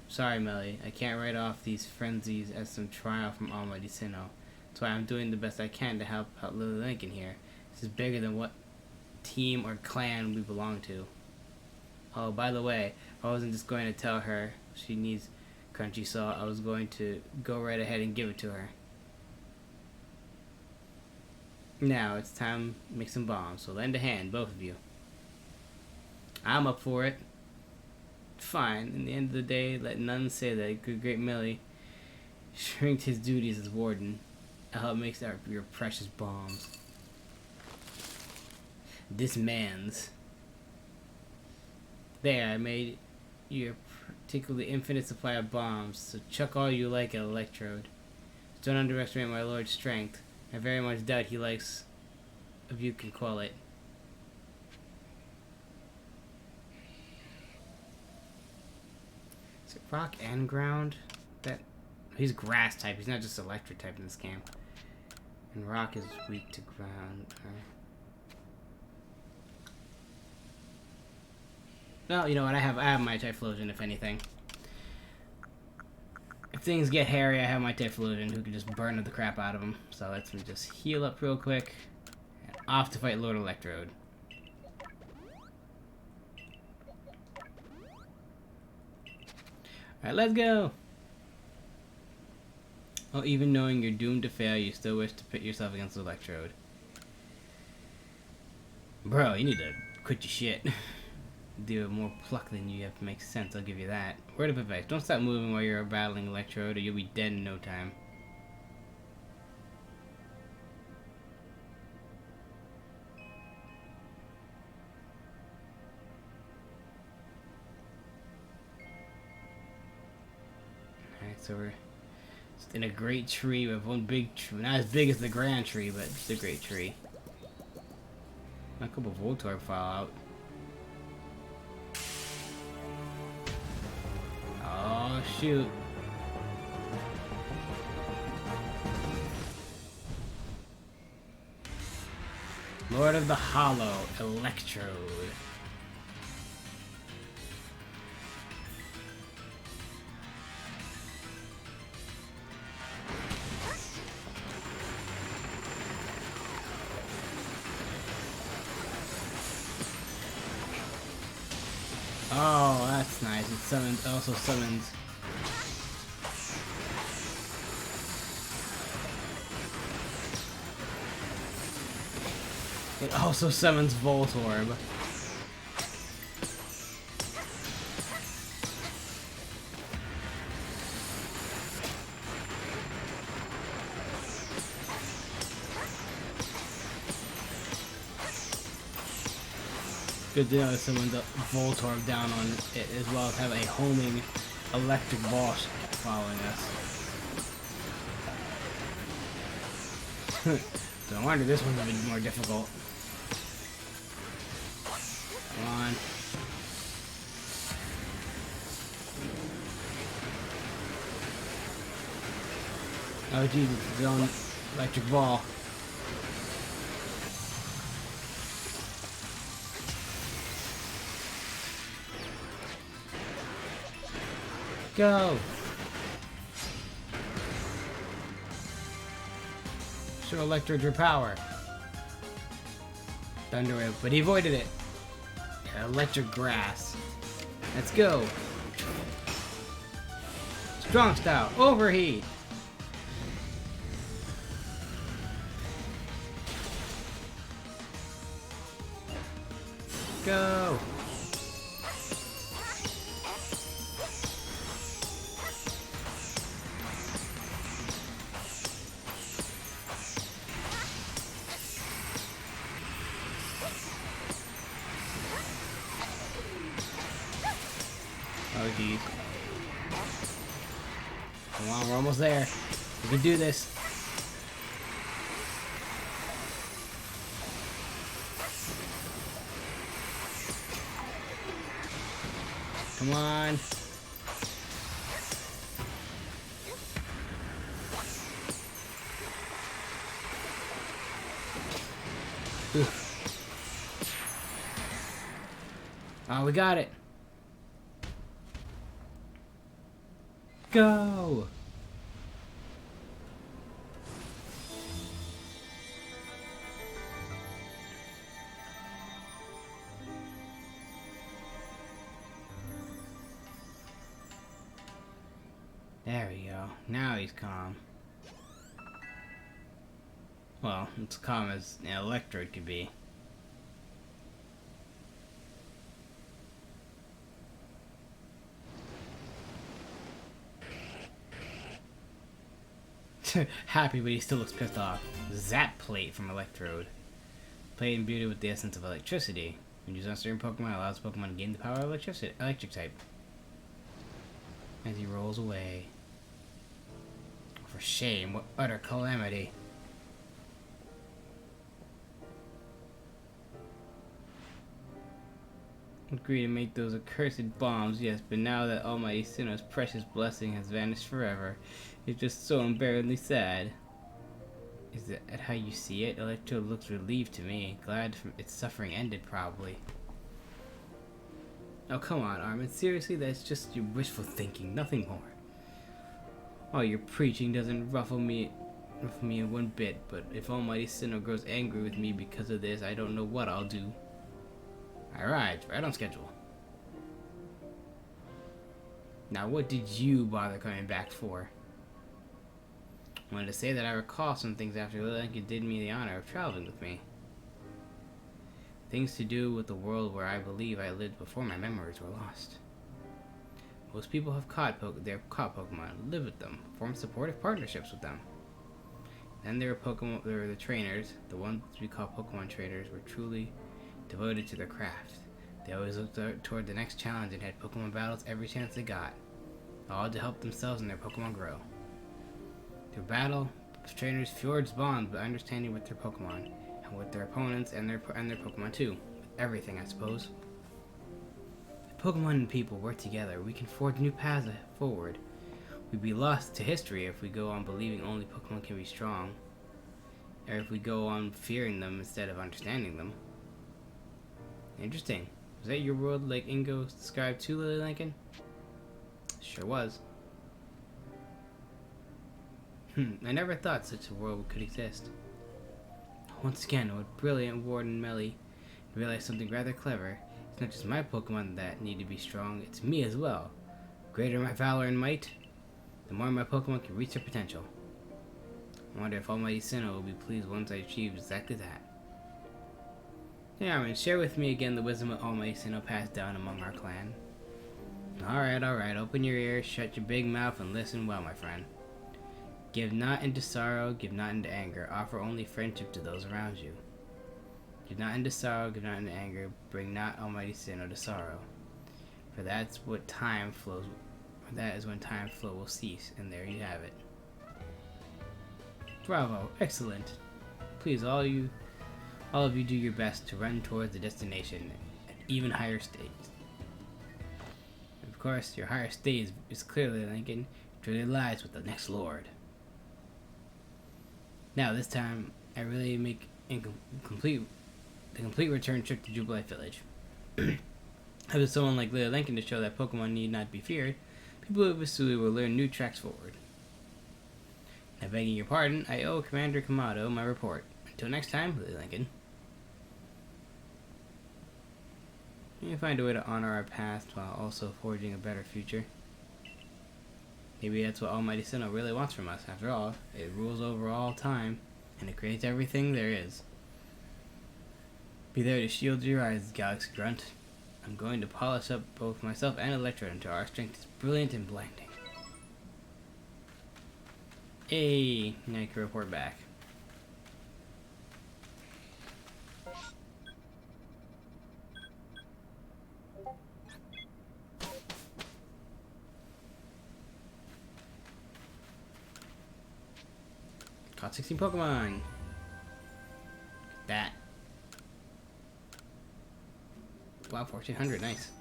Sorry, Melly, I can't write off these frenzies as some trial from Almighty Sinnoh. That's why I'm doing the best I can to help out Lily Lincoln here. This is bigger than what team or clan we belong to. Oh, by the way, I wasn't just going to tell her she needs Crunchy Salt. I was going to go right ahead and give it to her. Now, it's time to make some bombs, so lend a hand, both of you. I'm up for it. Fine. In the end of the day, let none say that good great Millie shrinked his duties as warden. I'll help make your precious bombs. This man's. There, I made you a particularly infinite supply of bombs, so chuck all you like at Electrode. Don't underestimate my lord's strength. I very much doubt he likes if you can quell it. Is it rock and ground? He's grass type, he's not just electric type in this game. And rock is weak to ground. Well, you know what, I have my Typhlosion if anything. If things get hairy, I have my Typhlosion who can just burn the crap out of them. So let's just heal up real quick. And off to fight Lord Electrode. Alright, let's go! Oh, even knowing you're doomed to fail, you still wish to pit yourself against the electrode. Bro, you need to quit your shit. Do with more pluck than you have to make sense, I'll give you that. Word of advice, don't stop moving while you're battling electrode or you'll be dead in no time. Alright, so we're in a great tree with one big tree. Not as big as the grand tree, but it's a great tree. A couple of Voltorb fall out. Oh, shoot. Lord of the Hollow, Electrode. Oh, that's nice. It summons, also summons. It also summons Voltorb. Good to know that someone's Voltorb down on it, as well as have a homing electric ball following us. No wonder this one's a bit more difficult. Come on. Oh geez, it's his own electric ball. Go! Show Electrode your power. Thunder Wave, but he avoided it. Yeah, electric Grass. Let's go. Strong Style, Overheat. Go. Oh geez. Come on, we're almost there. We can do this. Come on. Oh, we got it. Go! There we go. Now he's calm. Well, it's calm as an Electrode could be. Happy, but he still looks pissed off. Zap Plate from Electrode. Plate imbued with the essence of electricity. When used on certain Pokemon, it allows Pokemon to gain the power of electric type. As he rolls away. For shame, what utter calamity. Agree to make those accursed bombs, yes, but now that Almighty Sinnoh's precious blessing has vanished forever, it's just so unbearably sad. Is that how you see it? Electrode looks relieved to me. Glad its suffering ended, probably. Oh, come on, Armin. Seriously, that's just your wishful thinking, nothing more. Oh, your preaching doesn't ruffle me in one bit, but if Almighty Sinnoh grows angry with me because of this, I don't know what I'll do. Alright, right on schedule. Now, what did you bother coming back for? I wanted to say that I recall some things after Lilink did me the honor of traveling with me. Things to do with the world where I believe I lived before my memories were lost. Most people have caught Pokemon, live with them, form supportive partnerships with them. Then there were the trainers. The ones we call Pokemon trainers were truly devoted to their craft. They always looked toward the next challenge and had Pokemon battles every chance they got, all to help themselves and their Pokemon grow. Through battle, trainers forged bonds by understanding with their Pokemon, and with their opponents and their Pokemon too. With everything, I suppose. If Pokemon and people work together, we can forge new paths forward. We'd be lost to history if we go on believing only Pokemon can be strong, or if we go on fearing them instead of understanding them. Interesting. Was that your world like Ingo described too, Lily Lincoln? Sure was. I never thought such a world could exist. Once again, with brilliant Warden Melly realized something rather clever. It's not just my Pokemon that need to be strong, it's me as well. Greater my valor and might, the more my Pokemon can reach their potential. I wonder if Almighty Sinnoh will be pleased once I achieve exactly that. Yeah, share with me again the wisdom of Almighty Sinnoh passed down among our clan. Alright, open your ears, shut your big mouth, and listen well, my friend. Give not into sorrow, give not into anger, offer only friendship to those around you. Give not into sorrow, give not into anger, bring not Almighty Sinnoh to sorrow. For that is when time flow will cease, and there you have it. Bravo, excellent. Please, all of you do your best to run towards the destination at even higher states. Of course, your higher state is clearly Lincoln, it really lies with the next lord. Now, this time, I really make the complete return trip to Jubilee Village. Having someone like Leo Lincoln to show that Pokemon need not be feared, people of Vasuli will learn new tracks forward. Now, begging your pardon, I owe Commander Kamado my report. Until next time, Leo Lincoln. We can find a way to honor our past while also forging a better future. Maybe that's what Almighty Sinnoh really wants from us. After all, it rules over all time, and it creates everything there is. Be there to shield your eyes, Galaxy Grunt. I'm going to polish up both myself and Electro until our strength is brilliant and blinding. Hey, now you can report back. Caught 16 Pokemon. That. Wow, 1400, nice.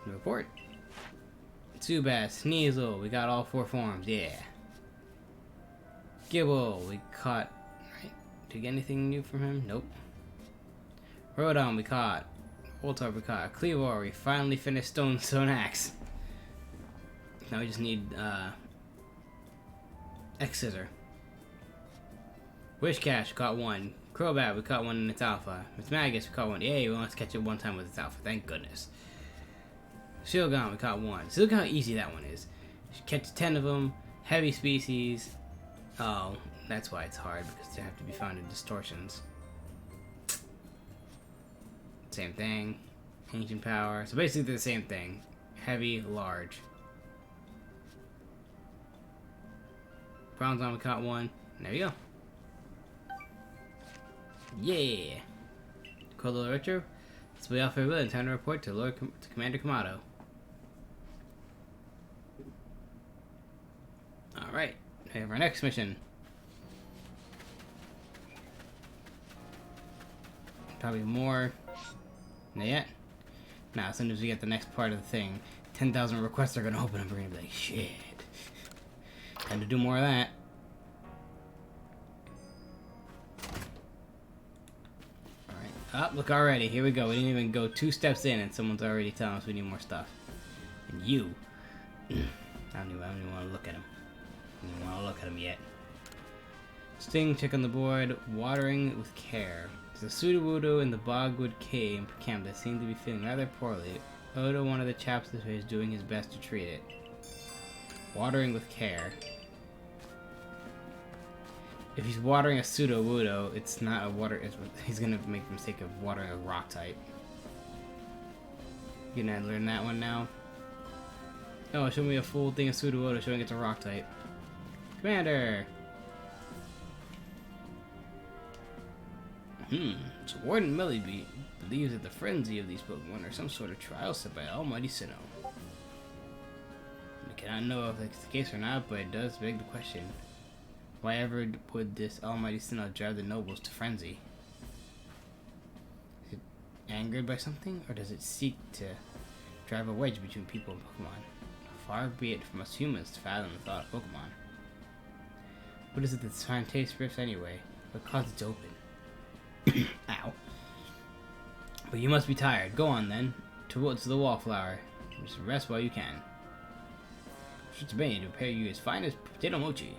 New report. Zubat, Sneasel, we got all 4 forms, yeah. Gibble, we caught. Right. Did we get anything new from him? Nope. Rodon, we caught. Voltorb, we caught. Cleavor, we finally finished Stone Axe. Now we just need X-Scissor. Wishcash, we caught 1. Crobat, we caught 1 in its alpha. Miss Magus, we caught 1. Yay, we want to catch it 1 time with its alpha. Thank goodness. Shieldgon, we caught 1. See, look how easy that one is. You catch 10 of them. Heavy species. Oh, that's why it's hard, because they have to be found in distortions. Same thing. Ancient power. So basically they're the same thing. Heavy, large. Bronzong, we caught 1. There you go. Yeah! Colo Retro. Let's be off for a bit and time to report to Commander Kamado. Alright, we have our next mission. Probably more. Not yet. Now, as soon as we get the next part of the thing, 10,000 requests are gonna open up. We're gonna be like, shit. Time to do more of that. Alright. Oh, look already. Here we go. We didn't even go 2 steps in and someone's already telling us we need more stuff. And you. I don't even want to look at him. I don't want to look at him yet. Sting, check on the board. Watering with care. There's a Sudowoodo in the Bogwood Cave camp that seemed to be feeling rather poorly. Odo, one of the chaps this way, is doing his best to treat it. Watering with care. If he's watering a Sudowoodo, it's not a water. He's gonna make the mistake of watering a rock type. You gonna learn that one now? Oh, show me a full thing of Sudowoodo showing it's a rock type. Commander! So Warden Milliebeat believes that the frenzy of these Pokemon are some sort of trial set by Almighty Sinnoh. I cannot know if it's the case or not, but it does beg the question. Why ever would this Almighty Sinnoh drive the nobles to frenzy? Is it angered by something, or does it seek to drive a wedge between people and Pokemon? Far be it from us humans to fathom the thought of Pokemon. What is it that's trying to taste rifts anyway? What caused it to open? Ow. But you must be tired. Go on then. Towards the Wallflower. Just rest while you can. Should obey to prepare you as fine as potato mochi.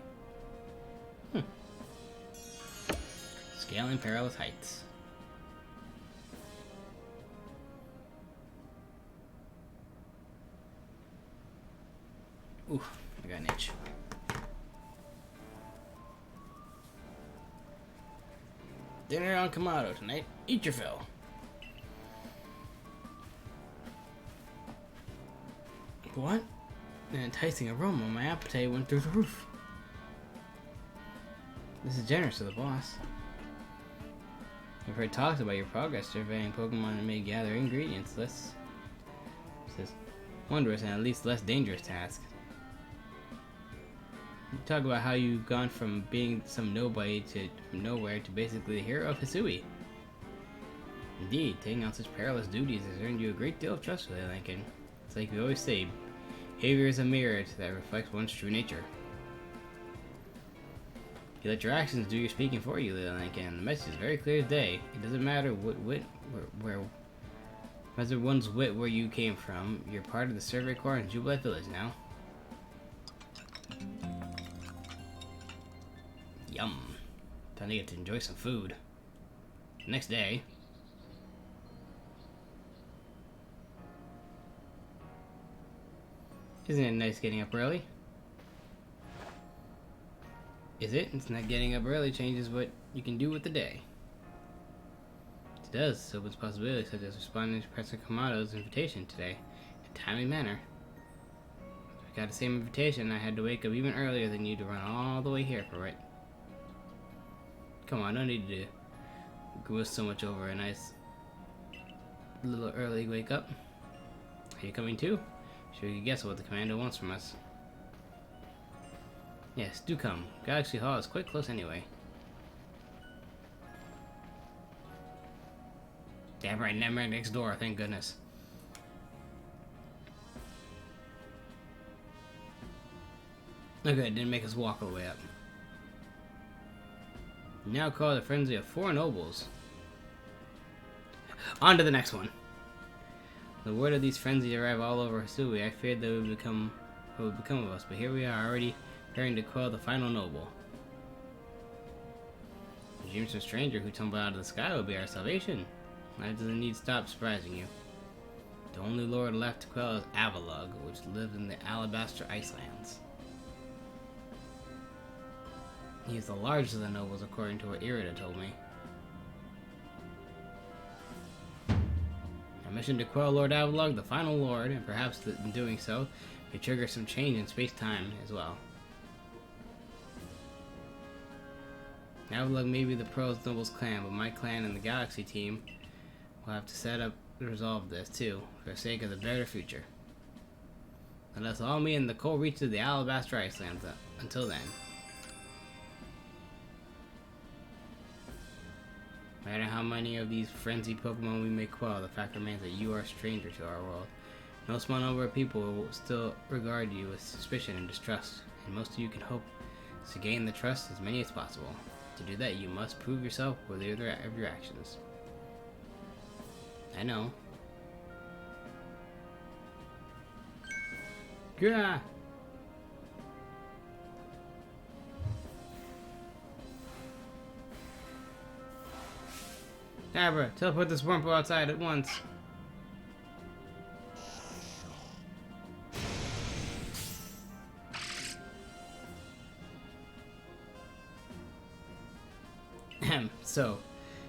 Scaling perilous heights. Ooh, I got an itch. Dinner on Kamado tonight. Eat your fill. What? An enticing aroma. My appetite went through the roof. This is generous of the boss. I've heard talks about your progress surveying Pokemon and may gather ingredients lists. This is wondrous and at least less dangerous task. You talk about how you've gone from being some nobody from nowhere to basically the hero of Hisui. Indeed, taking on such perilous duties has earned you a great deal of trust, Lincoln. It's like we always say, behavior is a mirror that reflects one's true nature. You let your actions do your speaking for you, Lincoln. The message is very clear as day. It doesn't matter whether one's wit where you came from. You're part of the Survey Corps in Jubilee Village now. Yum. Time to get to enjoy some food. Next day. Isn't it nice getting up early? Is it? It's not getting up early changes what you can do with the day. It does. It opens possibilities such as responding to Professor Kamado's invitation today in a timely manner. If I got the same invitation, I had to wake up even earlier than you to run all the way here for it. Come on, I don't need to grimace so much over a nice little early wake up. Are you coming too? Sure you can guess what the commander wants from us. Yes, do come. Galaxy Hall is quite close anyway. Damn right, I'm right next door, thank goodness. Okay, it didn't make us walk all the way up. Now call the frenzy of 4 nobles. On to the next one. The word of these frenzies arrive all over Hisui. I feared that what would become of us, but here we are already preparing to quell the final noble. The dreams of a stranger who tumbled out of the sky will be our salvation. That doesn't need stop surprising you. The only lord left to quell is Avalugg, which lives in the Alabaster Icelands. He is the largest of the nobles, according to what Irida told me. Our mission to quell Lord Avalugg, the final lord, and perhaps in doing so, may trigger some change in space-time as well. Avalugg may be the Pearl's Nobles clan, but my clan and the Galaxy team will have to set up to resolve this too, for the sake of the better future. Let us all meet in the cold reaches of the Alabaster Icelands. Until then. No matter how many of these frenzied Pokemon we may quell, the fact remains that you are a stranger to our world. No small number of people will still regard you with suspicion and distrust, and most of you can hope to gain the trust as many as possible. To do that, you must prove yourself worthy of your actions. I know. Gah! Abra, teleport this wormhole outside at once. So,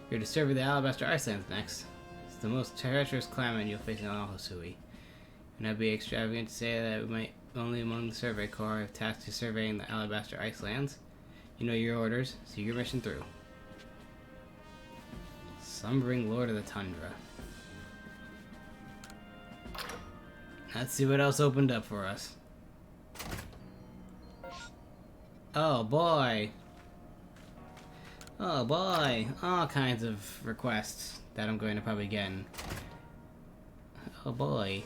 you're disturbing the Alabaster Icelands next. It's the most treacherous climate you'll face in all Hisui. And I'd be extravagant to say that we might only among the survey corps have tasked you surveying the Alabaster Icelands. You know your orders, see your mission through. Slumbering Lord of the Tundra. Let's see what else opened up for us. Oh boy! Oh boy! All kinds of requests that I'm going to probably get. Oh boy.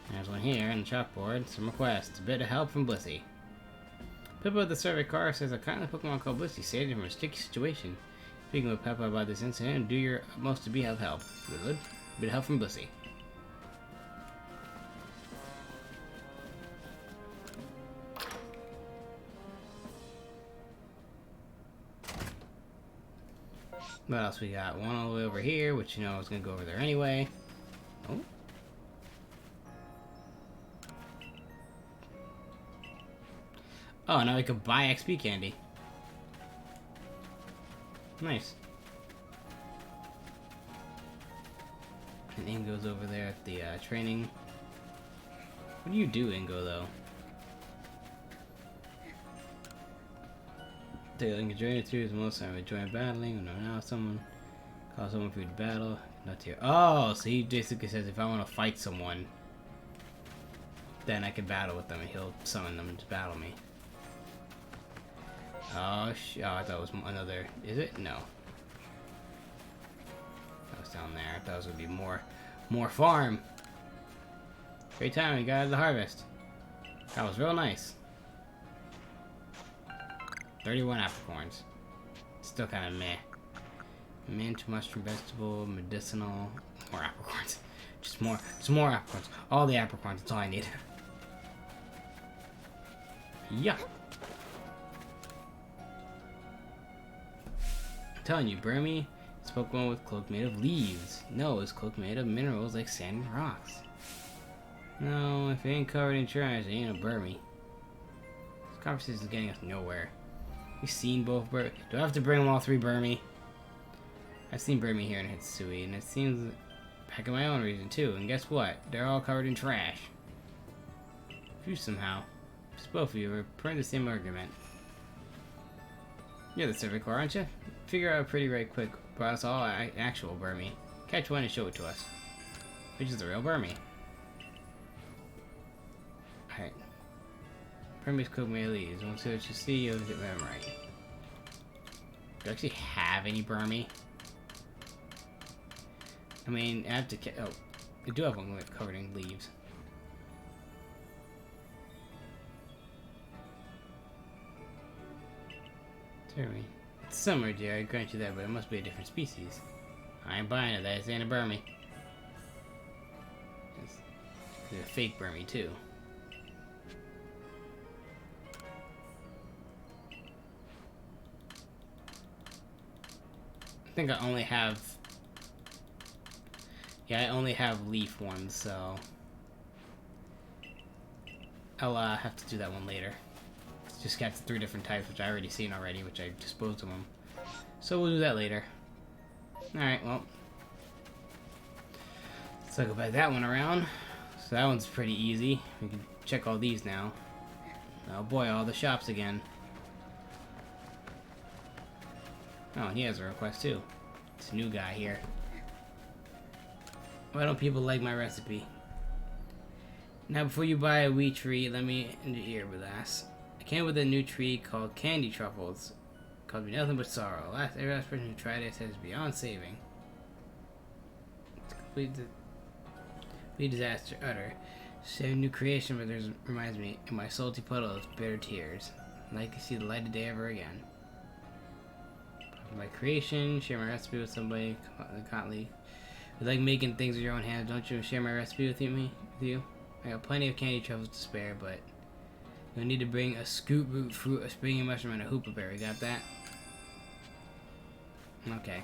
There's one here on the chalkboard. Some requests. A bit of help from Blissey. Pippa of the survey car says a kindly Pokemon called Blissey saved him from a sticky situation. Speaking with Peppa about this incident, do your utmost to be of help. Good. A bit of help from Blissey. What else we got? One all the way over here, which you know I was gonna go over there anyway. Oh. Oh, now we can buy XP candy. Nice. And Ingo's over there at the training. What do you do, Ingo, though? Ingo joining through is most time we join battling. No, now someone call someone for you to battle. Not here. Oh, so he basically says if I want to fight someone, then I can battle with them, and he'll summon them to battle me. Oh, oh, I thought it was another. Is it? No. That was down there. I thought it was gonna be more farm. Great time. We got the harvest. That was real nice. 31 apricorns. Still kind of meh. Mint, mushroom, vegetable, medicinal, more apricorns. Just more apricorns. All the apricorns. That's all I need. Yeah. I'm telling you, Burmy is Pokemon with cloak made of leaves. No, it's cloak made of minerals like sand and rocks. No, if it ain't covered in trash, it ain't a Burmy. This conversation is getting us nowhere. We've seen both Burmy. Do I have to bring them all three Burmy? I've seen Burmy here in Hisui, and it seems back in my own region too. And guess what? They're all covered in trash. You somehow. Just both of you are putting the same argument. You're the survey corps, aren't you? Figure out pretty right quick. Brought us all actual Burmy. Catch one and show it to us. Which is the real Burmy. Alright. Burmy's cook me leaves. Once see what you see, you'll get them right. Do I actually have any Burmy? I mean, I have to. Oh, I do have one covered in leaves. Terry. It's summer, dear. I grant you that, but it must be a different species. I ain't buying it. That ain't a Burmy. It's a fake Burmy too. I think I only have. Yeah, I only have leaf ones, so I'll have to do that one later. Just got 3 different types, which I already seen already, which I disposed of them. So we'll do that later. Alright, well. Let's go back that one around. So that one's pretty easy. We can check all these now. Oh boy, all the shops again. Oh, and he has a request too. It's a new guy here. Why don't people like my recipe? Now before you buy a wheat tree, let me in your ear with ass. I came with a new tree called Candy Truffles. It caused me nothing but sorrow. Every last person who tried it says it's beyond saving. It's complete disaster, utter. Save new creation, but there's reminds me, in my salty puddle of bitter tears. I'd like to see the light of day ever again. My creation, share my recipe with somebody, constantly. You like making things with your own hands, don't you? Share my recipe with you? I got plenty of candy truffles to spare, but you'll need to bring a scoop root fruit, a springy mushroom, and a hoopa berry. Got that? Okay.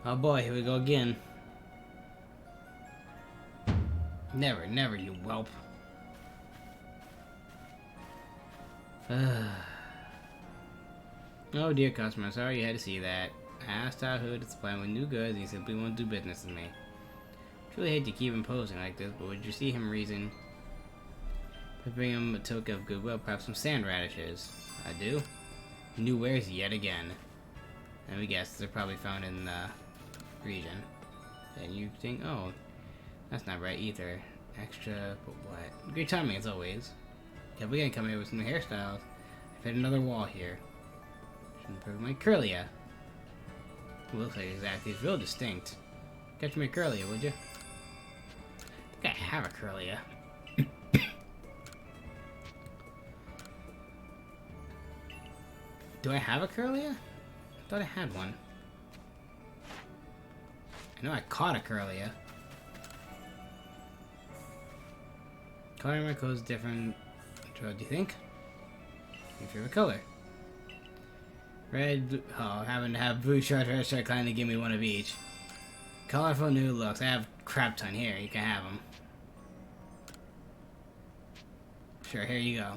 Oh boy, here we go again. Never, never, you whelp. Oh dear customer, sorry you had to see that. I asked our hood to supply him with new goods and he simply won't do business with me. Truly hate to keep imposing like this, but would you see him reason? If I bring him a token of goodwill, perhaps some sand radishes. I do. New wares yet again. And we guess they're probably found in the region. And you think, oh, that's not right either. Extra, but what? Great timing as always. Yeah, we're gonna come here with some new hairstyles. I've hit another wall here. Should improve my curlia. Looks like exactly, it's real distinct. Catch me a curlia, would you? I think I have a curlia. Do I have a curlia? I thought I had one. I know I caught a curlia. Color my clothes different. What do you think? Your favorite color? Red, blue. Oh, having to have blue shirt, red shirt, kind of give me one of each. Colorful new looks. I have crap ton here. You can have them. Sure, here you go.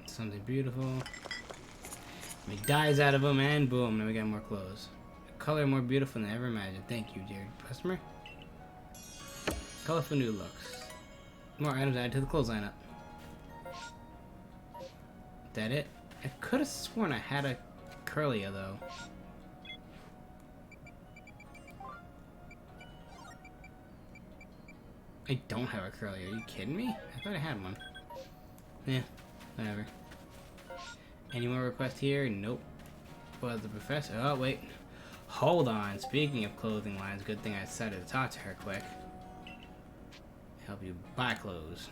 Something beautiful. Make dyes out of them, and boom, now we got more clothes. Color more beautiful than I ever imagined. Thank you, dear customer. Colorful new looks. More items added to the clothes lineup. That it? I could have sworn I had a curlia though. I don't have a curlia. Are you kidding me? I thought I had one. Yeah, whatever. Any more requests here? Nope. Was the professor? Oh wait. Hold on. Speaking of clothing lines, good thing I decided to talk to her quick. Help you buy clothes.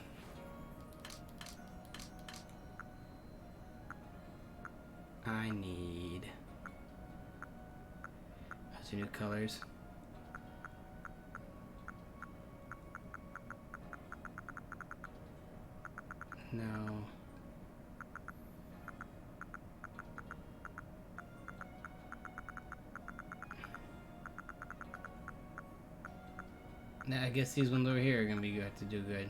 I need. Those are new colors. No. Nah, I guess these ones over here are gonna be good to do good.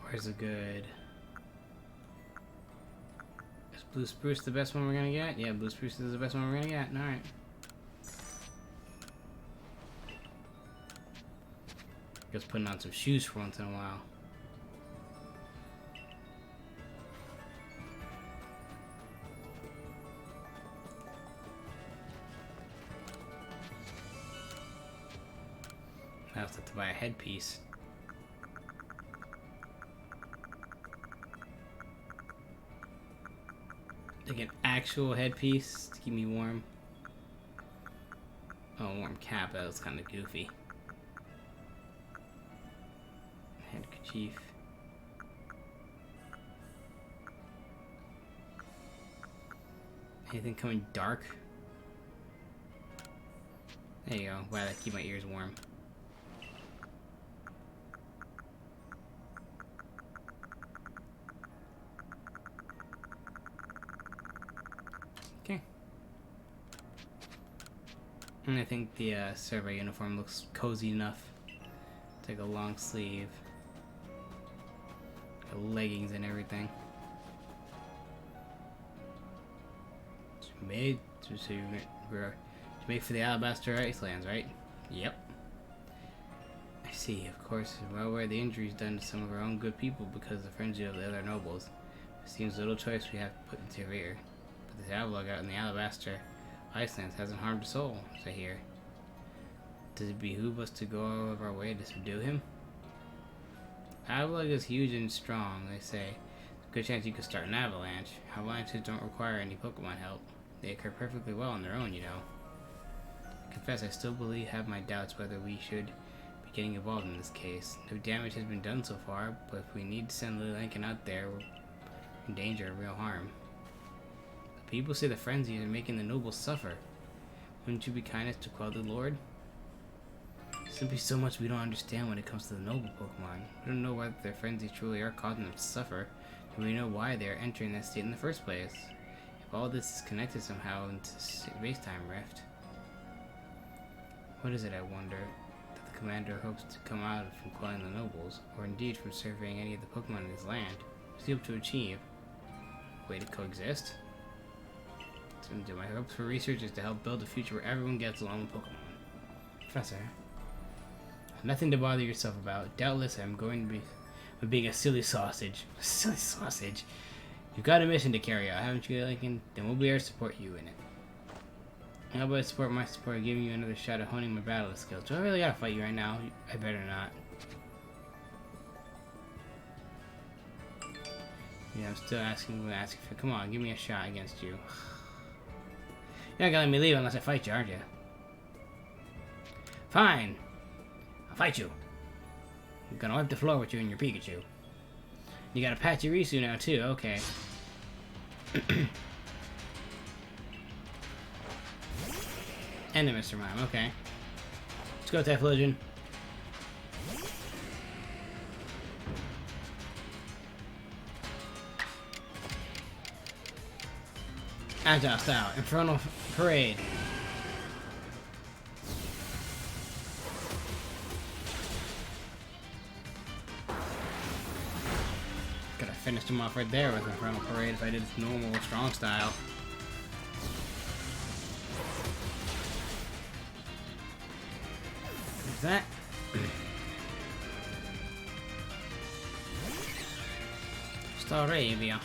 Where's the good? Is blue spruce the best one we're gonna get? Yeah, blue spruce is the best one we're gonna get. Alright. Just putting on some shoes for once in a while. I also have to buy a headpiece. Like an actual headpiece to keep me warm. Oh, a warm cap, that was kind of goofy. Handkerchief. Anything coming dark? There you go. Wow, that keep my ears warm. Okay. And I think the survey uniform looks cozy enough. Take a long sleeve. Leggings and everything. It's made for the Alabaster Icelands, right? Yep. I see, of course. Well aware the injuries done to some of our own good people because of the frenzy of the other nobles. It seems little choice we have to put into rear. But the Avalog out in the Alabaster Icelands hasn't harmed a soul, as I hear. Does it behoove us to go out of our way to subdue him? Avalog is huge and strong, they say. There's a good chance you could start an avalanche. Avalanches don't require any Pokemon help. They occur perfectly well on their own, you know. I confess I still have my doubts whether we should getting involved in this case. No damage has been done so far, but if we need to send Lincoln out there, we're in danger of real harm. The people say the frenzies are making the nobles suffer. Wouldn't you be kindest to quell the Lord? Simply so much we don't understand when it comes to the noble Pokemon. We don't know whether their frenzies truly are causing them to suffer, and we know why they are entering that state in the first place. If all this is connected somehow into space-time rift. What is it, I wonder, that the commander hopes to come out of from quelling the nobles, or indeed from surveying any of the Pokemon in his land? What does he hope to achieve? A way to coexist? So my hopes for research is to help build a future where everyone gets along with Pokemon. Professor, nothing to bother yourself about. Doubtless I'm going to be being a silly sausage. A silly sausage? You've got a mission to carry out, haven't you, Lincoln? Then we'll be here to support you in it. How about I support my support, giving you another shot at honing my battle skills? Do I really gotta fight you right now? I better not. Yeah, I'm still asking for. Come on, give me a shot against you. You're not gonna let me leave unless I fight you, aren't you? Fine. I'll fight you. I'm gonna wipe the floor with you and your Pikachu. You got a Pachirisu now too, okay. And a Mr. Mime, okay. Let's go, Typhlosion. Agile style, Infernal Parade. Could have finished him off right there with Infernal Parade if I did normal strong style. There's that. Staravia.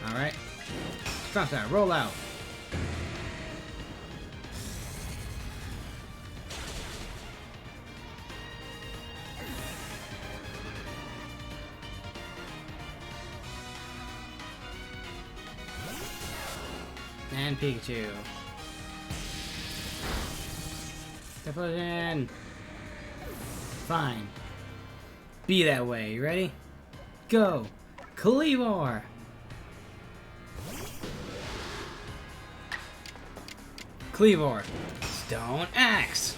Alright. Strong style, roll out. And Pikachu. Typhlosion. Fine. Be that way. You ready? Go. Cleavor. Cleavor. Stone Axe.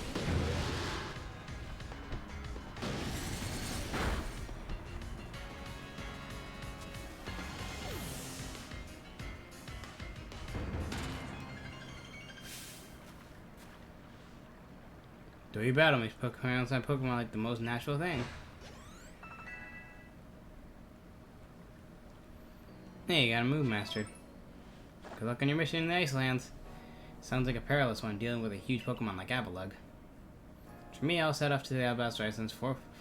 Do you battle makes Pokemon outside Pokemon like the most natural thing? Hey, you got a move mastered. Good luck on your mission in the Icelands. Sounds like a perilous one, dealing with a huge Pokemon like Avalugg. For me, I'll set off to the Alabaster Islands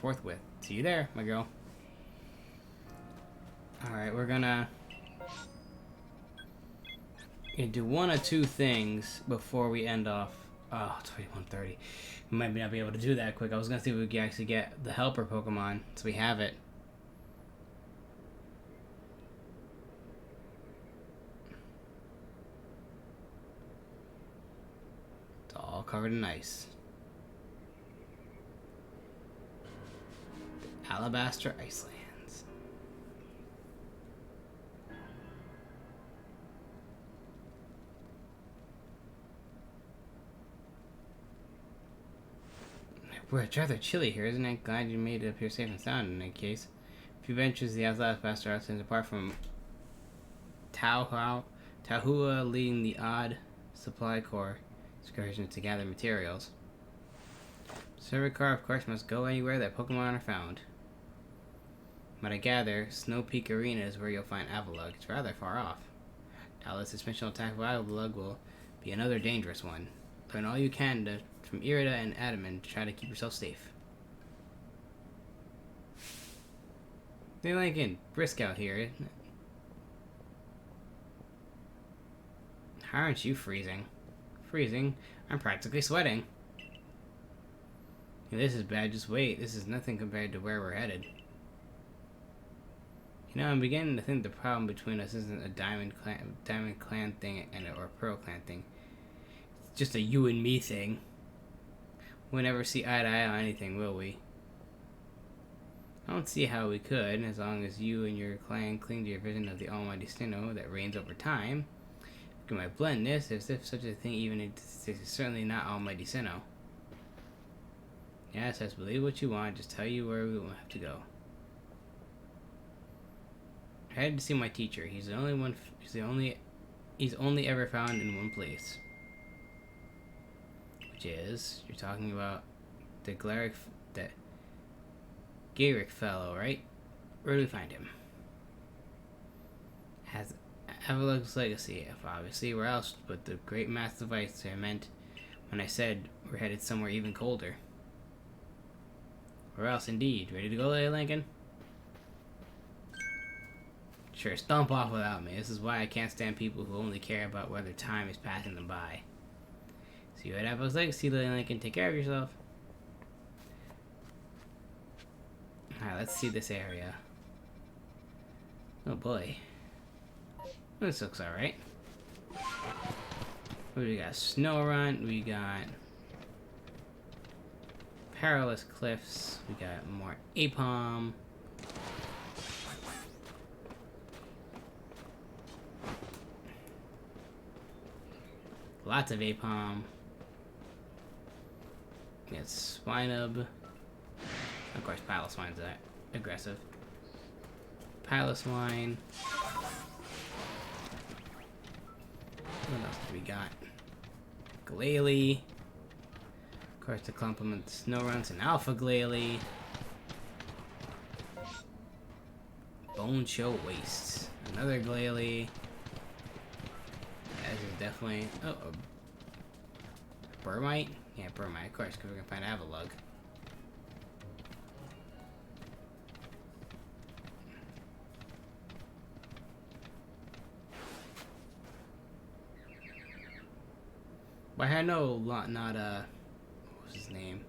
forthwith. See you there, my girl. Alright, we're gonna do one of two things before we end off. Oh, 21:30. We might not be able to do that quick. I was gonna see if we could actually get the helper Pokemon, so we have it. It's all covered in ice. The Alabaster Icelands. Boy, it's rather chilly here, isn't it? Glad you made it up here safe and sound in any case. A few ventures the Alabaster Islands apart from Tahua leading the odd supply corps excursions to gather materials. Server car, of course, must go anywhere that Pokemon are found. But I gather Snow Peak Arena is where you'll find Avalugg. It's rather far off. Doubtless this mission attack of Avalugg will be another dangerous one. Learn all you can from Irida and Adamant to try to keep yourself safe. They like it brisk out here, isn't it? How aren't you freezing? Freezing? I'm practically sweating. Yeah, this is bad, just wait. This is nothing compared to where we're headed. You know, I'm beginning to think the problem between us isn't a diamond clan thing or a pearl clan thing. It's just a you and me thing. We'll never see eye to eye on anything, will we? I don't see how we could, as long as you and your clan cling to your vision of the almighty Sinnoh that reigns over time. Look at my blendness, as if such a thing even exists, is certainly not almighty Sinnoh. Yes, let's believe what you want, just tell you where we will have to go. I had to see my teacher. He's the only one. He's only ever found in one place. Which is, you're talking about the Garrick fellow, right? Where do we find him? Has Avalug's legacy, if obviously. Where else but the great massive ice I meant when I said we're headed somewhere even colder. Where else, indeed. Ready to go, Lincoln? Sure, stomp off without me. This is why I can't stand people who only care about whether time is passing them by. See what Apple's like. See Lincoln. Take care of yourself. Alright, let's see this area. Oh boy. This looks alright. We got snow run. We got perilous cliffs. We got more apalm. Lots of apalm. We got swinub. Of course, Piloswine's aggressive. Piloswine. What else do we got? Glalie. Of course, to complement the snow runs and Alpha Glalie. Bone Show Wastes. Another Glalie. This is definitely... Oh, a Burmite? Yeah, Burmite, of course, because we can find Avalug. But I know not what was his name?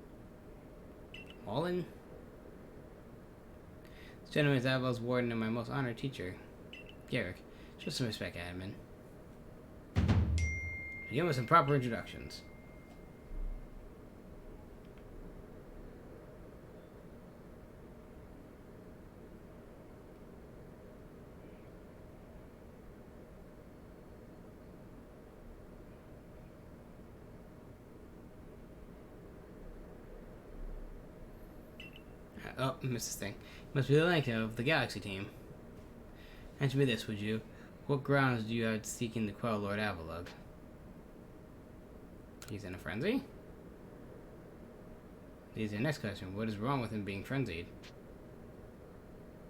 Wallen? This gentleman is Avalug's warden and my most honored teacher. Garrick. Show some respect, admin. Begin with some proper introductions. Oh, missed this thing. Must be the length of the Galaxy team. Answer me this, would you? What grounds do you have seeking to quell Lord Avalug? He's in a frenzy? Leads to the next question. What is wrong with him being frenzied?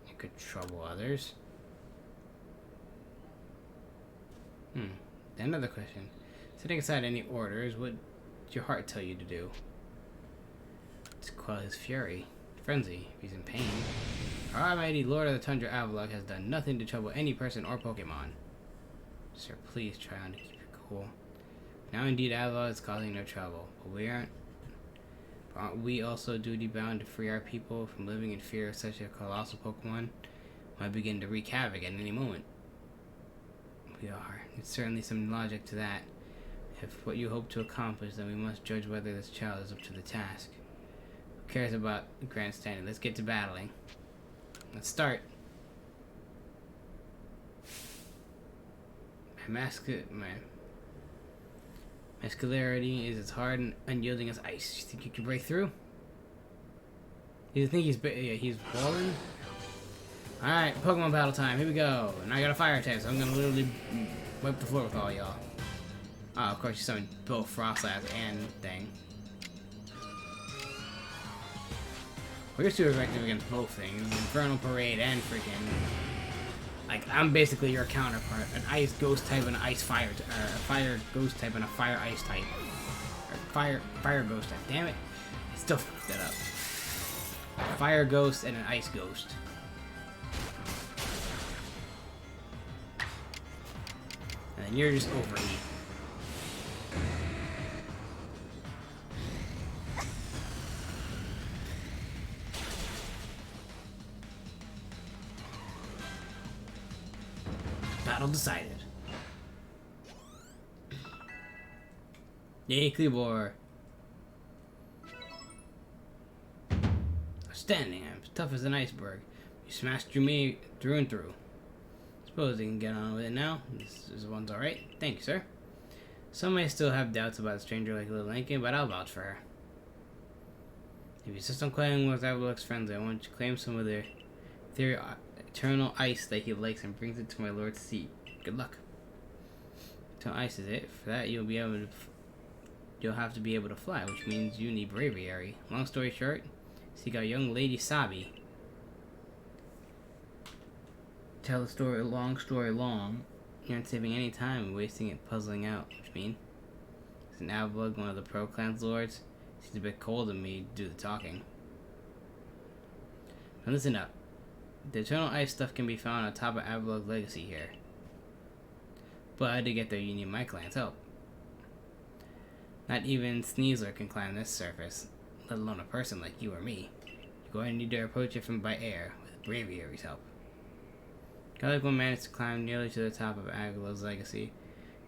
It could trouble others. Another question. Setting aside any orders, what did your heart tell you to do? To quell his fury. Frenzy, if he's in pain. Our almighty Lord of the Tundra Avalug has done nothing to trouble any person or Pokemon. Sir, please try on to keep it cool. Now indeed Avalug is causing no trouble, but aren't we also duty bound to free our people from living in fear of such a colossal Pokemon might begin to wreak havoc at any moment? We are. There's certainly some logic to that. If what you hope to accomplish, then we must judge whether this child is up to the task. Who cares about grandstanding? Let's get to battling. Let's start. My muscularity is as hard and unyielding as ice. You think you can break through? You think he's balling? Alright, Pokemon battle time. Here we go. And I got a fire type, so I'm gonna literally wipe the floor with all y'all. Oh, of course you summoned both Frostlass and thing. We're super effective against both things. Infernal Parade and freaking... Like, I'm basically your counterpart. An ice ghost type and an ice fire... Or a fire ghost type and a fire ice type. Or fire ghost type. Damn it. I still fucked that up. A fire ghost and an ice ghost. And then you're just overheat. Battle decided. Yay, Kleebor. Outstanding. I'm as tough as an iceberg. You smashed through me through and through. Suppose you can get on with it now. This one's alright. Thank you, sir. Some may still have doubts about a stranger like little Lincoln, but I'll vouch for her. If you insist on claiming what looks friendly, I want you to claim some of their eternal ice that he likes and brings it to my lord's seat. Good luck. Eternal ice is it. For that, you'll have to be able to fly, which means you need bravery. Long story short, seek out young Lady Sabi. Tell the story, long story long. You aren't saving any time and wasting it puzzling out, which means is an Avalug one of the Pro Clan's lords? Seems a bit cold of me to do the talking. Now listen up. The Eternal Ice stuff can be found on top of Avalug's legacy here. But to get there you need my clan's help. Not even Sneasler can climb this surface, let alone a person like you or me. You're going to need to approach it from by air, with Braviary's help. Garlic will manage to climb nearly to the top of Avalug's legacy.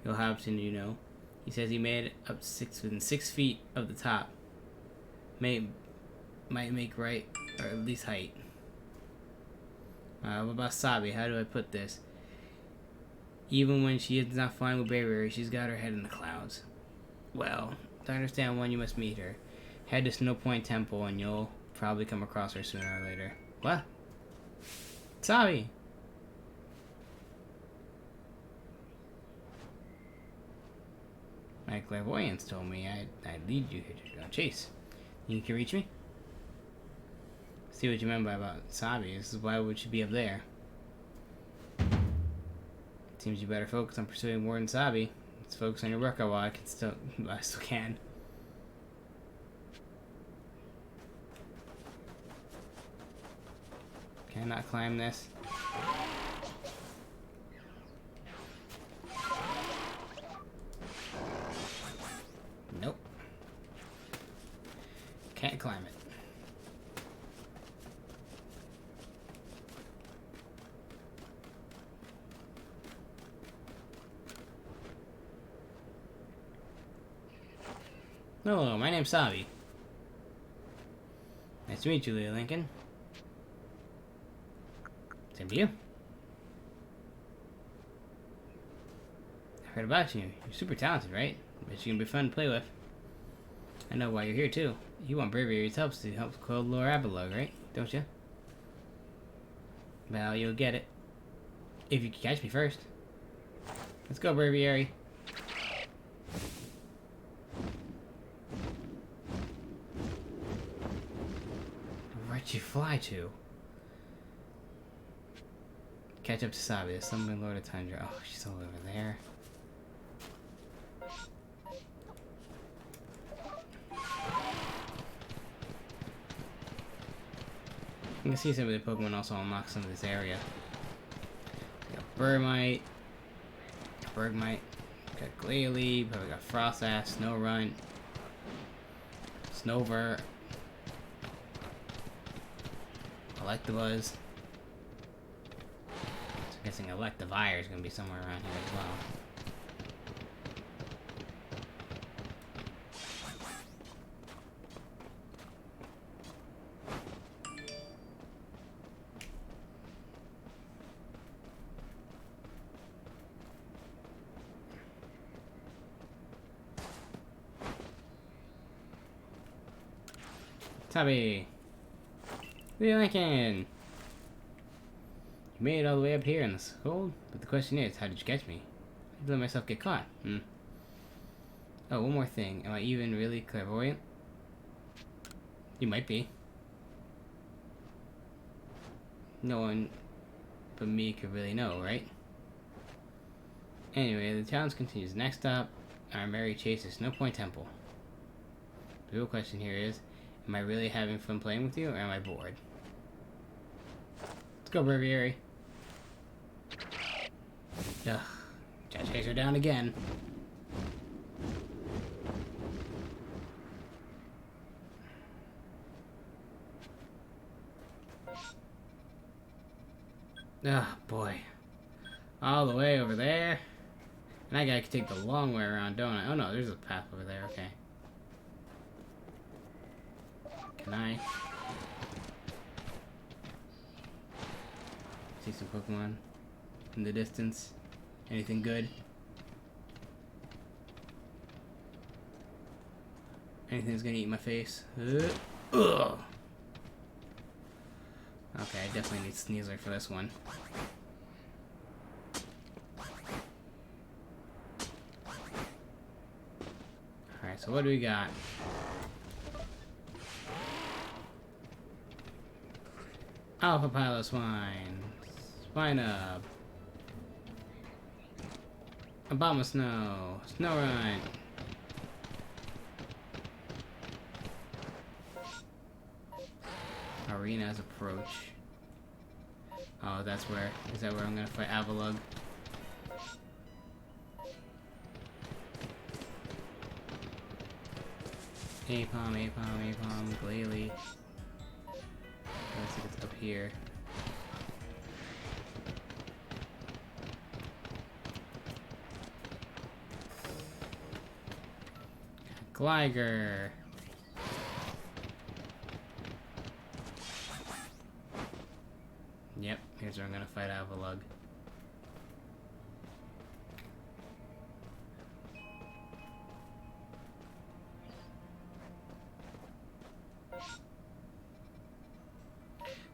You'll have to, He says he made it up within 6 feet of the top. Might make right, or at least height. What about Sabi? How do I put this? Even when she is not flying with Braviary, she's got her head in the clouds. Well, to understand one, you must meet her. Head to Snow Point Temple, and you'll probably come across her sooner or later. What? Sabi! My clairvoyance told me I'd lead you here to chase. You can reach me? See what you meant by about Sabi. This is why would she be up there? Seems you better focus on pursuing more than Sabi. Let's focus on your workout while I still can. Can I not climb this? Nope. Can't climb it. Hello, my name's Sabi. Nice to meet you, Leah Lincoln. Same to you. I heard about you. You're super talented, right? Bet you can be fun to play with. I know why you're here, too. You want Braviary's help to help quell Lord Avalug, right? Don't you? Well, you'll get it. If you can catch me first. Let's go, Braviary. Where'd you fly to? Catch up to Sabi, the Summoning Lord of Tundra. Oh, she's all over there. You can see some of the Pokemon also unlock some of this area. We got Burmite, Bergmite, got Glalie, probably got Frostass, Snowrunt, Snover, Electabuzz. So I'm guessing Electivire is going to be somewhere around here as well. Sabi! Leah Lincoln! You made it all the way up here in this cold, but the question is, how did you catch me? I did let myself get caught. Oh, one more thing. Am I even really clairvoyant? You might be. No one but me could really know, right? Anyway, the challenge continues. Next stop, our merry chase to Snow Point Temple. The real question here is, am I really having fun playing with you, or am I bored? Let's go, Braviary. Ugh. Gotta chase her down again. Ah, boy. All the way over there. And I gotta take the long way around, don't I? Oh no, there's a path over there, okay. Can I see some Pokemon in the distance? Anything good? Anything's gonna eat my face? Ugh. Okay, I definitely need Sneasler for this one. Alright, so what do we got? Alpha Pilot Swine. Swinub. Obama Snow. Snowrun. Arena's approach. Oh, that's where. Is that where I'm gonna fight Avalugg? Apom, Glalie. Let's see if it's up here. Gligar. Yep, here's where I'm gonna fight Avalugg.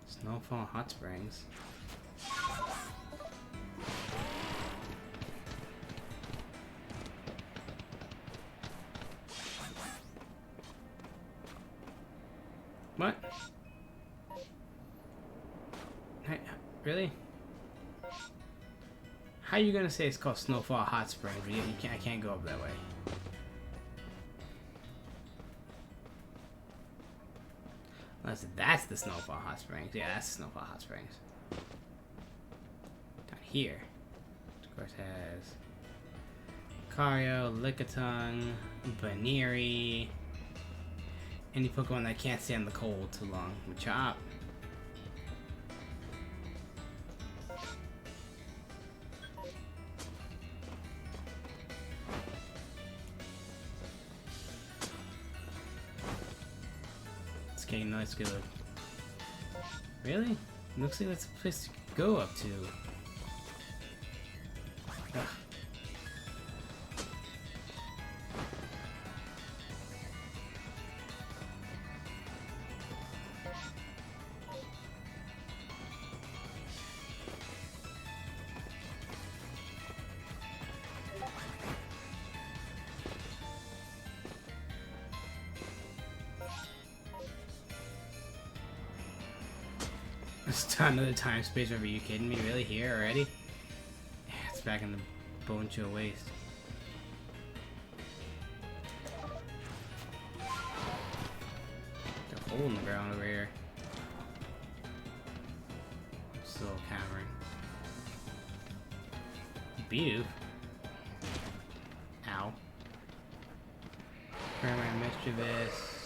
Snowfall Hot Springs. What? Hey, really? How are you gonna say it's called Snowfall Hot Springs? But you can't, I can't go up that way. Unless that's the Snowfall Hot Springs. Yeah, that's the Snowfall Hot Springs. Down here, of course, has Cario, Lickitung, Baneri. Any Pokemon that can't stand the cold too long. Machop. It's getting nice. Good. Really? Looks like that's a place to go up to. Ugh. It's another time space river. Are you kidding me? Really? Here already? Yeah, it's back in the Bone Chill Waste. There's a hole in the ground over here. Still cavern. Bidoof. Ow. Paramount Mischievous.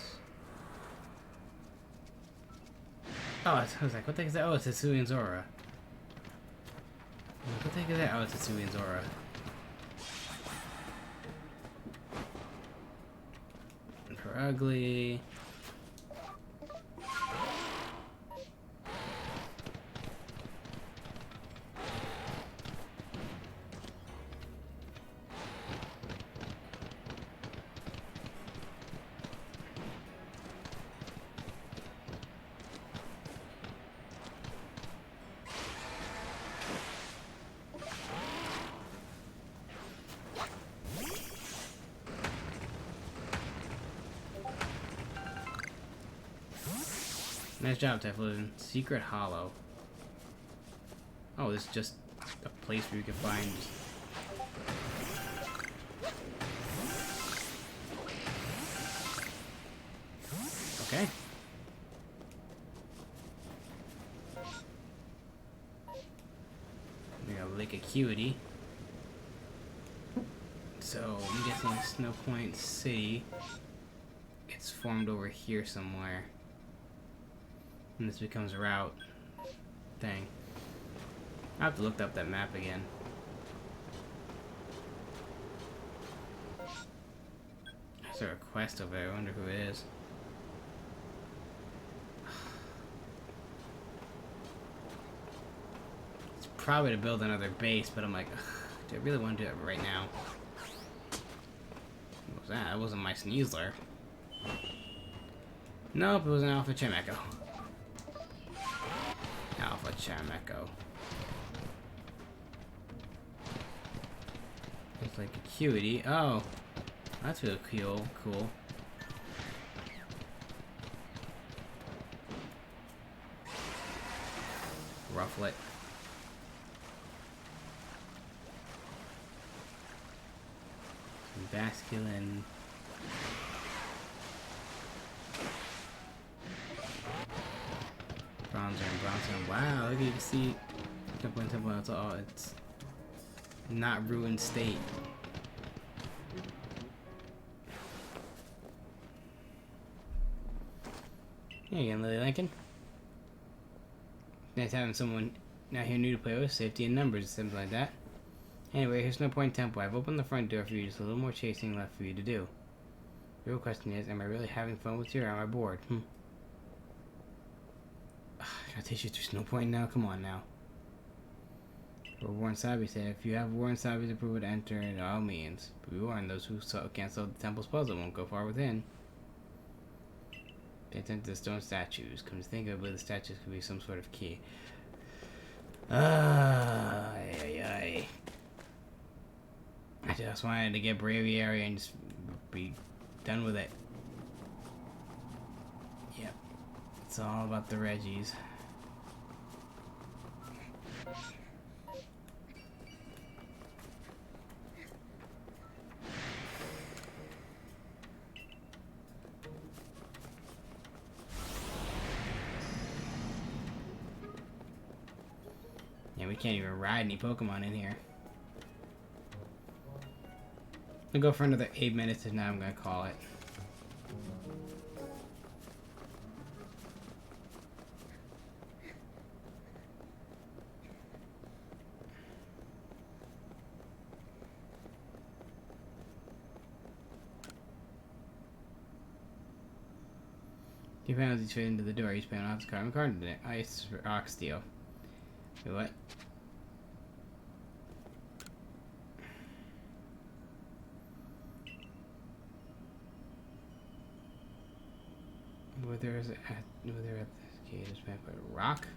Oh, I was like, what the heck is that? Oh, it's Hisuian Zora. What the heck is that? Oh, it's Hisuian Zora. And for ugly. Nice job, Typhlosion. Secret Hollow. Oh, this is just a place where you can find... Okay. We got Lake Acuity. So, I'm guessing Snow Point City. It's formed over here somewhere. And this becomes a route thing. I have to look up that map again. Is there a quest over there? I wonder who it is. It's probably to build another base, but I'm like, ugh, do I really want to do it right now? What was that? That wasn't my Sneasler. Nope, it was an Alpha Chimecho. Alpha Chimecho. It's like Acuity. Oh, that's really cool. Rufflet. Basculin. Bronzer. Wow, look, you can see Temple. It's not ruined state. Hey again, Lily Lincoln. Nice having someone out here new to play with. Safety in numbers, something like that. Anyway, here's No Point Temple. I've opened the front door for you. Just a little more chasing left for you to do. The real question is, am I really having fun with you, or am I bored? I gotta teach you through Snow Point now? Come on now. But Warren Sabi said, if you have Warren Sabi's approval to enter, in all means. But be warned, those who can't solve the temple's puzzle won't go far within. Pay attention to the stone statues. Come to think of it, the statues could be some sort of key. I just wanted to get Braviary and just be done with it. Yep. It's all about the Reggies. Yeah, we can't even ride any Pokemon in here. I'll go for another 8 minutes and now I'm gonna call it. He found he's fit into the door. He's paying off his carbon card today. Ice rock steel. Wait, what? Whether at this cage is made by rock,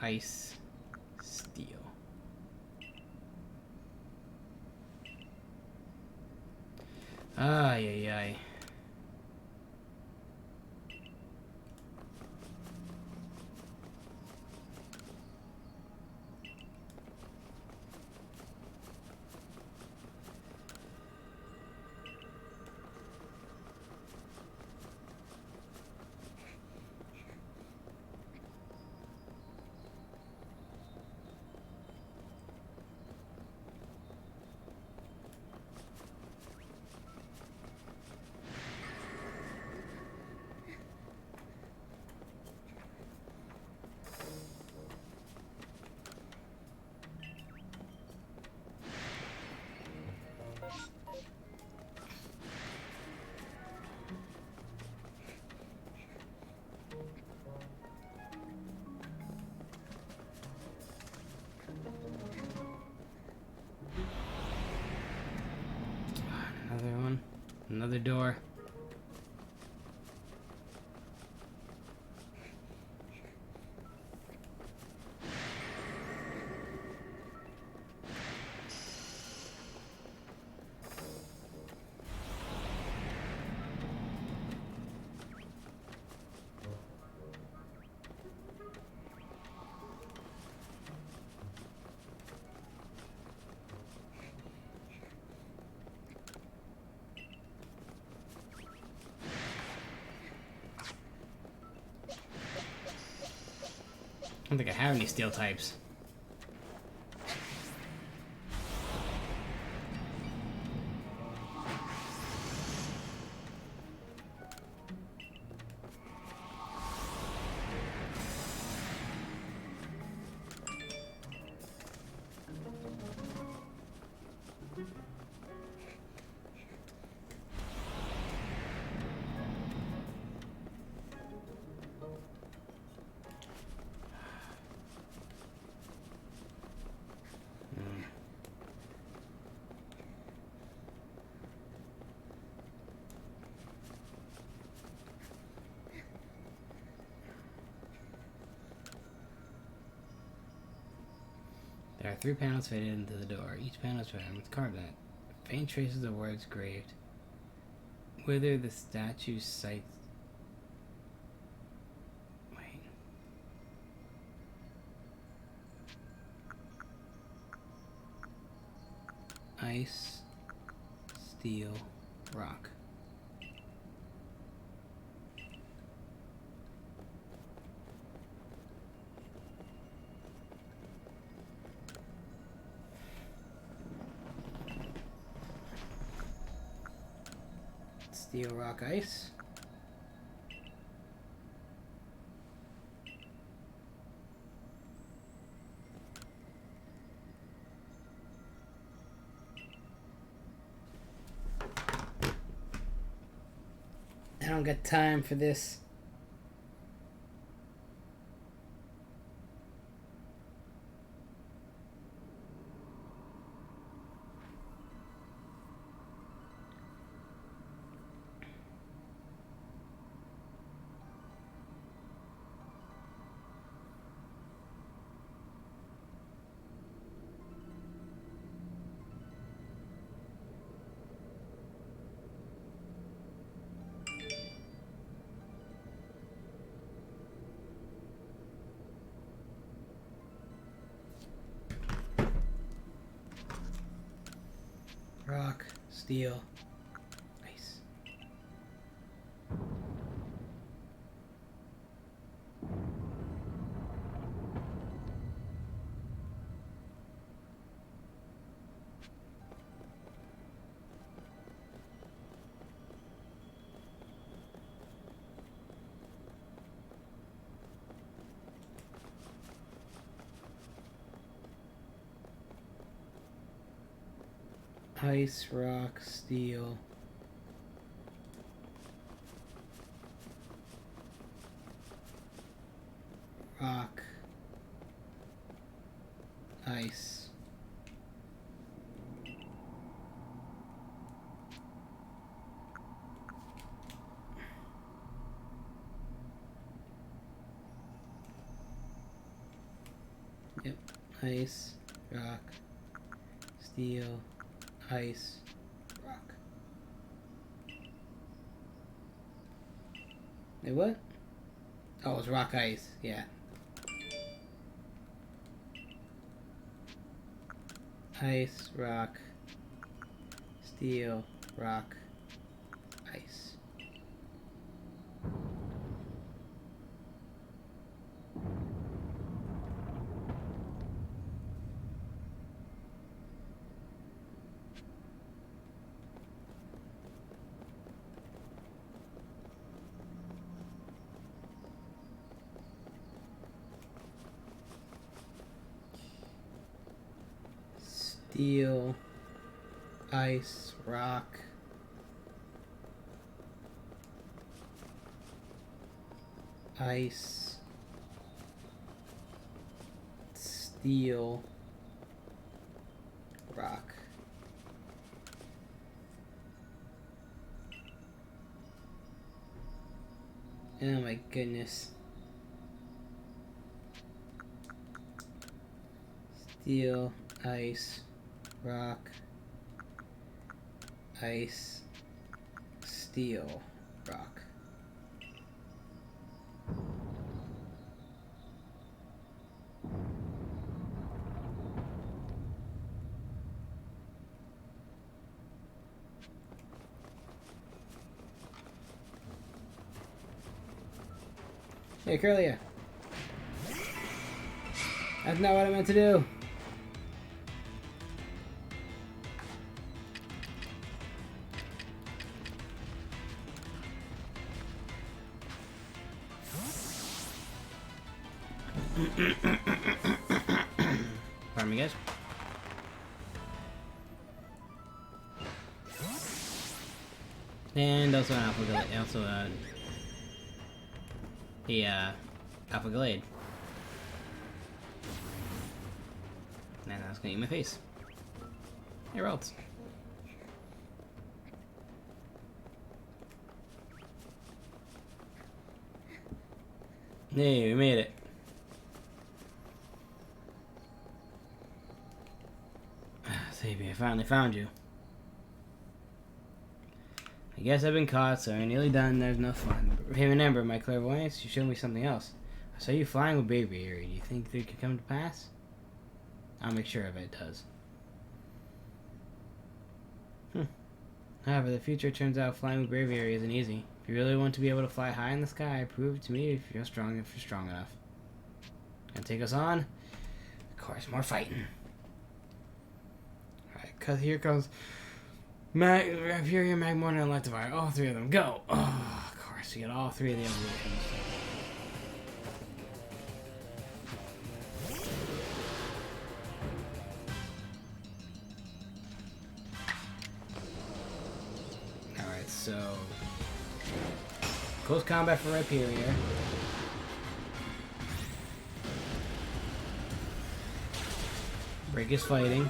ice, steel. Ay. Another one. Another door. I don't think I have any steel types. There are 3 panels faded into the door. Each panel is patterned with carbonate. Faint traces of words graved. Whither the statue sights. Wait. Ice, steel, rock. Steel, rock, ice. I don't got time for this. Rock, steel, ice. Ice, rock, steel. Rock. Ice. Yep. Ice, rock, steel, ice, rock. Wait, what? Oh, it's rock, ice. Yeah. Ice, rock, steel, rock, ice. Steel, ice, rock. Ice, steel, rock. Oh my goodness. Steel, ice, rock, ice, steel, rock. Hey, Curlia. That's not what I meant to do. Pardon me, guys. And also an Alpha Glade. Also, the Alpha Glade. And I was gonna eat my face. Hey, Ralts. Hey, we made it. baby, I finally found you. I guess I've been caught, so I'm nearly done. There's no fun. Hey, remember, my clairvoyance, you showed me something else. I saw you flying with Braviary. Do you think they could come to pass? I'll make sure of it does. However, the future turns out flying with Braviary isn't easy. If you really want to be able to fly high in the sky, prove it to me if you're strong enough. Gonna take us on? Of course, more fighting. Alright, cause here comes Fury, Magmortar, and Electivire. All three of them. Go! Oh, of course, we get all three of the evolutions. Alright, so close combat for Rhyperior. Break is fighting.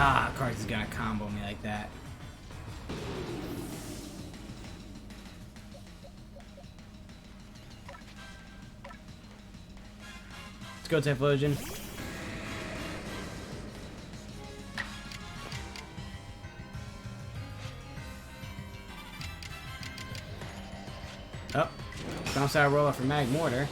Ah, Cars is gonna combo me like that. Let's go, Typhlosion. Oh, bounce out roll off for Magmortar.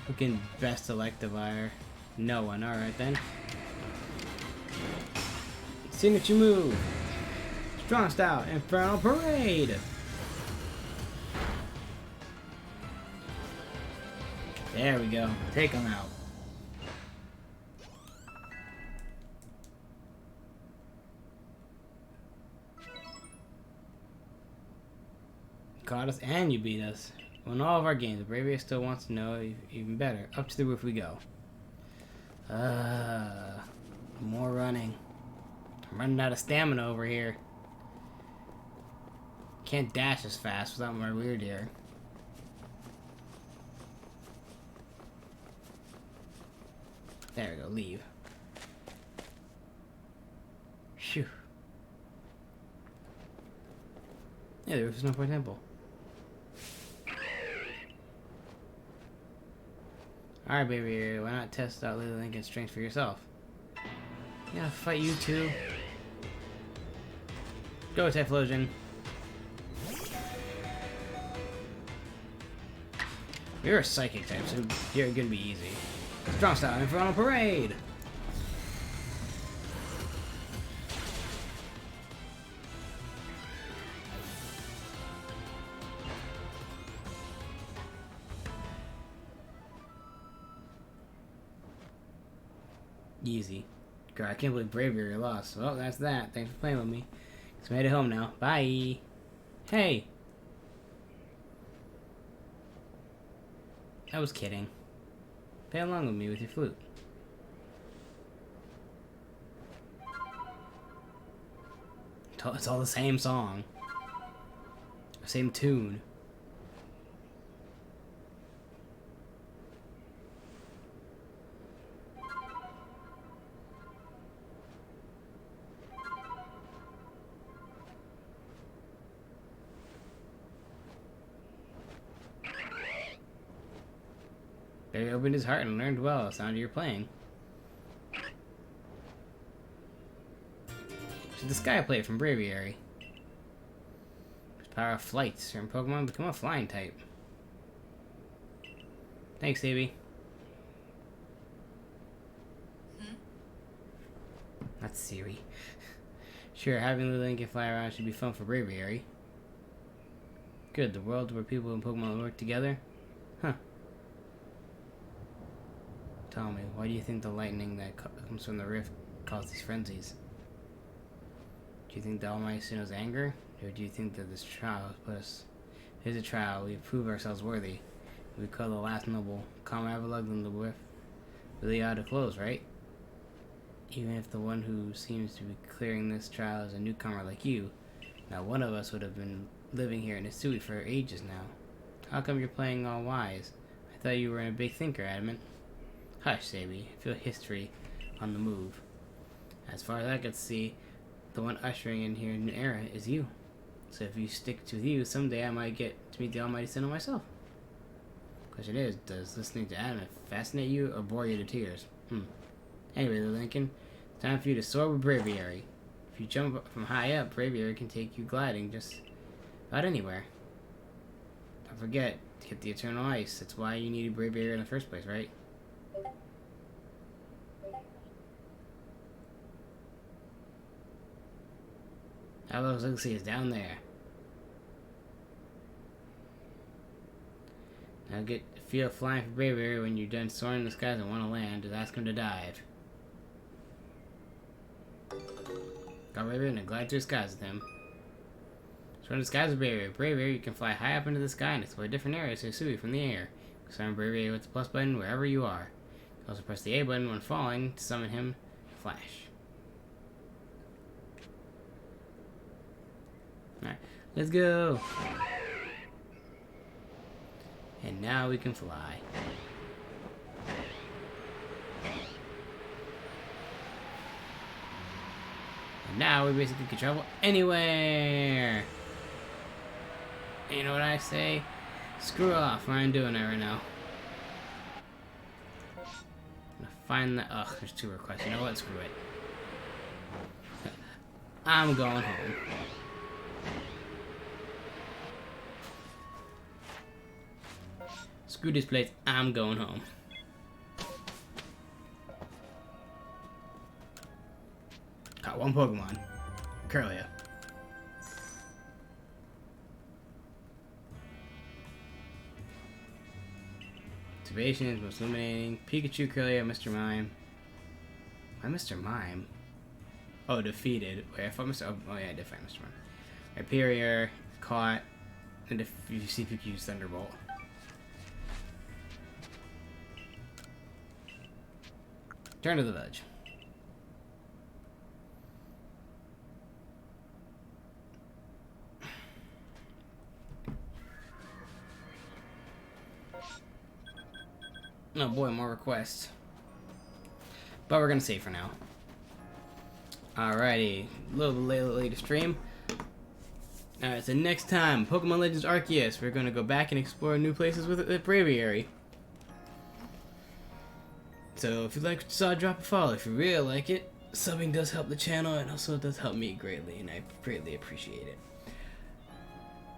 Who can best Electivire? No one. Alright then. Signature move. Strong Style. Infernal Parade. There we go. Take him out. You caught us and you beat us. Well, in all of our games, Bravia still wants to know even better. Up to the roof we go. More running. I'm running out of stamina over here. Can't dash as fast without my weird deer. There we go, leave. Phew. Yeah, the roof is no point temple. Alright, baby, why not test out Lily Lincoln's strength for yourself? Yeah, fight you too. Go, Typhlosion. You're a psychic type, so you're gonna be easy. Strong Style, Infernal Parade! Easy. Girl, I can't believe Braviary lost. Well, that's that. Thanks for playing with me. Just made it home now. Bye. Hey. I was kidding. Play along with me with your flute. It's all the same song. Same tune. Barry opened his heart and learned well the sound of your playing. So the Sky Plate from Braviary. Power of flight. Certain Pokemon become a flying type. Thanks, Davey. That's Siri. Sure, having Lily Lincoln fly around should be fun for Braviary. Good, the world where people and Pokemon work together? Huh. Tell me, why do you think the lightning that comes from the rift causes these frenzies? Do you think the Almighty knows anger? Or do you think that this trial has put us... Here's a trial. We prove ourselves worthy. We call the last noble. Calm Avalug and the whiff. Really ought to close, right? Even if the one who seems to be clearing this trial is a newcomer like you, now one of us would have been living here in Hisui for ages now. How come you're playing all wise? I thought you were a big thinker, Adamant. Hush, Sabi. I feel history on the move. As far as I could see, the one ushering in here a new era is you. So if you stick to you, someday I might get to meet the Almighty Sinnoh myself. Question is, does listening to Adamant fascinate you or bore you to tears? Anyway, Lincoln, it's time for you to soar with Braviary. If you jump from high up, Braviary can take you gliding just about anywhere. Don't forget to get the Eternal Ice. That's why you needed Braviary in the first place, right? Avalug's legacy is down there. Now get a feel of flying for Braviary when you're done soaring in the skies and want to land. Just ask him to dive. Got Braviary and glide through the skies with him. Soar in the skies with Braviary. Braviary, you can fly high up into the sky and explore different areas of Hisui from the air. Summon Braviary with the plus button wherever you are. You can also press the A button when falling to summon him to flash. Alright, let's go! And now we can fly. And now we basically can travel anywhere! And you know what I say? Screw off, I ain't doing that right now. I'm gonna find that. Ugh, there's 2 requests. You know what? Screw it. I'm going home. Screw this place, I'm going home. Caught 1 Pokemon. Curlia. Observation is most illuminating. Pikachu, Curlia, Mr. Mime. Why Mr. Mime? Oh, defeated. Wait, I thought Mr. Oh yeah, I did find Mr. Mime. Hyperior, caught, and if you see Pikachu's Thunderbolt. Turn to the village. Oh boy, more requests. But we're gonna save for now. Alrighty, a little bit later stream. Alright, so next time, Pokemon Legends Arceus, we're gonna go back and explore new places with Braviary. So if you like what you saw, drop a follow. If you really like it, subbing does help the channel and also does help me greatly, and I greatly appreciate it.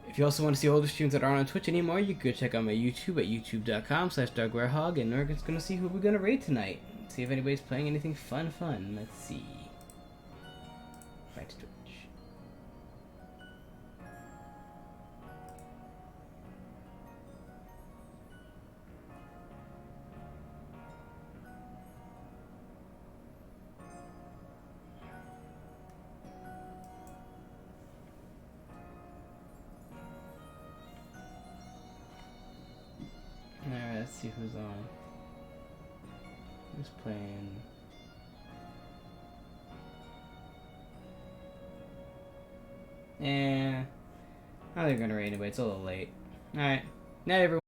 If you also want to see older streams that aren't on Twitch anymore, you can go check out my YouTube at youtube.com/darkwarehog, and we're just gonna see who we're gonna raid tonight. See if anybody's playing anything fun. Let's see. Back to Twitch. Alright, let's see who's on. Who's playing? I don't think we're gonna raid anybody, it's a little late. Alright, night everyone.